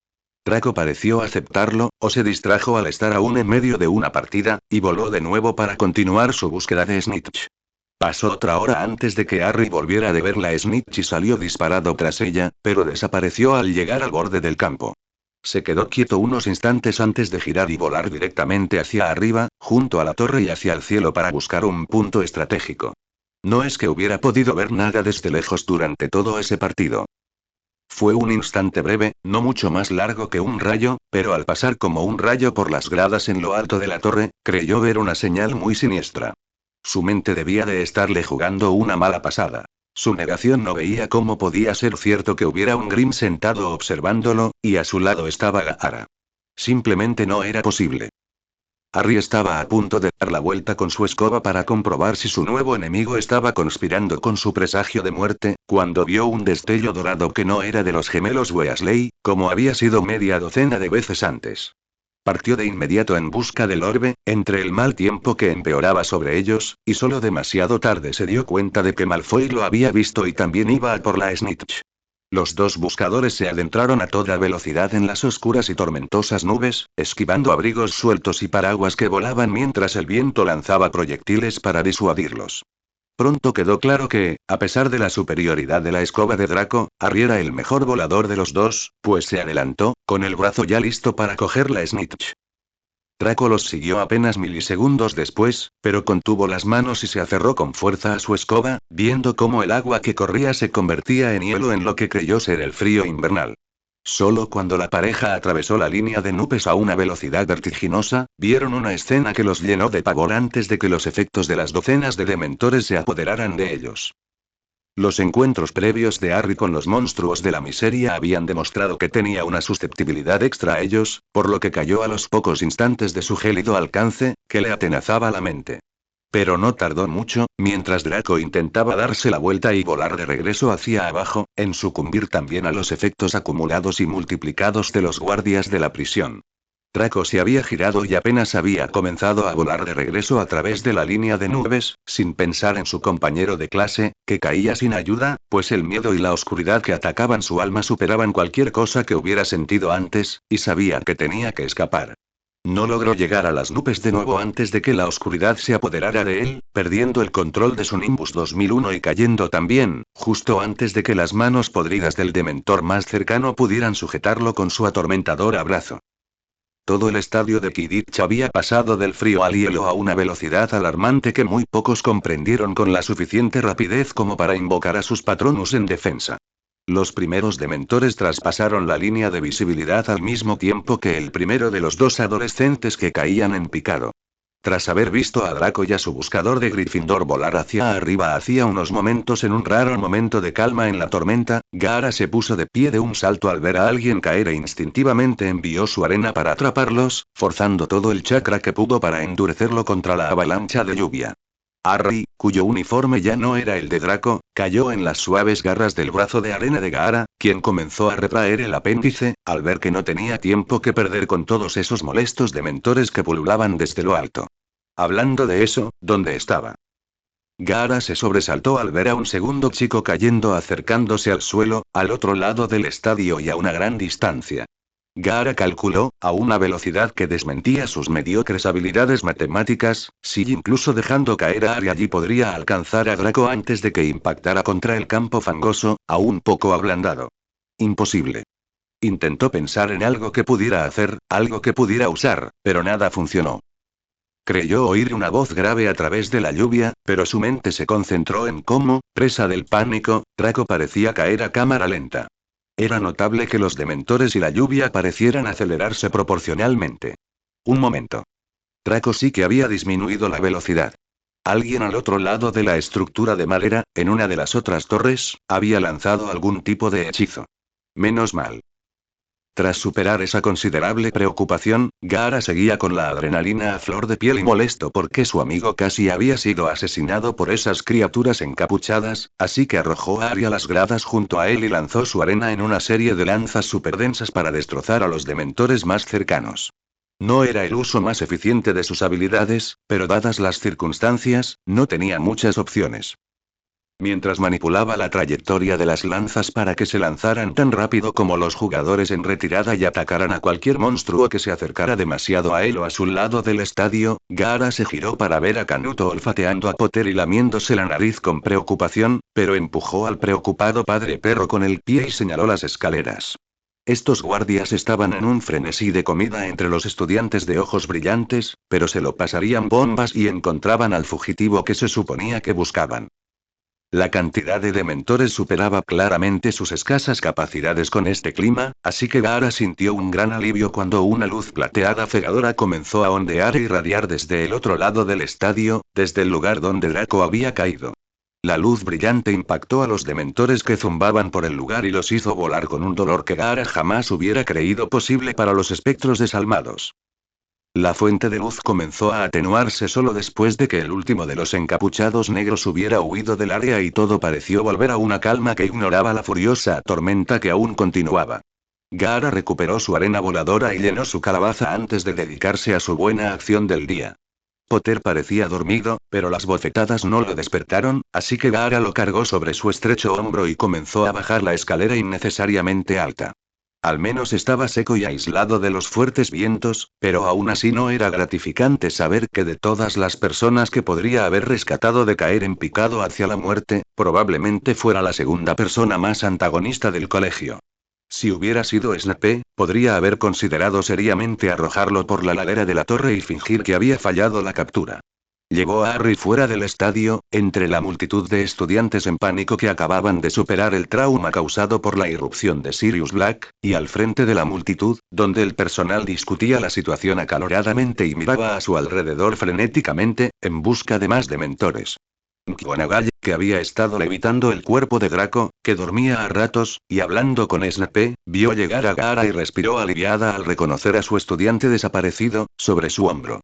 Draco pareció aceptarlo, o se distrajo al estar aún en medio de una partida, y voló de nuevo para continuar su búsqueda de Snitch. Pasó otra hora antes de que Harry volviera de ver la Snitch y salió disparado tras ella, pero desapareció al llegar al borde del campo. Se quedó quieto unos instantes antes de girar y volar directamente hacia arriba, junto a la torre y hacia el cielo para buscar un punto estratégico. No es que hubiera podido ver nada desde lejos durante todo ese partido. Fue un instante breve, no mucho más largo que un rayo, pero al pasar como un rayo por las gradas en lo alto de la torre, creyó ver una señal muy siniestra. Su mente debía de estarle jugando una mala pasada. Su negación no veía cómo podía ser cierto que hubiera un Grim sentado observándolo, y a su lado estaba Gaara. Simplemente no era posible. Harry estaba a punto de dar la vuelta con su escoba para comprobar si su nuevo enemigo estaba conspirando con su presagio de muerte, cuando vio un destello dorado que no era de los gemelos Weasley, como había sido media docena de veces antes. Partió de inmediato en busca del orbe, entre el mal tiempo que empeoraba sobre ellos, y solo demasiado tarde se dio cuenta de que Malfoy lo había visto y también iba a por la Snitch. Los dos buscadores se adentraron a toda velocidad en las oscuras y tormentosas nubes, esquivando abrigos sueltos y paraguas que volaban mientras el viento lanzaba proyectiles para disuadirlos. Pronto quedó claro que, a pesar de la superioridad de la escoba de Draco, Harry era el mejor volador de los dos, pues se adelantó, con el brazo ya listo para coger la Snitch. Draco los siguió apenas milisegundos después, pero contuvo las manos y se aferró con fuerza a su escoba, viendo cómo el agua que corría se convertía en hielo en lo que creyó ser el frío invernal. Solo cuando la pareja atravesó la línea de nubes a una velocidad vertiginosa, vieron una escena que los llenó de pavor antes de que los efectos de las docenas de dementores se apoderaran de ellos. Los encuentros previos de Harry con los monstruos de la miseria habían demostrado que tenía una susceptibilidad extra a ellos, por lo que cayó a los pocos instantes de su gélido alcance, que le atenazaba la mente. Pero no tardó mucho, mientras Draco intentaba darse la vuelta y volar de regreso hacia abajo, en sucumbir también a los efectos acumulados y multiplicados de los guardias de la prisión. Draco se había girado y apenas había comenzado a volar de regreso a través de la línea de nubes, sin pensar en su compañero de clase, que caía sin ayuda, pues el miedo y la oscuridad que atacaban su alma superaban cualquier cosa que hubiera sentido antes, y sabía que tenía que escapar. No logró llegar a las nubes de nuevo antes de que la oscuridad se apoderara de él, perdiendo el control de su Nimbus 2001 y cayendo también, justo antes de que las manos podridas del dementor más cercano pudieran sujetarlo con su atormentador abrazo. Todo el estadio de Quidditch había pasado del frío al hielo a una velocidad alarmante que muy pocos comprendieron con la suficiente rapidez como para invocar a sus Patronus en defensa. Los primeros dementores traspasaron la línea de visibilidad al mismo tiempo que el primero de los dos adolescentes que caían en picado. Tras haber visto a Draco y a su buscador de Gryffindor volar hacia arriba hacía unos momentos en un raro momento de calma en la tormenta, Gaara se puso de pie de un salto al ver a alguien caer e instintivamente envió su arena para atraparlos, forzando todo el chakra que pudo para endurecerlo contra la avalancha de lluvia. Harry, cuyo uniforme ya no era el de Draco, cayó en las suaves garras del brazo de arena de Gaara, quien comenzó a retraer el apéndice, al ver que no tenía tiempo que perder con todos esos molestos dementores que pululaban desde lo alto. Hablando de eso, ¿dónde estaba? Gaara se sobresaltó al ver a un segundo chico cayendo acercándose al suelo, al otro lado del estadio y a una gran distancia. Gaara calculó, a una velocidad que desmentía sus mediocres habilidades matemáticas, si incluso dejando caer a Harry allí podría alcanzar a Draco antes de que impactara contra el campo fangoso, aún poco ablandado. Imposible. Intentó pensar en algo que pudiera hacer, algo que pudiera usar, pero nada funcionó. Creyó oír una voz grave a través de la lluvia, pero su mente se concentró en cómo, presa del pánico, Draco parecía caer a cámara lenta. Era notable que los dementores y la lluvia parecieran acelerarse proporcionalmente. Un momento. Draco sí que había disminuido la velocidad. Alguien al otro lado de la estructura de madera, en una de las otras torres, había lanzado algún tipo de hechizo. Menos mal. Tras superar esa considerable preocupación, Gaara seguía con la adrenalina a flor de piel y molesto porque su amigo casi había sido asesinado por esas criaturas encapuchadas, así que arrojó a Harry a las gradas junto a él y lanzó su arena en una serie de lanzas superdensas para destrozar a los dementores más cercanos. No era el uso más eficiente de sus habilidades, pero dadas las circunstancias, no tenía muchas opciones. Mientras manipulaba la trayectoria de las lanzas para que se lanzaran tan rápido como los jugadores en retirada y atacaran a cualquier monstruo que se acercara demasiado a él o a su lado del estadio, Gaara se giró para ver a Canuto olfateando a Potter y lamiéndose la nariz con preocupación, pero empujó al preocupado padre perro con el pie y señaló las escaleras. Estos guardias estaban en un frenesí de comida entre los estudiantes de ojos brillantes, pero se lo pasarían bombas y encontraban al fugitivo que se suponía que buscaban. La cantidad de dementores superaba claramente sus escasas capacidades con este clima, así que Gaara sintió un gran alivio cuando una luz plateada cegadora comenzó a ondear e irradiar desde el otro lado del estadio, desde el lugar donde Draco había caído. La luz brillante impactó a los dementores que zumbaban por el lugar y los hizo volar con un dolor que Gaara jamás hubiera creído posible para los espectros desalmados. La fuente de luz comenzó a atenuarse solo después de que el último de los encapuchados negros hubiera huido del área y todo pareció volver a una calma que ignoraba la furiosa tormenta que aún continuaba. Gaara recuperó su arena voladora y llenó su calabaza antes de dedicarse a su buena acción del día. Potter parecía dormido, pero las bofetadas no lo despertaron, así que Gaara lo cargó sobre su estrecho hombro y comenzó a bajar la escalera innecesariamente alta. Al menos estaba seco y aislado de los fuertes vientos, pero aún así no era gratificante saber que de todas las personas que podría haber rescatado de caer en picado hacia la muerte, probablemente fuera la segunda persona más antagonista del colegio. Si hubiera sido Snape, podría haber considerado seriamente arrojarlo por la ladera de la torre y fingir que había fallado la captura. Llevó a Harry fuera del estadio, entre la multitud de estudiantes en pánico que acababan de superar el trauma causado por la irrupción de Sirius Black, y al frente de la multitud, donde el personal discutía la situación acaloradamente y miraba a su alrededor frenéticamente, en busca de más dementores. McGonagall, que había estado levitando el cuerpo de Draco, que dormía a ratos, y hablando con Snape, vio llegar a Gaara y respiró aliviada al reconocer a su estudiante desaparecido, sobre su hombro.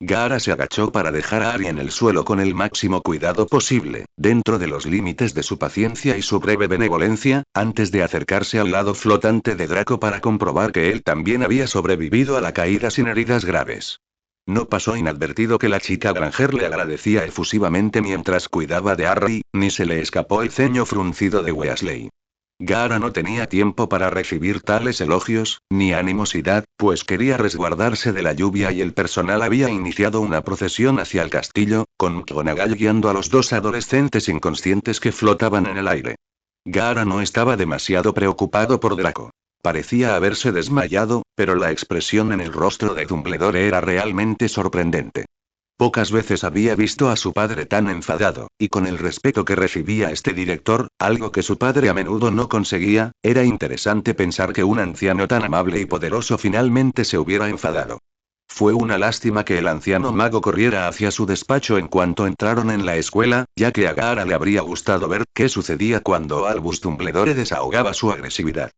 Gaara se agachó para dejar a Harry en el suelo con el máximo cuidado posible, dentro de los límites de su paciencia y su breve benevolencia, antes de acercarse al lado flotante de Draco para comprobar que él también había sobrevivido a la caída sin heridas graves. No pasó inadvertido que la chica Granger le agradecía efusivamente mientras cuidaba de Harry, ni se le escapó el ceño fruncido de Weasley. Gaara no tenía tiempo para recibir tales elogios, ni animosidad, pues quería resguardarse de la lluvia y el personal había iniciado una procesión hacia el castillo, con McGonagall guiando a los dos adolescentes inconscientes que flotaban en el aire. Gaara no estaba demasiado preocupado por Draco. Parecía haberse desmayado, pero la expresión en el rostro de Dumbledore era realmente sorprendente. Pocas veces había visto a su padre tan enfadado, y con el respeto que recibía este director, algo que su padre a menudo no conseguía, era interesante pensar que un anciano tan amable y poderoso finalmente se hubiera enfadado. Fue una lástima que el anciano mago corriera hacia su despacho en cuanto entraron en la escuela, ya que a Gaara le habría gustado ver qué sucedía cuando Albus Dumbledore desahogaba su agresividad.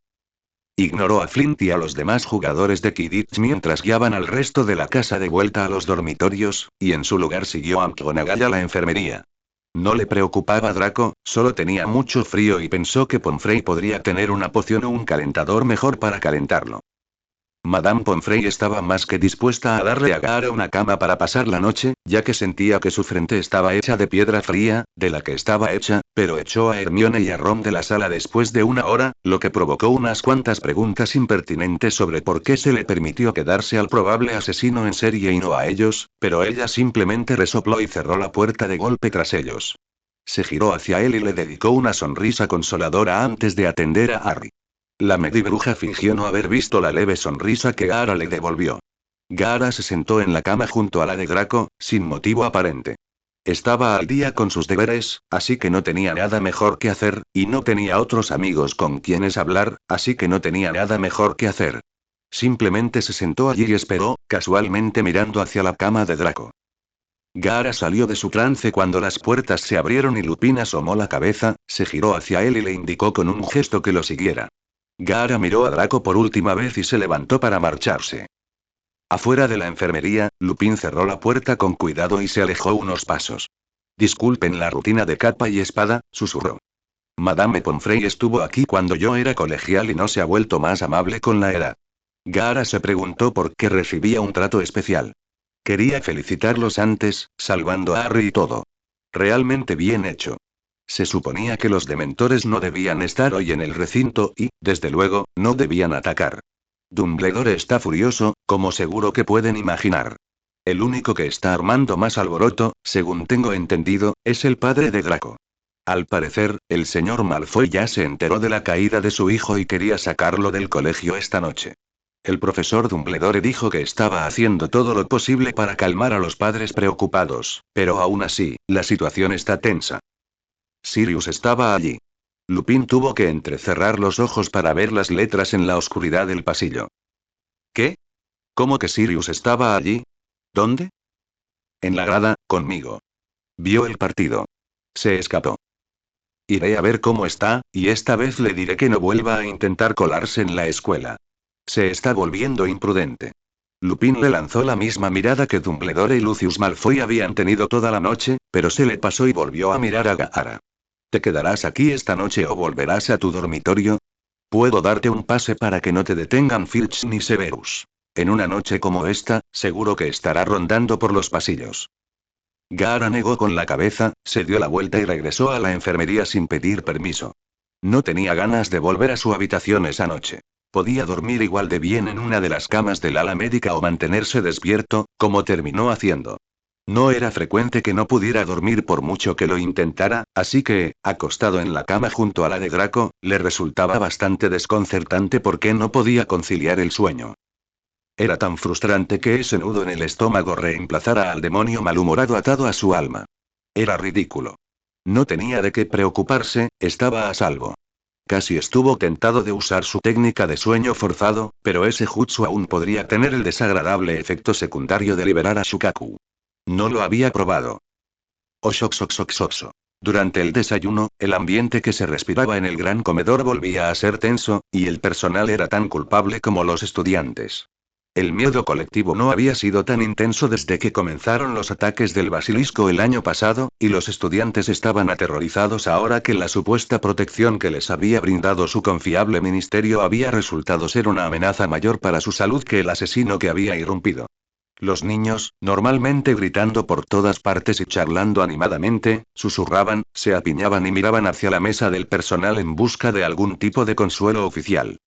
Ignoró a Flint y a los demás jugadores de Quidditch mientras guiaban al resto de la casa de vuelta a los dormitorios, y en su lugar siguió a McGonagall a la enfermería. No le preocupaba Draco, solo tenía mucho frío y pensó que Pomfrey podría tener una poción o un calentador mejor para calentarlo. Madame Pomfrey estaba más que dispuesta a darle a Gaara una cama para pasar la noche, ya que sentía que su frente estaba hecha de piedra fría, de la que estaba hecha, pero echó a Hermione y a Ron de la sala después de una hora, lo que provocó unas cuantas preguntas impertinentes sobre por qué se le permitió quedarse al probable asesino en serie y no a ellos, pero ella simplemente resopló y cerró la puerta de golpe tras ellos. Se giró hacia él y le dedicó una sonrisa consoladora antes de atender a Harry. La medibruja fingió no haber visto la leve sonrisa que Gaara le devolvió. Gaara se sentó en la cama junto a la de Draco, sin motivo aparente. Estaba al día con sus deberes, así que no tenía nada mejor que hacer, y no tenía otros amigos con quienes hablar, así que no tenía nada mejor que hacer. Simplemente se sentó allí y esperó, casualmente mirando hacia la cama de Draco. Gaara salió de su trance cuando las puertas se abrieron y Lupin asomó la cabeza, se giró hacia él y le indicó con un gesto que lo siguiera. Gaara miró a Draco por última vez y se levantó para marcharse. Afuera de la enfermería, Lupin cerró la puerta con cuidado y se alejó unos pasos. Disculpen la rutina de capa y espada, susurró. Madame Pomfrey estuvo aquí cuando yo era colegial y no se ha vuelto más amable con la edad. Gaara se preguntó por qué recibía un trato especial. Quería felicitarlos antes, salvando a Harry y todo. Realmente bien hecho. Se suponía que los dementores no debían estar hoy en el recinto y, desde luego, no debían atacar. Dumbledore está furioso, como seguro que pueden imaginar. El único que está armando más alboroto, según tengo entendido, es el padre de Draco. Al parecer, el señor Malfoy ya se enteró de la caída de su hijo y quería sacarlo del colegio esta noche. El profesor Dumbledore dijo que estaba haciendo todo lo posible para calmar a los padres preocupados, pero aún así, la situación está tensa. Sirius estaba allí. Lupin tuvo que entrecerrar los ojos para ver las letras en la oscuridad del pasillo. ¿Qué? ¿Cómo que Sirius estaba allí? ¿Dónde? En la grada, conmigo. Vio el partido. Se escapó. Iré a ver cómo está, y esta vez le diré que no vuelva a intentar colarse en la escuela. Se está volviendo imprudente. Lupin le lanzó la misma mirada que Dumbledore y Lucius Malfoy habían tenido toda la noche, pero se le pasó y volvió a mirar a Gaara. ¿Te quedarás aquí esta noche o volverás a tu dormitorio? Puedo darte un pase para que no te detengan Filch ni Severus. En una noche como esta, seguro que estará rondando por los pasillos. Gaara negó con la cabeza, se dio la vuelta y regresó a la enfermería sin pedir permiso. No tenía ganas de volver a su habitación esa noche. Podía dormir igual de bien en una de las camas del ala médica o mantenerse despierto, como terminó haciendo. No era frecuente que no pudiera dormir por mucho que lo intentara, así que, acostado en la cama junto a la de Draco, le resultaba bastante desconcertante porque no podía conciliar el sueño. Era tan frustrante que ese nudo en el estómago reemplazara al demonio malhumorado atado a su alma. Era ridículo. No tenía de qué preocuparse, estaba a salvo. Casi estuvo tentado de usar su técnica de sueño forzado, pero ese jutsu aún podría tener el desagradable efecto secundario de liberar a Shukaku. No lo había probado. Oshoxoxoxoxo. Durante el desayuno, el ambiente que se respiraba en el gran comedor volvía a ser tenso, y el personal era tan culpable como los estudiantes. El miedo colectivo no había sido tan intenso desde que comenzaron los ataques del basilisco el año pasado, y los estudiantes estaban aterrorizados ahora que la supuesta protección que les había brindado su confiable ministerio había resultado ser una amenaza mayor para su salud que el asesino que había irrumpido. Los niños, normalmente gritando por todas partes y charlando animadamente, susurraban, se apiñaban y miraban hacia la mesa del personal en busca de algún tipo de consuelo oficial.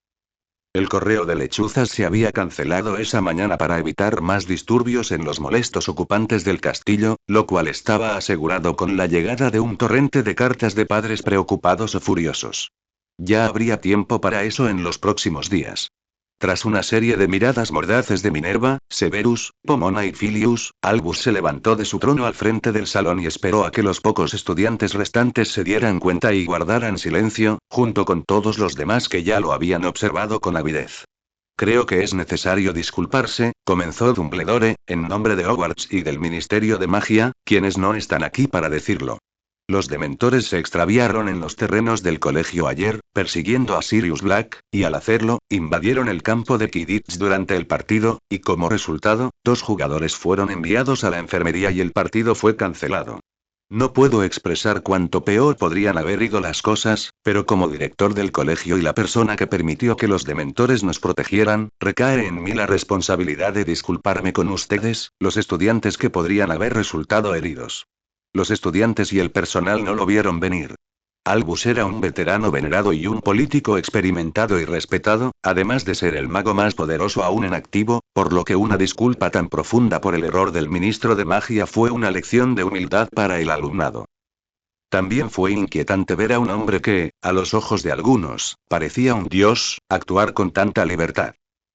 El correo de lechuzas se había cancelado esa mañana para evitar más disturbios en los molestos ocupantes del castillo, lo cual estaba asegurado con la llegada de un torrente de cartas de padres preocupados o furiosos. Ya habría tiempo para eso en los próximos días. Tras una serie de miradas mordaces de Minerva, Severus, Pomona y Filius, Albus se levantó de su trono al frente del salón y esperó a que los pocos estudiantes restantes se dieran cuenta y guardaran silencio, junto con todos los demás que ya lo habían observado con avidez. Creo que es necesario disculparse, comenzó Dumbledore, en nombre de Hogwarts y del Ministerio de Magia, quienes no están aquí para decirlo. Los dementores se extraviaron en los terrenos del colegio ayer, persiguiendo a Sirius Black, y al hacerlo, invadieron el campo de Quidditch durante el partido, y como resultado, 2 jugadores fueron enviados a la enfermería y el partido fue cancelado. No puedo expresar cuánto peor podrían haber ido las cosas, pero como director del colegio y la persona que permitió que los dementores nos protegieran, recae en mí la responsabilidad de disculparme con ustedes, los estudiantes que podrían haber resultado heridos. Los estudiantes y el personal no lo vieron venir. Albus era un veterano venerado y un político experimentado y respetado, además de ser el mago más poderoso aún en activo, por lo que una disculpa tan profunda por el error del ministro de magia fue una lección de humildad para el alumnado. También fue inquietante ver a un hombre que, a los ojos de algunos, parecía un dios, actuar con tanta libertad.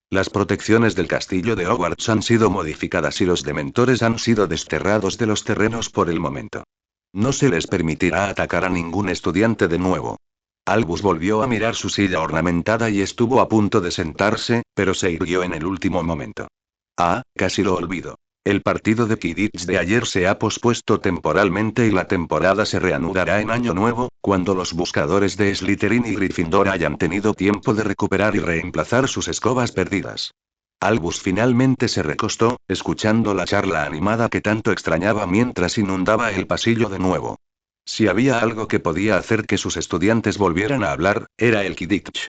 Las protecciones del castillo de Hogwarts han sido modificadas y los dementores han sido desterrados de los terrenos por el momento. No se les permitirá atacar a ningún estudiante de nuevo. Albus volvió a mirar su silla ornamentada y estuvo a punto de sentarse, pero se irguió en el último momento. Ah, casi lo olvido. El partido de Quidditch de ayer se ha pospuesto temporalmente y la temporada se reanudará en Año Nuevo, cuando los buscadores de Slytherin y Gryffindor hayan tenido tiempo de recuperar y reemplazar sus escobas perdidas. Albus finalmente se recostó, escuchando la charla animada que tanto extrañaba mientras inundaba el pasillo de nuevo. Si había algo que podía hacer que sus estudiantes volvieran a hablar, era el Quidditch.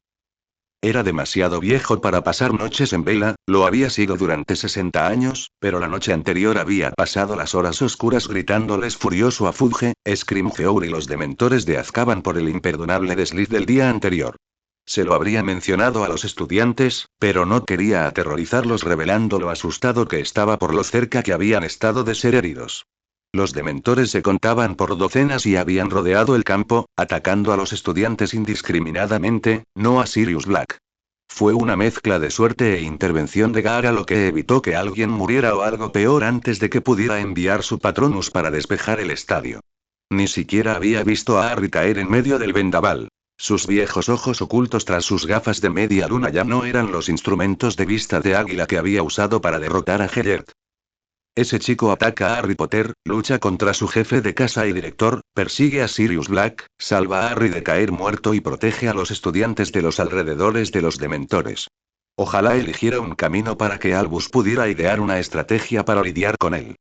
Era demasiado viejo para pasar noches en vela, lo había sido durante 60 años, pero la noche anterior había pasado las horas oscuras gritándoles furioso a Fudge, Scrimgeour y los dementores de Azkaban por el imperdonable desliz del día anterior. Se lo habría mencionado a los estudiantes, pero no quería aterrorizarlos revelando lo asustado que estaba por lo cerca que habían estado de ser heridos. Los dementores se contaban por docenas y habían rodeado el campo, atacando a los estudiantes indiscriminadamente, no a Sirius Black. Fue una mezcla de suerte e intervención de Gaara lo que evitó que alguien muriera o algo peor antes de que pudiera enviar su Patronus para despejar el estadio. Ni siquiera había visto a Harry caer en medio del vendaval. Sus viejos ojos ocultos tras sus gafas de media luna ya no eran los instrumentos de vista de águila que había usado para derrotar a Hagrid. Ese chico ataca a Harry Potter, lucha contra su jefe de casa y director, persigue a Sirius Black, salva a Harry de caer muerto y protege a los estudiantes de los alrededores de los dementores. Ojalá eligiera un camino para que Albus pudiera idear una estrategia para lidiar con él.